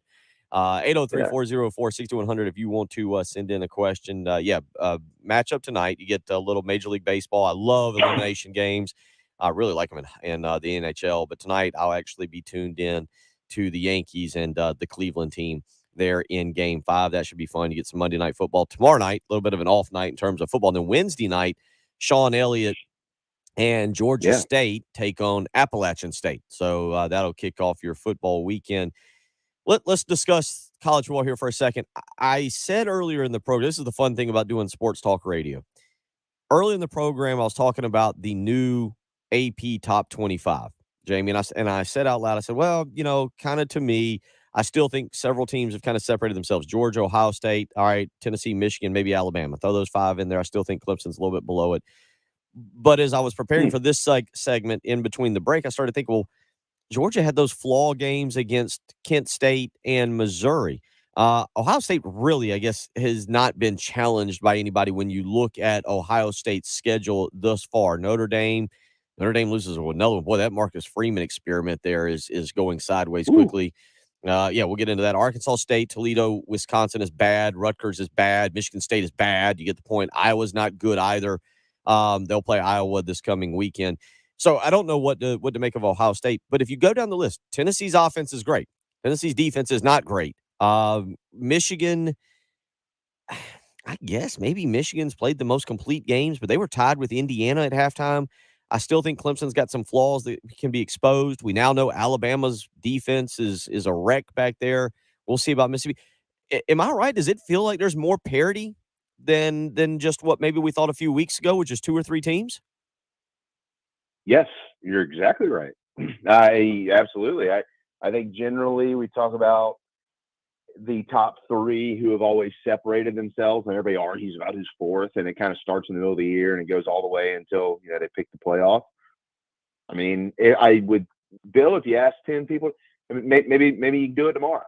A: 803-404-6100 if you want to send in a question. Matchup tonight. You get a little Major League Baseball. I love elimination games. I really like them in the NHL. But tonight I'll actually be tuned in to the Yankees and the Cleveland team there in Game 5. That should be fun. You get some Monday Night Football tomorrow night. A little bit of an off night in terms of football. And then Wednesday night, Sean Elliott and Georgia State take on Appalachian State. So that'll kick off your football weekend. Let's discuss college football here for a second. I said earlier in the program, this is the fun thing about doing sports talk radio. Early in the program, I was talking about the new AP Top 25, Jamie, and I said out loud, I said, well, kind of to me, I still think several teams have kind of separated themselves. Georgia, Ohio State, all right, Tennessee, Michigan, maybe Alabama. Throw those 5 in there. I still think Clemson's a little bit below it. But as I was preparing for this segment in between the break, I started thinking, well, Georgia had those flaw games against Kent State and Missouri. Ohio State really, I guess, has not been challenged by anybody when you look at Ohio State's schedule thus far. Notre Dame loses another one. Boy, that Marcus Freeman experiment there is going sideways quickly. We'll get into that. Arkansas State, Toledo, Wisconsin is bad. Rutgers is bad. Michigan State is bad. You get the point. Iowa's not good either. They'll play Iowa this coming weekend. So I don't know what to make of Ohio State. But if you go down the list, Tennessee's offense is great. Tennessee's defense is not great. Michigan, I guess maybe Michigan's played the most complete games, but they were tied with Indiana at halftime. I still think Clemson's got some flaws that can be exposed. We now know Alabama's defense is a wreck back there. We'll see about Mississippi. Am I right? Does it feel like there's more parity than just what maybe we thought a few weeks ago with just 2 or 3 teams?
H: Yes, you're exactly right. Absolutely. I think generally we talk about the top 3 who have always separated themselves, and everybody argues about who's 4th, and it kind of starts in the middle of the year and it goes all the way until they pick the playoff. I mean, I would, Bill, if you ask 10 people, I mean, maybe you can do it tomorrow.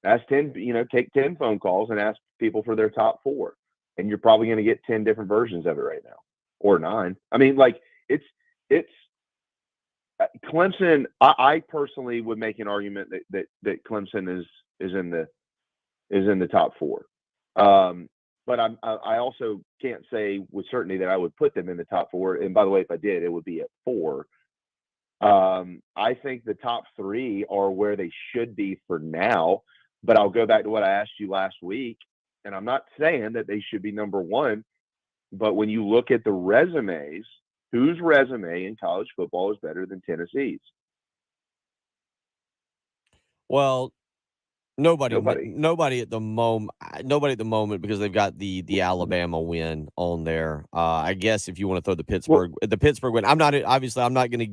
H: Ask 10, take 10 phone calls and ask people for their top 4, and you're probably going to get 10 different versions of it right now, or 9. I mean, like it's Clemson. I personally would make an argument that Clemson is in the top 4. But I also can't say with certainty that I would put them in the top 4. And by the way, if I did, it would be at 4. I think the top 3 are where they should be for now. But I'll go back to what I asked you last week, and I'm not saying that they should be number 1. But when you look at the resumes, whose resume in college football is better than Tennessee's?
A: Well, nobody at the moment because they've got the Alabama win on there. I guess if you want to throw the Pittsburgh win, I'm not going to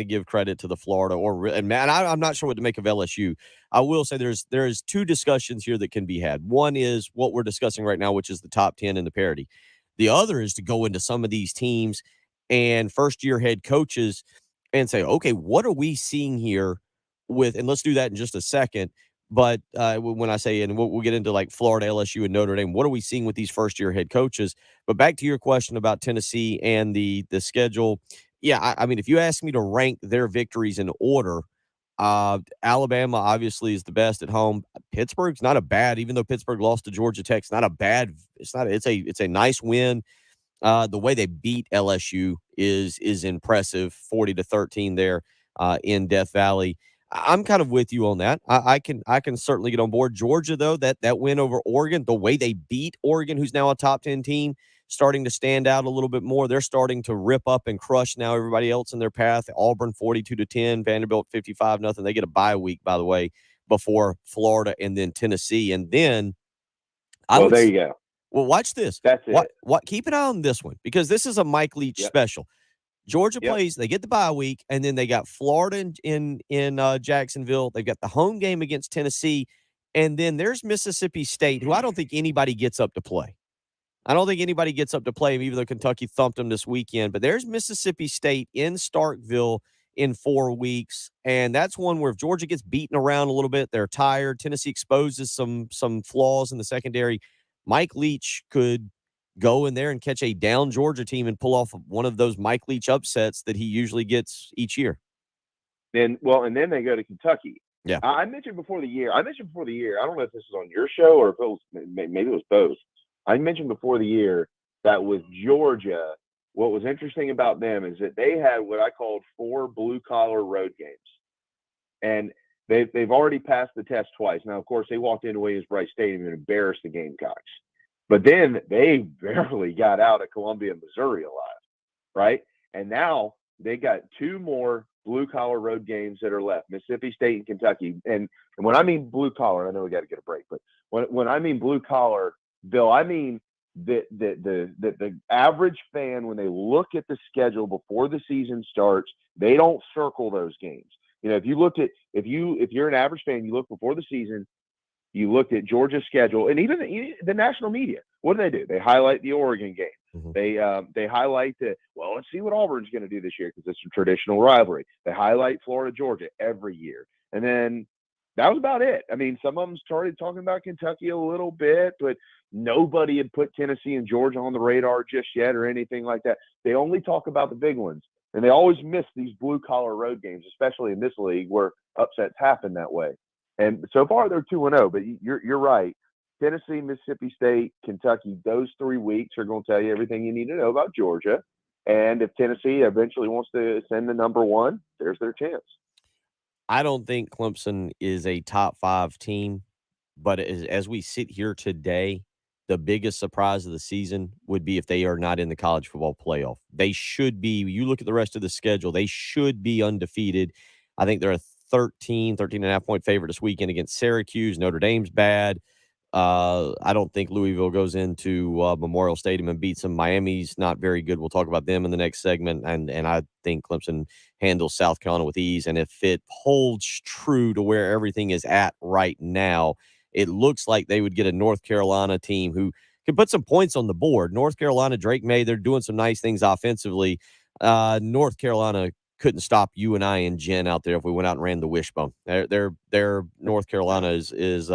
A: give credit to the Florida and I'm not sure what to make of LSU. I will say there's 2 discussions here that can be had. One is what we're discussing right now, which is the top 10 and the parity. The other is to go into some of these teams and first-year head coaches and say, okay, what are we seeing here and let's do that in just a second. But when I say, and we'll get into like Florida, LSU, and Notre Dame, what are we seeing with these first-year head coaches? But back to your question about Tennessee and the schedule. Yeah, I mean, if you ask me to rank their victories in order, Alabama obviously is the best at home. Pittsburgh's not a bad, even though Pittsburgh lost to Georgia Tech, it's a nice win. The way they beat LSU is impressive, 40-13 there in Death Valley. I'm kind of with you on that. I can certainly get on board. Georgia, though, that win over Oregon, the way they beat Oregon, who's now a top 10 team, starting to stand out a little bit more. They're starting to rip up and crush now everybody else in their path. Auburn 42-10, Vanderbilt 55-0. They get a bye week, by the way, before Florida and then Tennessee. And then
H: there you go.
A: Well, watch this.
H: That's it.
A: Keep an eye on this one because this is a Mike Leach special. Georgia plays, they get the bye week, and then they got Florida in Jacksonville. They've got the home game against Tennessee, and then there's Mississippi State, who I don't think anybody gets up to play. Even though Kentucky thumped them this weekend. But there's Mississippi State in Starkville in 4 weeks, and that's one where if Georgia gets beaten around a little bit, they're tired. Tennessee exposes some flaws in the secondary. Mike Leach could go in there and catch a down Georgia team and pull off one of those Mike Leach upsets that he usually gets each year.
H: And then they go to Kentucky.
A: Yeah.
H: I mentioned before the year. I don't know if this was on your show or if it was maybe it was both. I mentioned before the year that with Georgia, what was interesting about them is that they had what I called 4 blue collar road games, and they've already passed the test twice. Now, of course, they walked into Williams-Brice Stadium and embarrassed the Gamecocks, but then they barely got out of Columbia, Missouri alive, right? And now they got 2 more blue-collar road games that are left, Mississippi State and Kentucky. And when I mean blue-collar, I know we got to get a break, but when I mean blue-collar, Bill, I mean the average fan, when they look at the schedule before the season starts, they don't circle those games. You know, if you're an average fan, you look before the season, you looked at Georgia's schedule, and even the national media, what do? They highlight the Oregon game.
A: Mm-hmm.
H: They highlight let's see what Auburn's going to do this year because it's a traditional rivalry. They highlight Florida, Georgia every year. And then that was about it. I mean, some of them started talking about Kentucky a little bit, but nobody had put Tennessee and Georgia on the radar just yet or anything like that. They only talk about the big ones. And they always miss these blue-collar road games, especially in this league where upsets happen that way. And so far, they're 2-0, but you're right. Tennessee, Mississippi State, Kentucky, those 3 weeks are going to tell you everything you need to know about Georgia. And if Tennessee eventually wants to send the number 1, there's their chance.
A: I don't think Clemson is a top 5 team, but as we sit here today, the biggest surprise of the season would be if they are not in the college football playoff. They should be. You look at the rest of the schedule, they should be undefeated. I think they're a 13.5 point favorite this weekend against Syracuse. Notre Dame's bad. I don't think Louisville goes into Memorial Stadium and beats them. Miami's not very good. We'll talk about them in the next segment. And I think Clemson handles South Carolina with ease. And if it holds true to where everything is at right now, it looks like they would get a North Carolina team who can put some points on the board. North Carolina, Drake May, they're doing some nice things offensively. North Carolina couldn't stop you and I and Jen out there if we went out and ran the wishbone. Their North Carolina is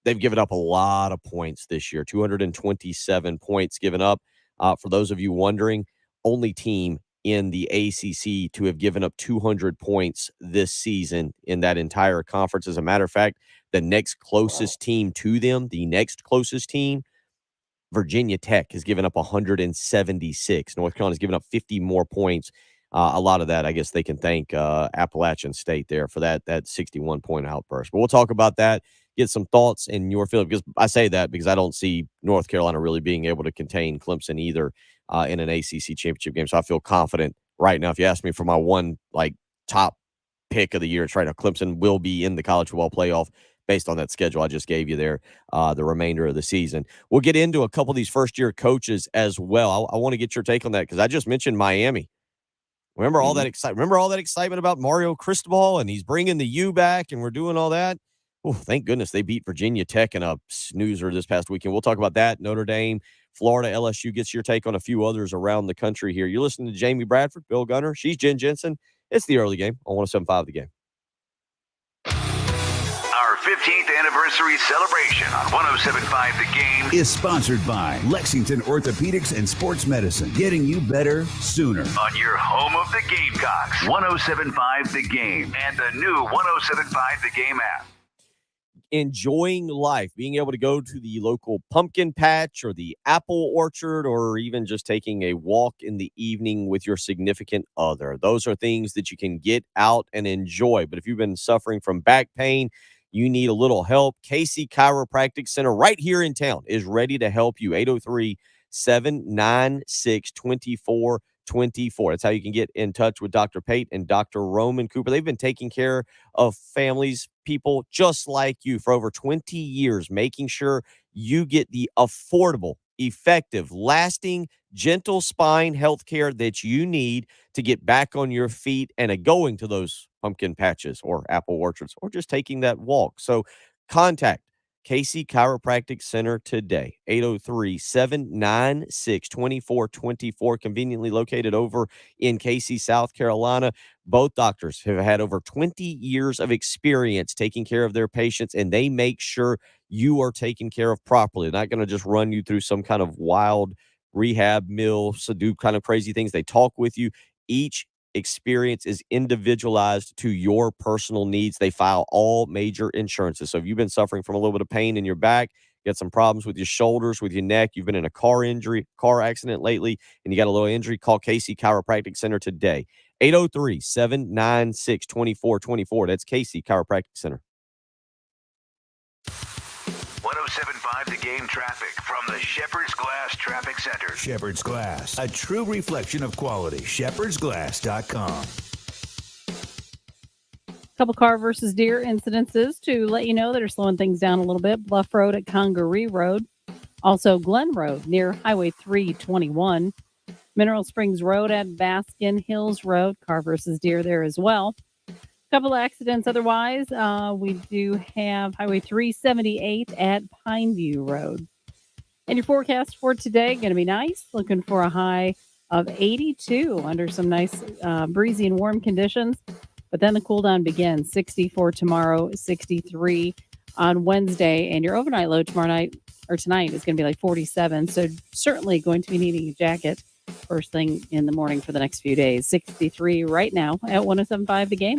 A: they've given up a lot of points this year, 227 points given up. For those of you wondering, only team in the ACC to have given up 200 points this season in that entire conference. As a matter of fact, the next closest team to them, Virginia Tech, has given up 176. North Carolina's given up 50 more points. A lot of that, I guess they can thank Appalachian State there for that 61-point outburst. But we'll talk about that, get some thoughts in your field, because I say that because I don't see North Carolina really being able to contain Clemson either in an ACC championship game. So I feel confident right now. If you ask me for my one top pick of the year, it's right now Clemson will be in the college football playoff based on that schedule I just gave you there, the remainder of the season. We'll get into a couple of these first-year coaches as well. I want to get your take on that because I just mentioned Miami. Remember all that excitement? Remember all that excitement about Mario Cristobal and he's bringing the U back and we're doing all that? Oh, thank goodness they beat Virginia Tech in a snoozer this past weekend. We'll talk about that. Notre Dame, Florida, LSU. Gets your take on a few others around the country here. You're listening to Jamie Bradford, Bill Gunner. She's Jen Jensen. It's the early game on 107.5 The Game.
C: Our 15th anniversary celebration on 107.5 The Game
F: is sponsored by Lexington Orthopedics and Sports Medicine, getting you better sooner.
C: On your home of the Gamecocks, 107.5 The Game and the new 107.5 The Game app.
A: Enjoying life, being able to go to the local pumpkin patch or the apple orchard, or even just taking a walk in the evening with your significant other. Those are things that you can get out and enjoy. But if you've been suffering from back pain, you need a little help, Casey Chiropractic Center right here in town is ready to help you. 803-796-2424. That's how you can get in touch with Dr. Pate and Dr. Roman Cooper. They've been taking care of families, people just like you for over 20 years, making sure you get the affordable, effective, lasting, gentle spine health care that you need to get back on your feet and going to those pumpkin patches or apple orchards or just taking that walk. So contact Casey Chiropractic Center today, 803-796-2424, conveniently located over in Casey, South Carolina. Both doctors have had over 20 years of experience taking care of their patients, and they make sure you are taken care of properly. They're not going to just run you through some kind of wild rehab mill, so do kind of crazy things. They talk with you. Each experience is individualized to your personal needs. They file all major insurances. So if you've been suffering from a little bit of pain in your back, you got some problems with your shoulders, with your neck, you've been in a car accident lately, and you got a little injury, call Casey Chiropractic Center today. 803-796-2424. That's Casey Chiropractic Center.
C: 107.5 The Game traffic from the Shepherd's Glass Traffic Center.
F: Shepherd's Glass, a true reflection of quality. shepherdsglass.com.
B: Couple car versus deer incidences to let you know that are slowing things down a little bit. Bluff Road at Congaree Road. Also Glen Road near Highway 321. Mineral Springs Road at Baskin Hills Road. Car versus deer there as well. Couple of accidents otherwise. We do have Highway 378 at Pineview Road. And your forecast for today, going to be nice. Looking for a high of 82 under some nice breezy and warm conditions. But then the cool down begins. 60 for tomorrow, 63 on Wednesday. And your overnight low tonight is going to be like 47. So certainly going to be needing a jacket first thing in the morning for the next few days. 63 right now at 107.5 The Game.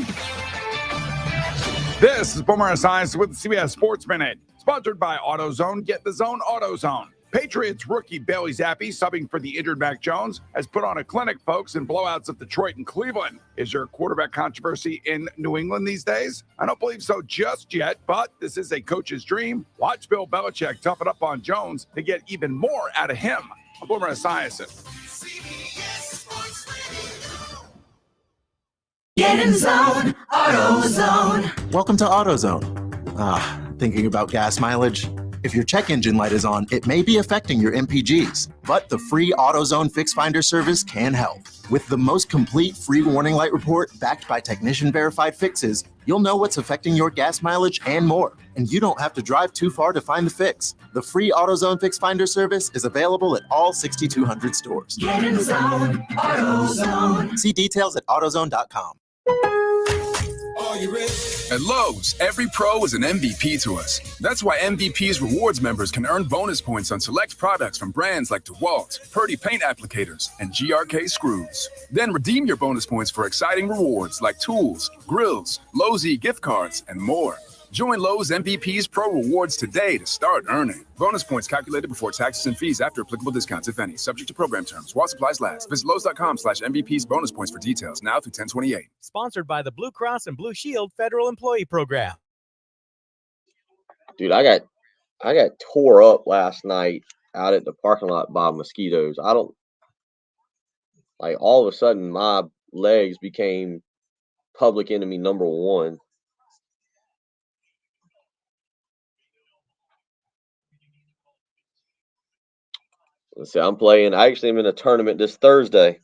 Q: This is Boomer Esiason with the CBS Sports Minute, sponsored by AutoZone. Get the zone, AutoZone. Patriots rookie Bailey Zappi, subbing for the injured Mac Jones, has put on a clinic, folks, in blowouts of Detroit and Cleveland. Is there a quarterback controversy in New England these days? I don't believe so just yet, but this is a coach's dream. Watch Bill Belichick tough it up on Jones to get even more out of him. I'm Boomer Esiason.
R: Get in zone, AutoZone. Welcome to AutoZone. Thinking about gas mileage? If your check engine light is on, it may be affecting your MPGs, but the free AutoZone Fix Finder service can help. With the most complete free warning light report backed by technician-verified fixes, you'll know what's affecting your gas mileage and more, and you don't have to drive too far to find the fix. The free AutoZone Fix Finder service is available at all 6,200 stores. Get in zone, AutoZone. See details at AutoZone.com.
S: Are you ready? At Lowe's, every pro is an MVP to us. That's why MVP's rewards members can earn bonus points on select products from brands like DeWalt, Purdy paint applicators, and GRK screws. Then redeem your bonus points for exciting rewards like tools, grills, Lowe's gift cards, and more. Join Lowe's MVP's Pro Rewards today to start earning. Bonus points calculated before taxes and fees after applicable discounts, if any. Subject to program terms. While supplies last. Visit Lowe's.com/MVP's bonus points for details. Now through 10/28.
T: Sponsored by the Blue Cross and Blue Shield Federal Employee Program.
P: Dude, I got tore up last night out at the parking lot by mosquitoes. I don't like all of a sudden my legs became public enemy number one. Let's see, I actually am in a tournament this Thursday.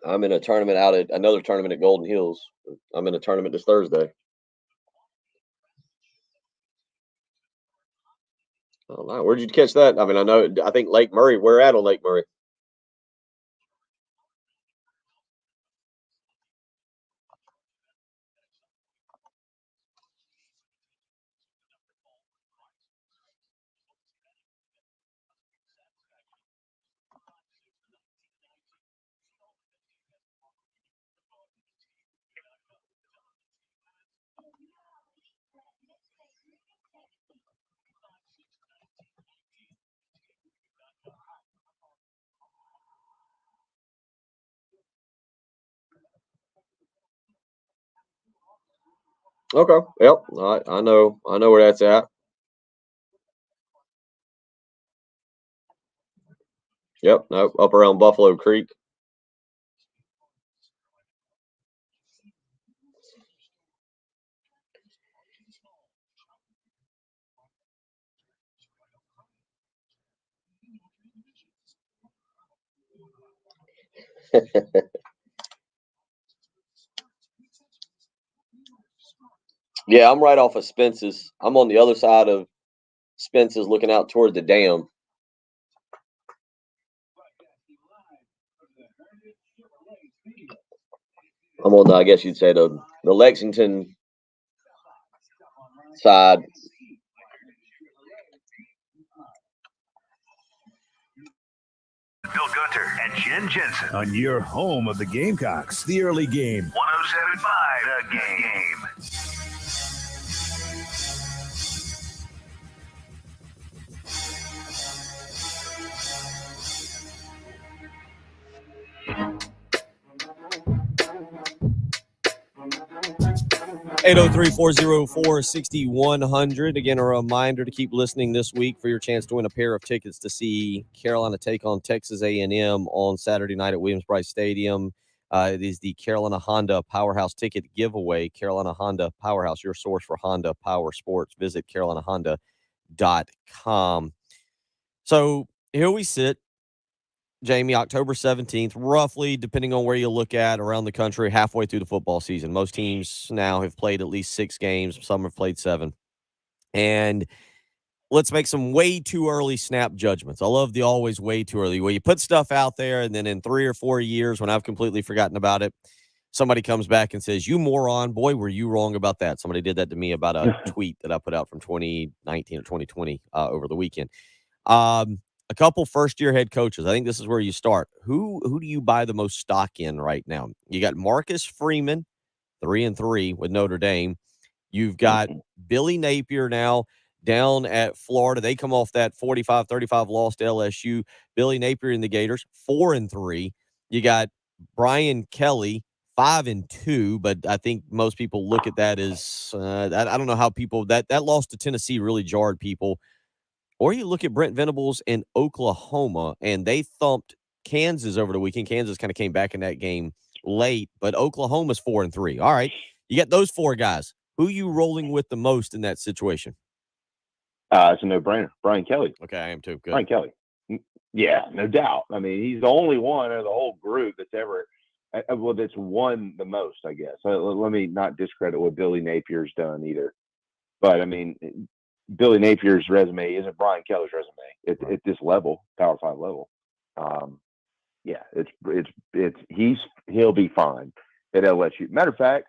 P: I'm in a tournament out at another tournament at Golden Hills. I'm in a tournament this Thursday. Oh, wow. Where'd you catch that? I mean, I think Lake Murray. We're at on Lake Murray. Okay. Yep. I know where that's at. Yep. No, up around Buffalo Creek. Yeah, I'm right off of Spence's. I'm on the other side of Spence is looking out toward the dam. I'm on I guess you'd say the Lexington side.
C: Bill Gunter and Jen Jensen
Z: on your home of the Gamecocks, the early game.
C: 107.5 The Game.
A: Eight zero 6100. Again, a reminder to keep listening this week for your chance to win a pair of tickets to see Carolina take on Texas A&M on Saturday night at Williams-Brice Stadium. It is the Carolina Honda Powerhouse ticket giveaway. Carolina Honda Powerhouse, your source for Honda Power Sports. Visit carolinahonda.com. So here we sit, Jamie, October 17th, roughly, depending on where you look at around the country, halfway through the football season. Most teams now have played at least 6 games. Some have played 7. And let's make some way too early snap judgments. I love the always way too early, where you put stuff out there, and then in 3 or 4 years, when I've completely forgotten about it, somebody comes back and says, "You moron, boy, were you wrong about that." Somebody did that to me about a tweet that I put out from 2019 or 2020 over the weekend. A couple first-year head coaches. I think this is where you start. Who do you buy the most stock in right now? You got Marcus Freeman, 3-3 with Notre Dame. You've got Billy Napier now down at Florida. They come off that 45-35 loss to LSU. Billy Napier in the Gators, 4-3. You got Brian Kelly, 5-2, but I think most people look at that as I don't know how people that loss to Tennessee really jarred people. Or you look at Brent Venables in Oklahoma, and they thumped Kansas over the weekend. Kansas kind of came back in that game late, but Oklahoma's 4-3. All right, you got those 4 guys. Who you rolling with the most in that situation?
H: It's a no-brainer. Brian Kelly.
A: Okay, I am too. Good.
H: Brian Kelly. Yeah, no doubt. I mean, he's the only one of the whole group that's ever that's won the most, I guess. Let me not discredit what Billy Napier's done either. But, I mean, Billy Napier's resume isn't Brian Kelly's resume at this level, Power 5 level. Yeah, he'll be fine at LSU. Matter of fact,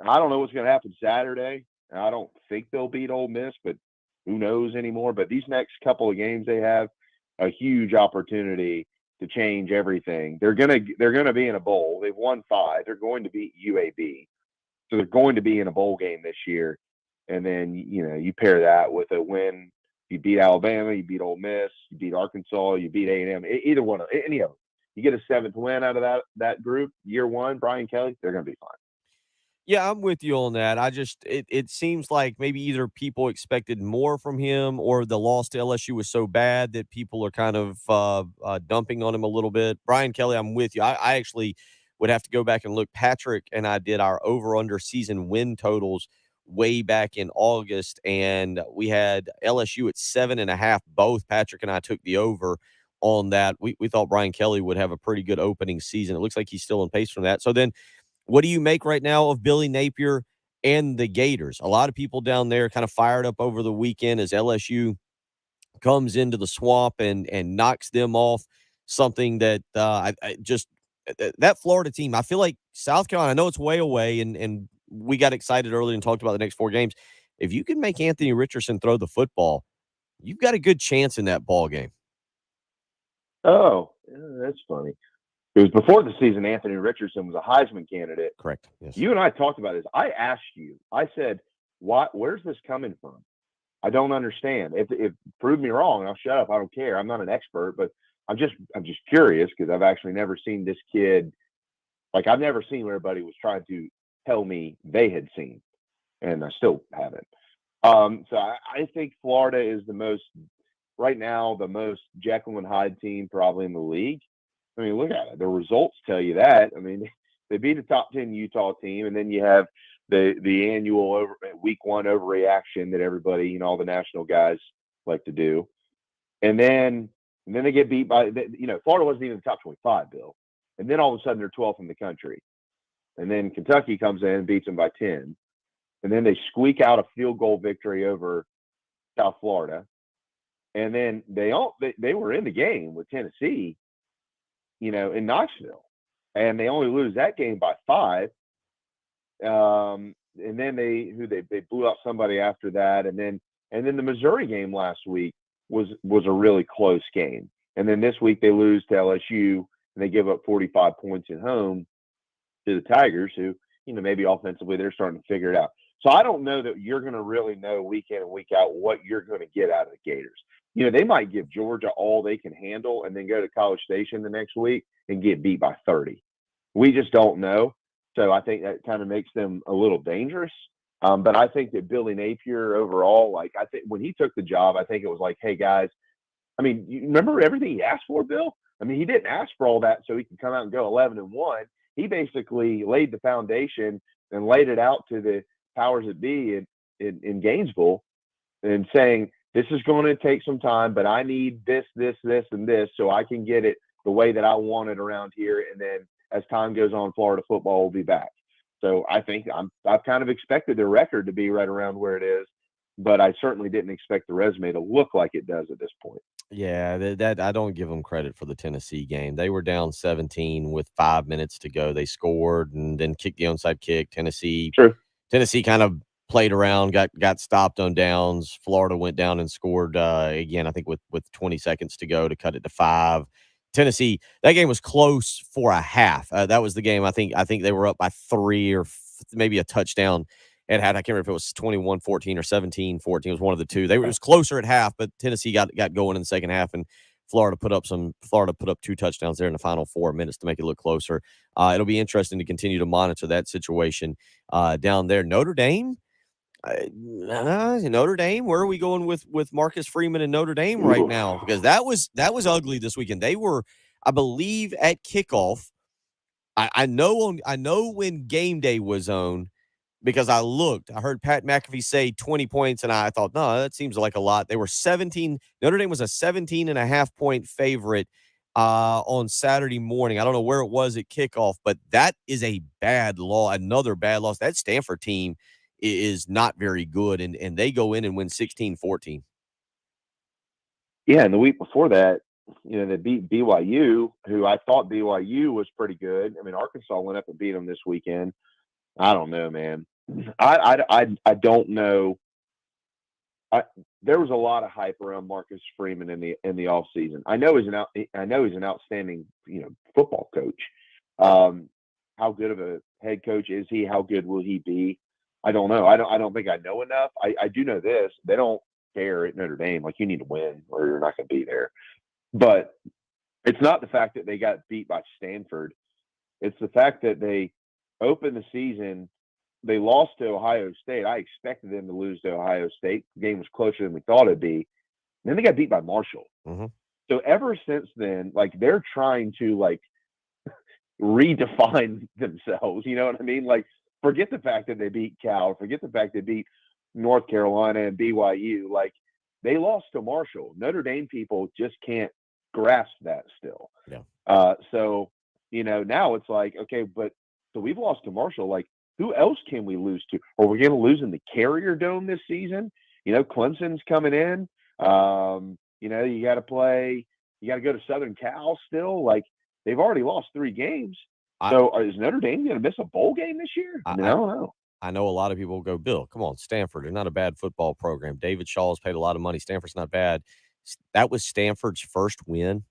H: I don't know what's going to happen Saturday. I don't think they'll beat Ole Miss, but who knows anymore. But these next couple of games, they have a huge opportunity to change everything. They're gonna be in a bowl. They've won 5. They're going to beat UAB, so they're going to be in a bowl game this year. And then you pair that with a win. You beat Alabama, you beat Ole Miss, you beat Arkansas, you beat A&M. Either one of any of them, you get a 7th win out of that group. Year 1, Brian Kelly, they're going to be fine.
A: Yeah, I'm with you on that. It seems like maybe either people expected more from him, or the loss to LSU was so bad that people are kind of dumping on him a little bit. Brian Kelly, I'm with you. I actually would have to go back and look. Patrick and I did our over-under season win totals way back in August, and we had LSU at 7.5. Both Patrick and I took the over on that. We thought Brian Kelly would have a pretty good opening season. It looks like he's still on pace from that. So then, what do you make right now of Billy Napier and the Gators? A lot of people down there kind of fired up over the weekend as LSU comes into the swamp and knocks them off. Something that that Florida team, I feel like South Carolina, I know it's way away, and we got excited earlier and talked about the next 4 games. If you can make Anthony Richardson throw the football, you've got a good chance in that ball game.
H: Oh, that's funny. It was before the season, Anthony Richardson was a Heisman candidate.
A: Correct. Yes.
H: You and I talked about this. I asked you, I said, where's this coming from? I don't understand. If prove me wrong, I'll shut up. I don't care. I'm not an expert, but I'm just curious, because I've actually never seen this kid. Like, I've never seen where everybody was trying to tell me they had seen, and I still haven't. So I think Florida is right now the most Jekyll and Hyde team probably in the league. I mean, look at it. The results tell you that. I mean, they beat a top 10 Utah team, and then you have the annual week 1 overreaction that everybody, all the national guys like to do. And then they get beat by, Florida wasn't even in the top 25, Bill. And then all of a sudden they're 12th in the country. And then Kentucky comes in and beats them by 10. And then they squeak out a field goal victory over South Florida, and then they were in the game with Tennessee, in Knoxville, and they only lose that game by 5. And then they blew out somebody after that, and then the Missouri game last week was a really close game, and then this week they lose to LSU and they give up 45 points at home to the Tigers, who maybe offensively they're starting to figure it out. So I don't know that you're going to really know week in and week out what you're going to get out of the Gators. They might give Georgia all they can handle and then go to College Station the next week and get beat by 30. We just don't know. So I think that kind of makes them a little dangerous. But I think that Billy Napier overall, I think when he took the job, I think it was like, hey, guys, you remember everything he asked for, Bill? He didn't ask for all that so he could come out and go 11-1. He basically laid the foundation and laid it out to the powers that be in Gainesville and saying, this is going to take some time, but I need this, and this so I can get it the way that I want it around here. And then as time goes on, Florida football will be back. So I think I've kind of expected their record to be right around where it is, but I certainly didn't expect the resume to look like it does at this point.
A: Yeah, that I don't give them credit for the Tennessee game. They were down 17 with 5 minutes to go. They scored and then kicked the onside kick. Tennessee kind of played around, got stopped on downs. Florida went down and scored again, I think with 20 seconds to go to cut it to 5. Tennessee, that game was close for a half. That was the game. I think they were up by 3 or maybe a touchdown. I can't remember if it was 21-14 or 17-14. It was one of the two. It was closer at half, but Tennessee got going in the second half, and Florida put up 2 touchdowns there in the final 4 minutes to make it look closer. It'll be interesting to continue to monitor that situation down there. Notre Dame, where are we going with Marcus Freeman and Notre Dame right now? Because that was ugly this weekend. They were, I believe, at kickoff. I know when game day was on, because I heard Pat McAfee say 20 points, and I thought, no, that seems like a lot. They were 17. Notre Dame was a 17.5-point favorite on Saturday morning. I don't know where it was at kickoff, but that is a bad loss, another bad loss. That Stanford team is not very good, and they go in and win 16-14.
H: Yeah, and the week before that, they beat BYU, who I thought BYU was pretty good. Arkansas went up and beat them this weekend. I don't know, man. I don't know. There was a lot of hype around Marcus Freeman in the offseason. I know he's an outstanding football coach. How good of a head coach is he? How good will he be? I don't know. I don't think I know enough. I do know this: they don't care at Notre Dame. You need to win, or you're not going to be there. But it's not the fact that they got beat by Stanford. It's the fact that they opened the season. They lost to Ohio State. I expected them to lose to Ohio State. The game was closer than we thought it'd be. And then they got beat by Marshall.
A: Mm-hmm.
H: So ever since then, they're trying to redefine themselves. You know what I mean? Forget the fact that they beat Cal. Forget the fact they beat North Carolina and BYU. They lost to Marshall. Notre Dame people just can't grasp that still.
A: Yeah.
H: So now it's okay, but so we've lost to Marshall. Who else can we lose to? Are we going to lose in the Carrier Dome this season? Clemson's coming in. You got to play. You got to go to Southern Cal still. They've already lost 3 games. So is Notre Dame going to miss a bowl game this year? I don't know.
A: I know a lot of people will go, Bill, come on, Stanford. They're not a bad football program. David Shaw has paid a lot of money. Stanford's not bad. That was Stanford's first win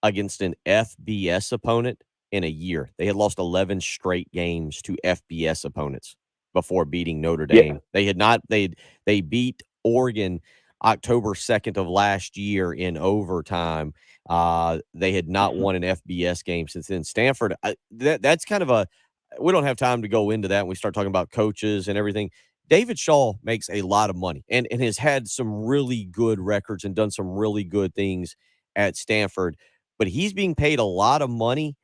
A: against an FBS opponent in a year. They had lost 11 straight games to FBS opponents before beating Notre Dame.
H: Yeah.
A: They had not. They beat Oregon October 2nd of last year in overtime. They had not won an FBS game since then. Stanford, that's kind of a – we don't have time to go into that when we start talking about coaches and everything. David Shaw makes a lot of money and has had some really good records and done some really good things at Stanford. But he's being paid a lot of money,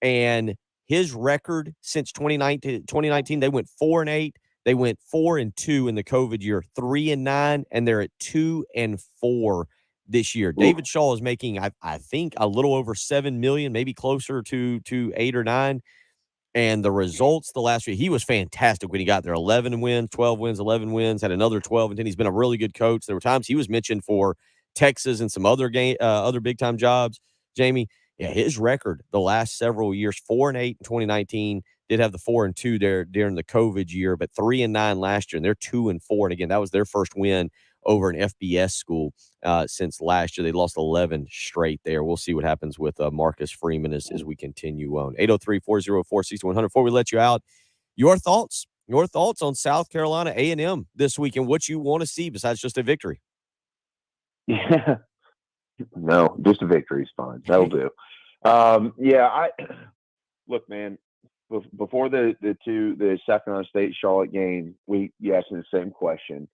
A: and his record since 2019, they went 4-8. They went 4-2 in the COVID year, 3-9, and they're at 2-4 this year. David Shaw is making, I think, a little over $7 million, maybe closer to 8 or 9. And the results the last week, he was fantastic when he got there. 11 wins, 12 wins, 11 wins, had another 12 and 10. He's been a really good coach. There were times he was mentioned for Texas and some other other big time jobs. Jamie, yeah, his record the last several years, 4-8 in 2019, did have the 4-2 there during the COVID year, but 3-9 last year, and they're 2-4. And again, that was their first win over an FBS school since last year. They lost 11 straight there. We'll see what happens with Marcus Freeman as we continue on. 803-404-6100. Before we let you out, your thoughts on South Carolina A&M this week and what you want to see besides just a victory.
H: Yeah. No, just a victory is fine. That'll do. Look, man, before the South Carolina State Charlotte game, you asked me the same question,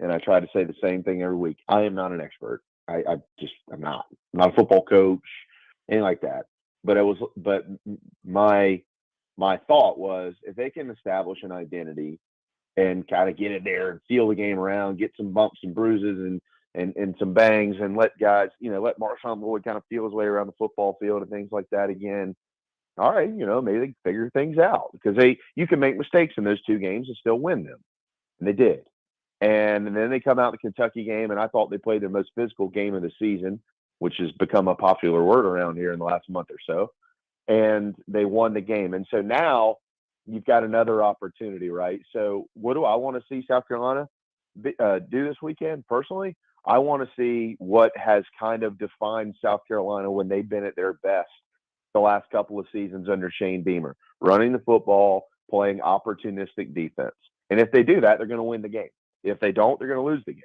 H: and I try to say the same thing every week. I am not an expert. I'm not. I'm not a football coach, anything like that. But my thought was, if they can establish an identity and kind of get it there and feel the game around, get some bumps and bruises and some bangs, and let guys, let Marshawn Lloyd kind of feel his way around the football field and things like that again. All right, maybe they can figure things out, because you can make mistakes in those two games and still win them. And they did. And then they come out the Kentucky game, and I thought they played their most physical game of the season, which has become a popular word around here in the last month or so. And they won the game. And so now you've got another opportunity, right? So what do I want to see South Carolina do this weekend? Personally, I want to see what has kind of defined South Carolina when they've been at their best the last couple of seasons under Shane Beamer, running the football, playing opportunistic defense. And if they do that, they're going to win the game. If they don't, they're going to lose the game.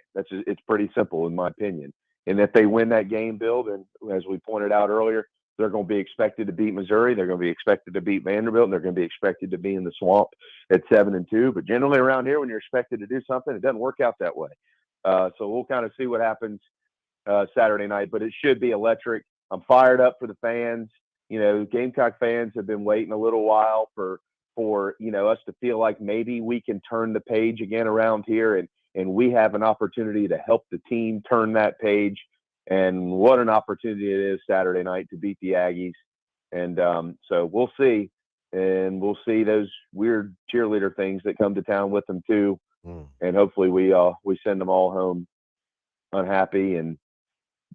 H: It's pretty simple, in my opinion. And if they win that game, Bill, then, as we pointed out earlier, they're going to be expected to beat Missouri. They're going to be expected to beat Vanderbilt. And they're going to be expected to be in the swamp at 7-2. But generally around here, when you're expected to do something, it doesn't work out that way. So we'll kind of see what happens Saturday night. But it should be electric. I'm fired up for the fans. Gamecock fans have been waiting a little while for us to feel like maybe we can turn the page again around here, and we have an opportunity to help the team turn that page. And what an opportunity it is Saturday night to beat the Aggies. And so we'll see. And we'll see those weird cheerleader things that come to town with them too. And hopefully we send them all home unhappy and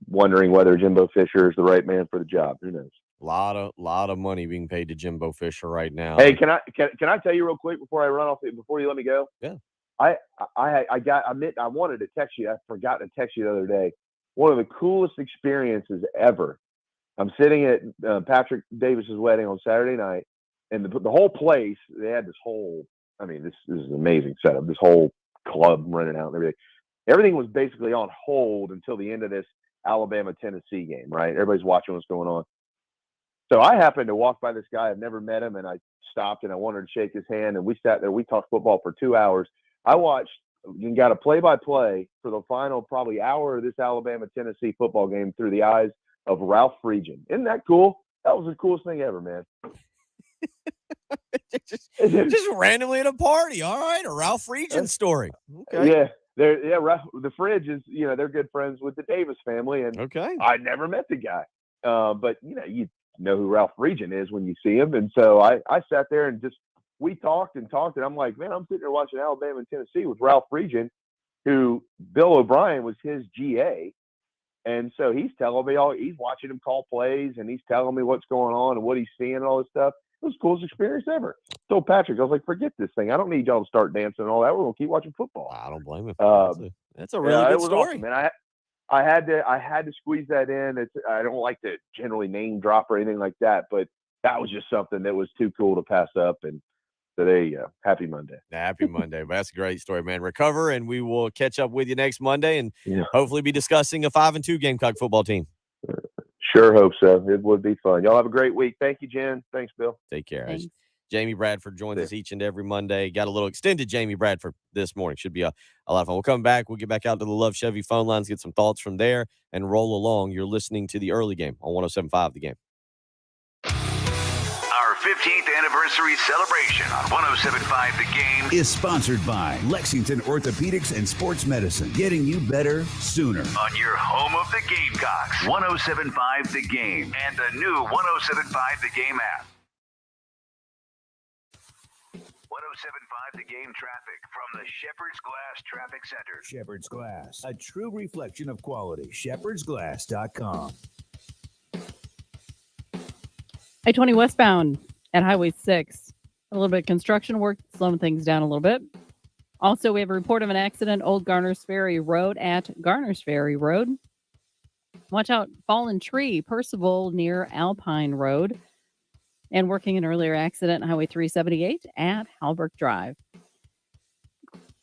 H: wondering whether Jimbo Fisher is the right man for the job. Who knows?
A: Lot of money being paid to Jimbo Fisher right now.
H: Hey, can I tell you real quick before I run off, before you let me go?
A: Yeah.
H: I wanted to text you. I forgot to text you the other day. One of the coolest experiences ever. I'm sitting at Patrick Davis's wedding on Saturday night, and the whole place, they had this whole, this is an amazing setup. This whole club rented out and everything. Everything was basically on hold until the end of this Alabama-Tennessee game, right? Everybody's watching what's going on. So I happened to walk by this guy. I've never met him, and I stopped and I wanted to shake his hand, and we sat there. We talked football for 2 hours. I watched and got a play-by-play for the final probably hour of this Alabama-Tennessee football game through the eyes of Ralph Friedgen. Isn't that cool? That was the coolest thing ever, man.
A: just randomly at a party. All right, a Ralph Friedgen story. Okay.
H: Yeah. The Fridge is, they're good friends with the Davis family, and I never met the guy. But you know who Ralph Friedgen is when you see him. And so I sat there and we talked, and I'm like, man, I'm sitting there watching Alabama and Tennessee with Ralph Friedgen, who Bill O'Brien was his GA. And so he's telling me he's watching him call plays, and he's telling me what's going on and what he's seeing and all this stuff. It was the coolest experience ever. So Patrick, I was like, forget this thing. I don't need y'all to start dancing and all that. We're going to keep watching football.
A: I don't blame him.
H: That's
A: a really good story.
H: Awesome, man. I had to squeeze that in. I don't like to generally name drop or anything like that, but that was just something that was too cool to pass up. And so there you go. Happy Monday.
A: Happy Monday. That's a great story, man. Recover, and we will catch up with you next Monday, and hopefully be discussing a 5-2 Gamecock football team.
H: Sure hope so. It would be fun. Y'all have a great week. Thank you, Jen. Thanks, Bill.
A: Take care. Jamie Bradford joins us each and every Monday. Got a little extended Jamie Bradford this morning. Should be a lot of fun. We'll come back. We'll get back out to the Love Chevy phone lines, get some thoughts from there, and roll along. You're listening to the early game on 107.5 The Game.
C: Our 15th anniversary celebration on 107.5 The Game
F: is sponsored by Lexington Orthopedics and Sports Medicine, getting you better sooner.
C: On your home of the Gamecocks, 107.5 The Game, and the new 107.5 The Game app. 1075 The Game traffic from the Shepherd's Glass Traffic Center.
F: Shepherd's Glass, a true reflection of quality. shepherdsglass.com.
B: I-20 westbound at Highway 6. A little bit of construction work slowing things down a little bit. Also, we have a report of an accident, Old Garners Ferry Road at Garners Ferry Road. Watch out, fallen tree, Percival near Alpine Road. And working an earlier accident, Highway 378 at Halbrook Drive.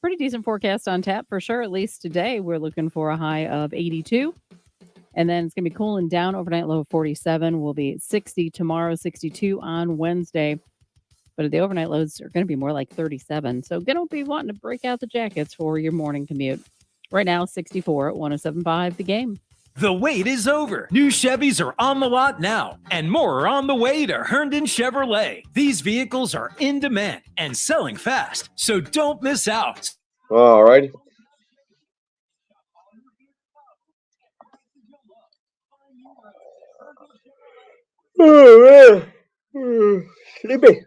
B: Pretty decent forecast on tap for sure. At least today, we're looking for a high of 82. And then it's going to be cooling down overnight, low of 47. Will be 60 tomorrow, 62 on Wednesday. But the overnight lows are going to be more like 37. So going to be wanting to break out the jackets for your morning commute. Right now, 64 at 107.5 The Game.
T: The wait is over. New Chevys are on the lot now, and more are on the way to Herndon Chevrolet. These vehicles are in demand and selling fast, so don't miss out.
P: All righty. Oh, man. Sleepy.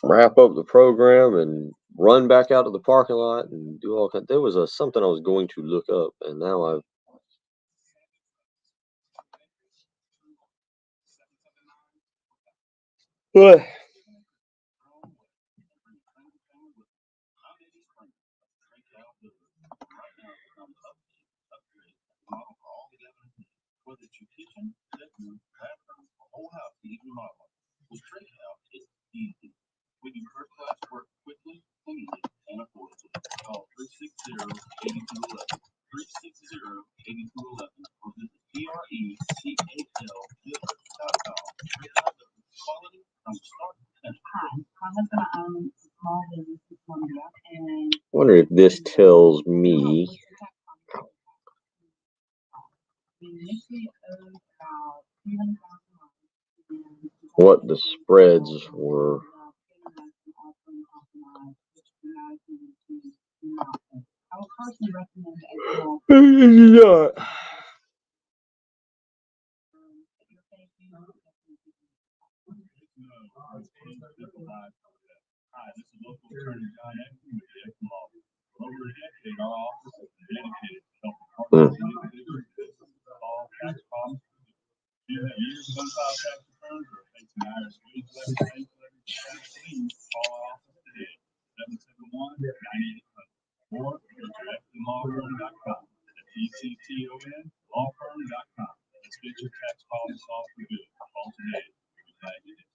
P: Wrap up the program and run back out to the parking lot and do all kinds. There was something I was going to look up, and now I've. What?
W: When you first class work quickly, cleanly, and affordably. Call 360-8211. 360-8211 or visit TRECALDealers.com. Quality from start to finish.
D: Hi, my husband owns a small business in Columbia, and
P: I wonder if this tells me
D: we initially owed about $300,000.
P: what the spreads were.
D: I would personally recommend a small
P: Yeah.
W: Hi, this is local attorney John Eckman with the Eckman Law. For over a decade, our office has been dedicated to helping partners and individuals solve tax problems. Do you have years of unfiled tax returns or facing IRS wage levy, please call our office today, 771-9800, or go to EckmanLawFirm.com. That's ECTON lawfirm.com. Let's get your tax problem solved for good. Call today. We'll be glad you did.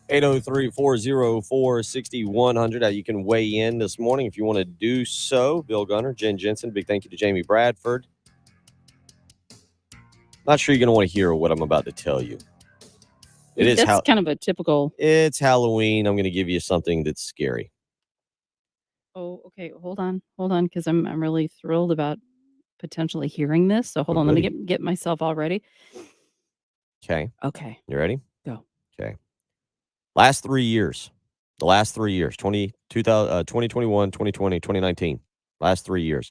A: 803-404-6100. You can weigh in this morning if you want to do so. Bill Gunner, Jen Jensen, big thank you to Jamie Bradford. Not sure you're going to want to hear what I'm about to tell you.
B: That's kind of a typical.
A: It's Halloween. I'm going to give you something that's scary.
B: Oh, okay. Hold on, because I'm really thrilled about potentially hearing this. So hold on, let me get myself all ready.
A: Okay.
B: Okay.
A: You ready?
B: Go.
A: Okay. The last 3 years, 2021, 2020, 2019, last 3 years,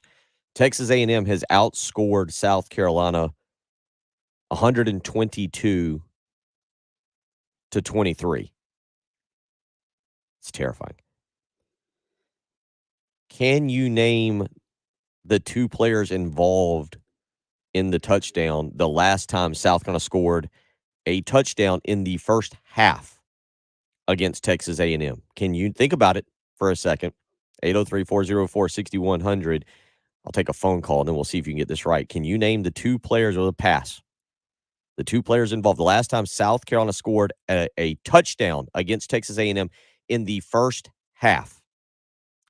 A: Texas A&M has outscored South Carolina 122 to 23. It's terrifying. Can you name the two players involved in the touchdown the last time South Carolina scored a touchdown in the first half against Texas A&M? Can you think about it for a second? 803-404-6100. I'll take a phone call, and then we'll see if you can get this right. Can you name the two players or the pass? The two players involved the last time South Carolina scored a touchdown against Texas A&M in the first half.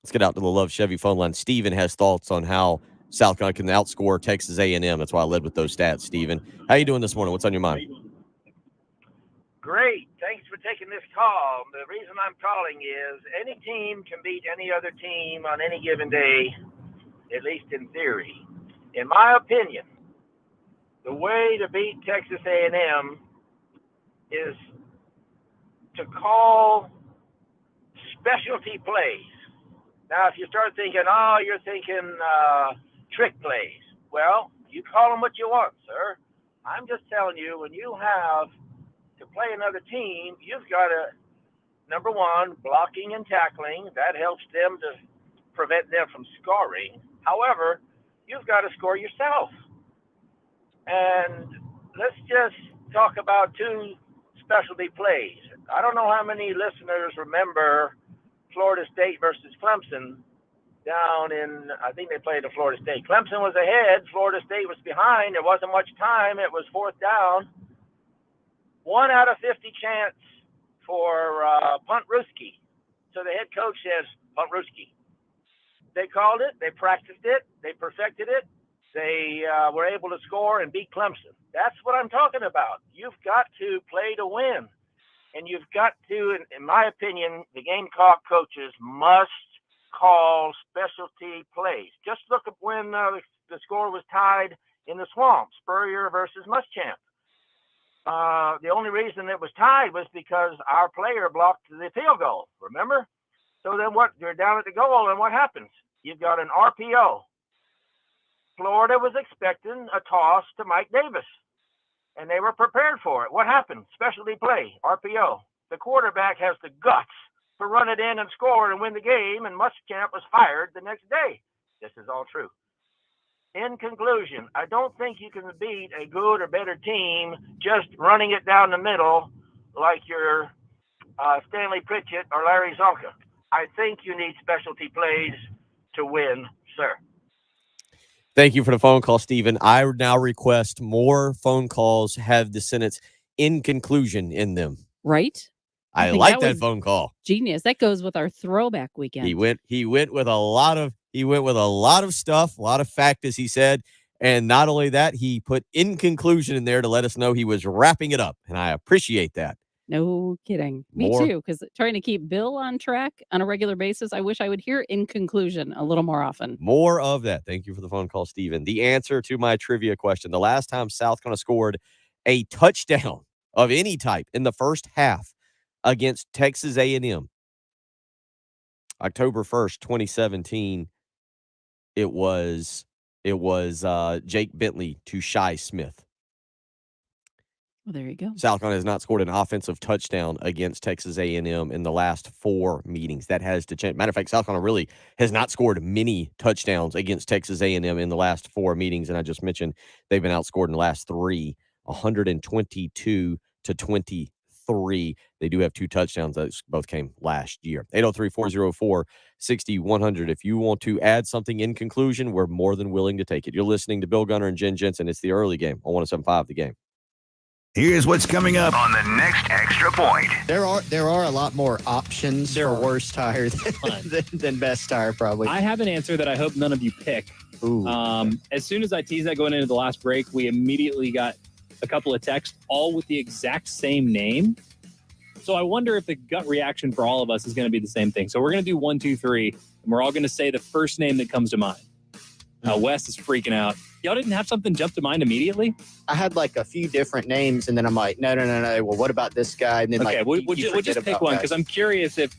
A: Let's get out to the Love Chevy phone line. Steven has thoughts on how South Carolina can outscore Texas A&M. That's why I led with those stats, Steven. How you doing this morning? What's on your mind?
E: Great. Thanks for taking this call. The reason I'm calling is any team can beat any other team on any given day, at least in theory. In my opinion, the way to beat Texas A&M is to call specialty plays. Now, if you start thinking, you're thinking trick plays. Well, you call them what you want, sir. I'm just telling you, when you have to play another team, you've got to, number one, blocking and tackling. That helps them to prevent them from scoring. However, you've got to score yourself. And let's just talk about two specialty plays. I don't know how many listeners remember Florida State versus Clemson down in, I think they played at Florida State. Clemson was ahead. Florida State was behind. There wasn't much time. It was fourth down. 1 out of 50 chance for punt Ruski. So the head coach says, punt Ruski. They called it. They practiced it. They perfected it. They were able to score and beat Clemson. That's what I'm talking about. You've got to play to win. And you've got to, in my opinion, the Gamecock coaches must call specialty plays. Just look at when the score was tied in the Swamp, Spurrier versus Muschamp. The only reason it was tied was because our player blocked the field goal, remember? So then what? You're down at the goal, and what happens? You've got an RPO. Florida was expecting a toss to Mike Davis, and they were prepared for it. What happened? Specialty play, RPO. The quarterback has the guts to run it in and score and win the game, and Muschamp was fired the next day. This is all true. In conclusion, I don't think you can beat a good or better team just running it down the middle like your Stanley Pritchett or Larry Zonka. I think you need specialty plays to win, sir.
A: Thank you for the phone call, Stephen. I now request more phone calls have the sentence "in conclusion" in them.
B: Right?
A: I like that phone call.
B: Genius. That goes with our throwback weekend.
A: He went with a lot of stuff, a lot of fact, as he said. And not only that, he put "in conclusion" in there to let us know he was wrapping it up. And I appreciate that.
B: No kidding. Me
A: More-
B: too, because trying to keep Bill on track on a regular basis, I wish I would hear in conclusion a little more often.
A: More of that. Thank you for the phone call, Stephen. The answer to my trivia question, the last time South Carolina scored a touchdown of any type in the first half against Texas A&M, October 1st, 2017, it was Jake Bentley to Shy Smith.
B: Well, there you go.
A: South Carolina has not scored an offensive touchdown against Texas A&M in the last 4 meetings. That has to change. Matter of fact, South Carolina really has not scored many touchdowns against Texas A&M in the last 4 meetings. And I just mentioned they've been outscored in the last 3, 122-23. They do have 2 touchdowns. Those both came last year. 803-404-6100. If you want to add something in conclusion, we're more than willing to take it. You're listening to Bill Gunner and Jen Jensen. It's the early game on 107.5 The Game.
F: Here's what's coming up
C: on the next Extra Point.
I: There are a lot more options for worst tire than best tire, probably.
J: I have an answer that I hope none of you pick. As soon as I teased that going into the last break, we immediately got a couple of texts, all with the exact same name. So I wonder if the gut reaction for all of us is going to be the same thing. So we're going to do 1, 2, 3, and we're all going to say the first name that comes to mind. Wes is freaking out. Y'all didn't have something jump to mind immediately?
I: I had like a few different names, and then I'm like, no. Well, what about this guy? And then
J: Okay, we'll just pick one because I'm curious if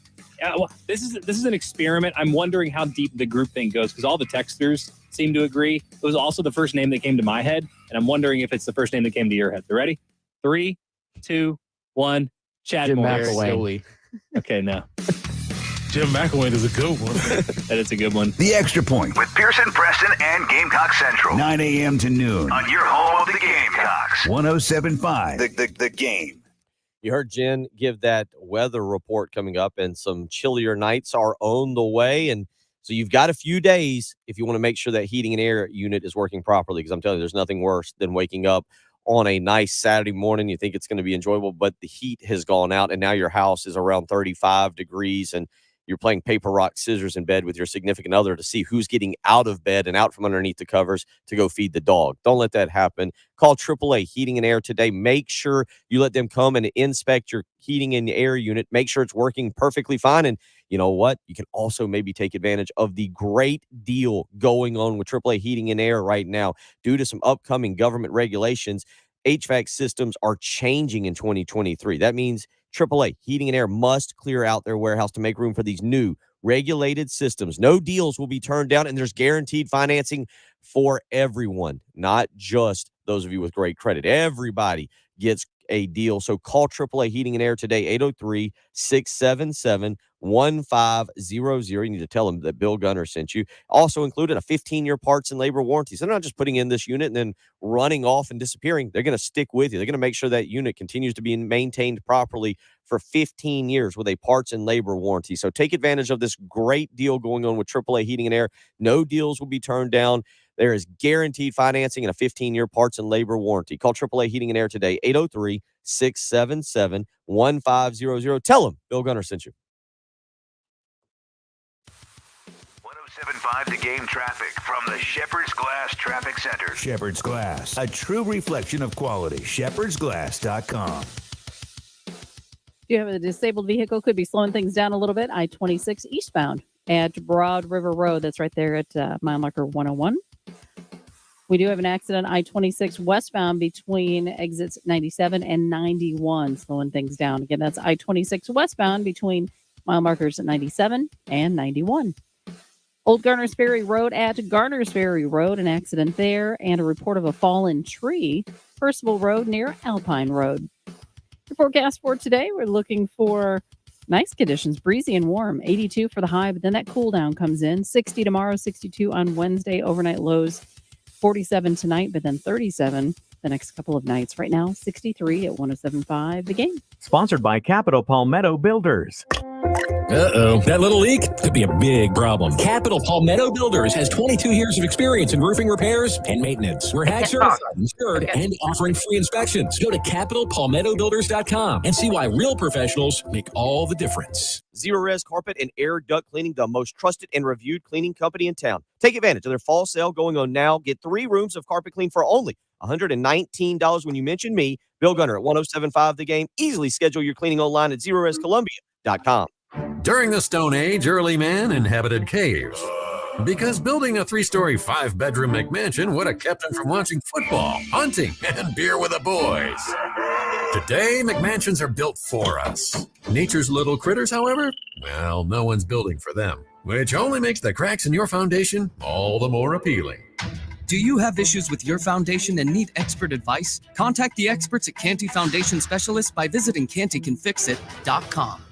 J: this is an experiment. I'm wondering how deep the group thing goes because all the texters seem to agree. It was also the first name that came to my head, and I'm wondering if it's the first name that came to your head. You ready? 3, 2, 1. Chad
I: Jim
J: Morris.
I: McElwain.
J: Okay, no.
K: Jim McElwain is a good one.
J: That is a good one.
F: The Extra Point.
C: With Pearson, Preston, and Gamecock Central.
F: 9 a.m. to noon.
C: On your home of the Gamecocks.
F: 107.5 The Game.
A: You heard Jen give that weather report coming up, and some chillier nights are on the way. And so you've got a few days if you want to make sure that heating and air unit is working properly, because I'm telling you, there's nothing worse than waking up on a nice Saturday morning. You think it's going to be enjoyable, but the heat has gone out, and now your house is around 35 degrees, and you're playing paper, rock, scissors in bed with your significant other to see who's getting out of bed and out from underneath the covers to go feed the dog. Don't let that happen. Call AAA Heating and Air today. Make sure you let them come and inspect your heating and air unit. Make sure it's working perfectly fine. And you know what? You can also maybe take advantage of the great deal going on with AAA Heating and Air right now. Due to some upcoming government regulations, HVAC systems are changing in 2023. That means AAA Heating and Air must clear out their warehouse to make room for these new regulated systems. No deals will be turned down, and there's guaranteed financing for everyone, not just those of you with great credit. Everybody gets a deal. So call AAA Heating and Air today, 803-677-1500. You need to tell them that Bill Gunner sent you. Also included a 15-year parts and labor warranty. So they're not just putting in this unit and then running off and disappearing. They're going to stick with you. They're going to make sure that unit continues to be maintained properly for 15 years with a parts and labor warranty. So take advantage of this great deal going on with AAA Heating and Air. No deals will be turned down. There is guaranteed financing and a 15-year parts and labor warranty. Call AAA Heating and Air today, 803-677-1500. Tell them Bill Gunner sent you.
C: 107.5 The Game traffic from the Shepherd's Glass Traffic Center.
F: Shepherd's Glass, a true reflection of quality. shepherdsglass.com.
B: You have a disabled vehicle, could be slowing things down a little bit. I-26 eastbound at Broad River Road. That's right there at mile marker 101. We do have an accident I-26 westbound between exits 97 and 91, slowing things down. Again, that's I-26 westbound between mile markers 97 and 91. Old Garners Ferry Road at Garners Ferry Road, an accident there, and a report of a fallen tree. Percival Road near Alpine Road. The forecast for today, we're looking for nice conditions, breezy and warm, 82 for the high, but then that cool down comes in. 60 tomorrow, 62 on Wednesday, overnight lows 47 tonight, but then 37 the next couple of nights. Right now, 63 at 107.5 The Game.
U: Sponsored by Capital Palmetto Builders.
T: Uh-oh. That little leak could be a big problem. Capital Palmetto Builders has 22 years of experience in roofing repairs and maintenance. We're HAG certified, insured, and offering free inspections. Go to capitalpalmettobuilders.com and see why real professionals make all the difference.
A: Zerorez Carpet and Air Duct Cleaning, the most trusted and reviewed cleaning company in town. Take advantage of their fall sale going on now. Get 3 rooms of carpet clean for only $119 when you mention me. Bill Gunner at 1075 The Game. Easily schedule your cleaning online at zerorezcolumbia.com.
L: During the Stone Age, early man inhabited caves. Because building a 3-story, 5-bedroom McMansion would have kept him from watching football, hunting, and beer with the boys. Today, McMansions are built for us. Nature's little critters, however, well, no one's building for them, which only makes the cracks in your foundation all the more appealing.
M: Do you have issues with your foundation and need expert advice? Contact the experts at Canty Foundation Specialists by visiting cantycanfixit.com.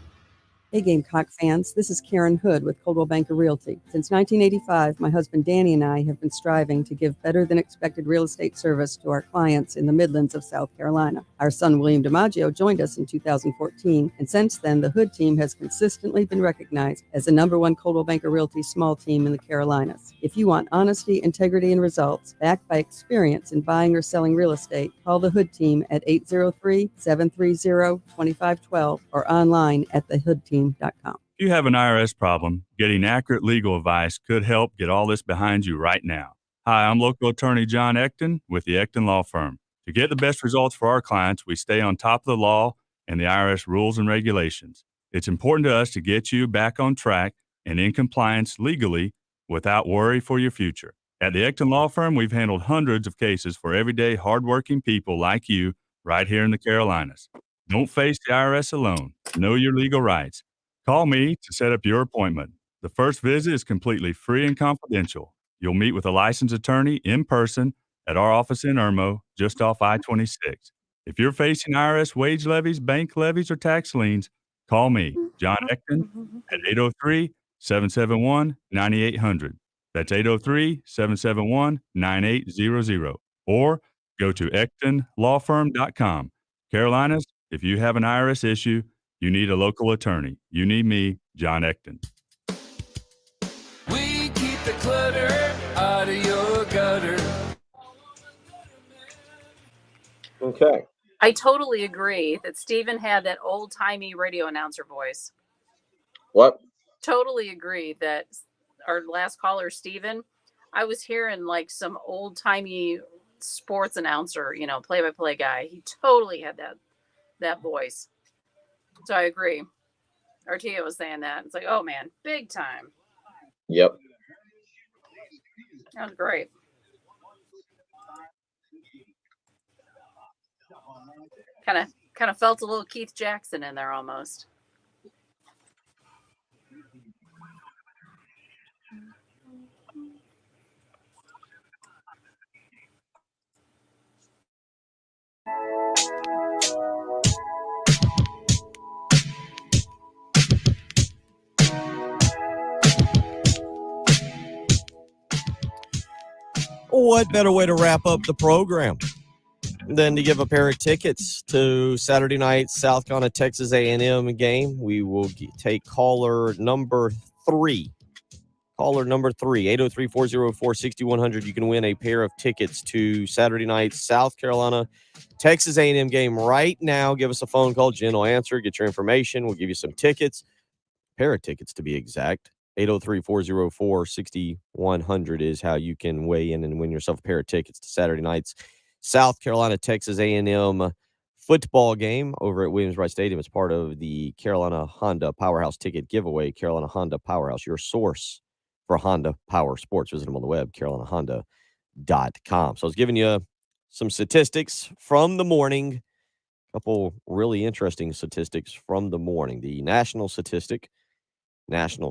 N: Hey Gamecock fans, this is Karen Hood with Coldwell Banker Realty. Since 1985, my husband Danny and I have been striving to give better than expected real estate service to our clients in the Midlands of South Carolina. Our son William DiMaggio joined us in 2014, and since then the Hood team has consistently been recognized as the #1 Coldwell Banker Realty small team in the Carolinas. If you want honesty, integrity, and results backed by experience in buying or selling real estate, call the Hood team at 803-730-2512 or online at thehoodteam.com.
O: If you have an IRS problem, getting accurate legal advice could help get all this behind you right now. Hi, I'm local attorney John Ecton with the Ecton Law Firm. To get the best results for our clients, we stay on top of the law and the IRS rules and regulations. It's important to us to get you back on track and in compliance legally without worry for your future. At the Ecton Law Firm, we've handled hundreds of cases for everyday hardworking people like you right here in the Carolinas. Don't face the IRS alone. Know your legal rights. Call me to set up your appointment. The first visit is completely free and confidential. You'll meet with a licensed attorney in person at our office in Irmo, just off I-26. If you're facing IRS wage levies, bank levies, or tax liens, call me, John Ecton, at 803-771-9800. That's 803-771-9800. Or go to ectonlawfirm.com. Carolinas, if you have an IRS issue, you need a local attorney. You need me, John Ecton.
X: We keep the clutter out of your gutter.
P: Okay.
B: I totally agree that Steven had that old-timey radio announcer voice.
P: What?
B: Totally agree that our last caller, Steven, I was hearing like some old-timey sports announcer, play-by-play guy. He totally had that voice. So I agree. Artia was saying that. It's like, oh man, big time.
P: Yep.
B: That was great. Kind of felt a little Keith Jackson in there almost.
A: What better way to wrap up the program than to give a pair of tickets to Saturday night South Carolina Texas A&M game? We will take caller number 3. Caller number 3, 803-404-6100. You can win a pair of tickets to Saturday night South Carolina Texas A&M game right now. Give us a phone call. Jen will answer. Get your information. We'll give you some tickets. Pair of tickets to be exact. 803-404-6100 is how you can weigh in and win yourself a pair of tickets to Saturday night's South Carolina Texas A&M football game over at Williams-Brice Stadium. It's part of the Carolina Honda Powerhouse ticket giveaway. Carolina Honda Powerhouse, your source for Honda Power Sports. Visit them on the web, carolinahonda.com. So I was giving you some statistics from the morning, a couple really interesting statistics from the morning. The national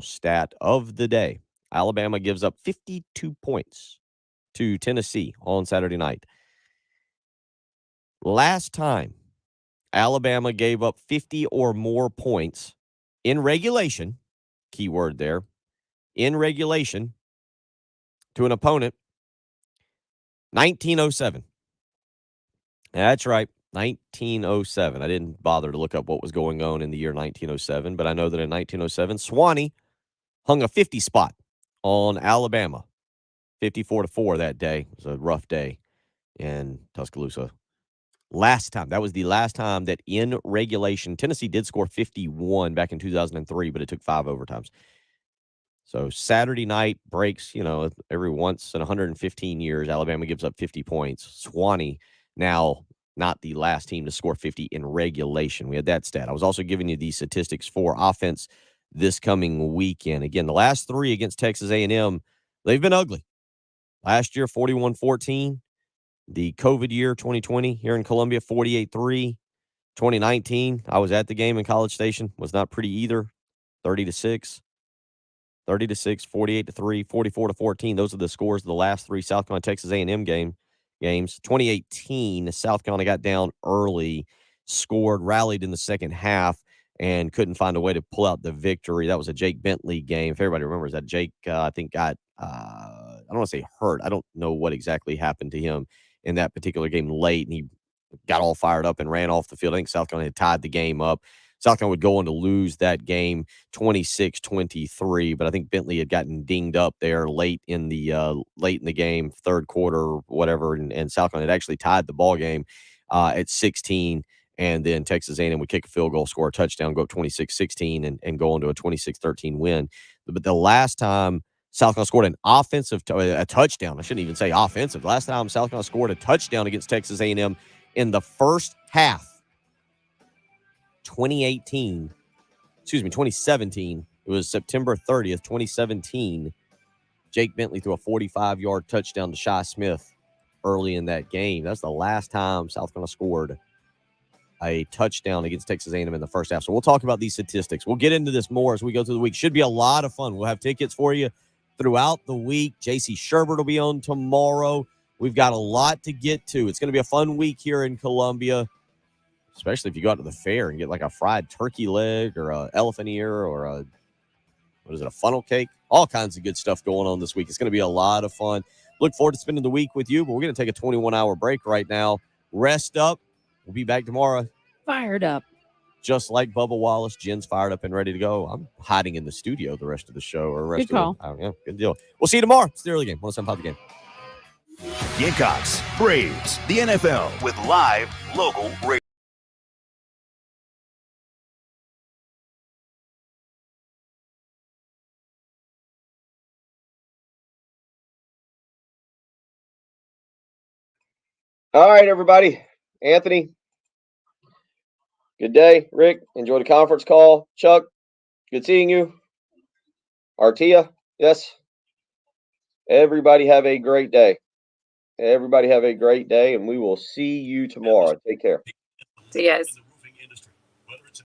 A: stat of the day. Alabama gives up 52 points to Tennessee on Saturday night. Last time Alabama gave up 50 or more points in regulation, key word there, in regulation to an opponent, 1907. That's right, 1907. I didn't bother to look up what was going on in the year 1907, but I know that in 1907, Swanee hung a 50 spot on Alabama, 54-4 that day. It was a rough day in Tuscaloosa. That was the last time that in regulation, Tennessee did score 51 back in 2003, but it took 5 overtimes. So Saturday night breaks, every once in 115 years, Alabama gives up 50 points. Swanee now not the last team to score 50 in regulation. We had that stat. I was also giving you the statistics for offense this coming weekend. Again, the last 3 against Texas A&M, they've been ugly. Last year, 41-14. The COVID year, 2020, here in Columbia, 48-3. 2019, I was at the game in College Station. Was not pretty either. 30-6. 30-6, 48-3, 44-14. Those are the scores of the last 3 South Carolina Texas A&M games. 2018, South Carolina got down early, scored, rallied in the second half, and couldn't find a way to pull out the victory. That was a Jake Bentley game. If everybody remembers that, Jake, I think, got, I don't want to say hurt. I don't know what exactly happened to him in that particular game late, and he got all fired up and ran off the field. I think South Carolina had tied the game up. South Carolina would go on to lose that game 26-23, but I think Bentley had gotten dinged up there late in the game, third quarter, whatever, and South Carolina had actually tied the ball game at 16, and then Texas A&M would kick a field goal, score a touchdown, go up 26-16, and go on to a 26-13 win. But the last time South Carolina scored a touchdown, I shouldn't even say offensive. The last time South Carolina scored a touchdown against Texas A&M in the first half, 2017. It was September 30th, 2017. Jake Bentley threw a 45-yard touchdown to Shi Smith early in that game. That's the last time South Carolina scored a touchdown against Texas A&M in the first half. So we'll talk about these statistics. We'll get into this more as we go through the week. Should be a lot of fun. We'll have tickets for you throughout the week. JC Sherbert will be on tomorrow. We've got a lot to get to. It's going to be a fun week here in Columbia, especially if you go out to the fair and get like a fried turkey leg or an elephant ear or a funnel cake. All kinds of good stuff going on this week. It's going to be a lot of fun. Look forward to spending the week with you, but we're going to take a 21-hour break right now. Rest up. We'll be back tomorrow.
B: Fired up.
A: Just like Bubba Wallace, Jen's fired up and ready to go. I'm hiding in the studio the rest of the show.
B: Good call.
A: Good deal. We'll see you tomorrow. It's the early game. 107.5 The Game.
F: Gamecocks, Braves, the NFL with live local radio.
P: All right, everybody. Anthony, good day. Rick, enjoy the conference call. Chuck, good seeing you. Artia, yes. Everybody have a great day. Everybody have a great day, and we will see you tomorrow. Take care.
B: See you guys.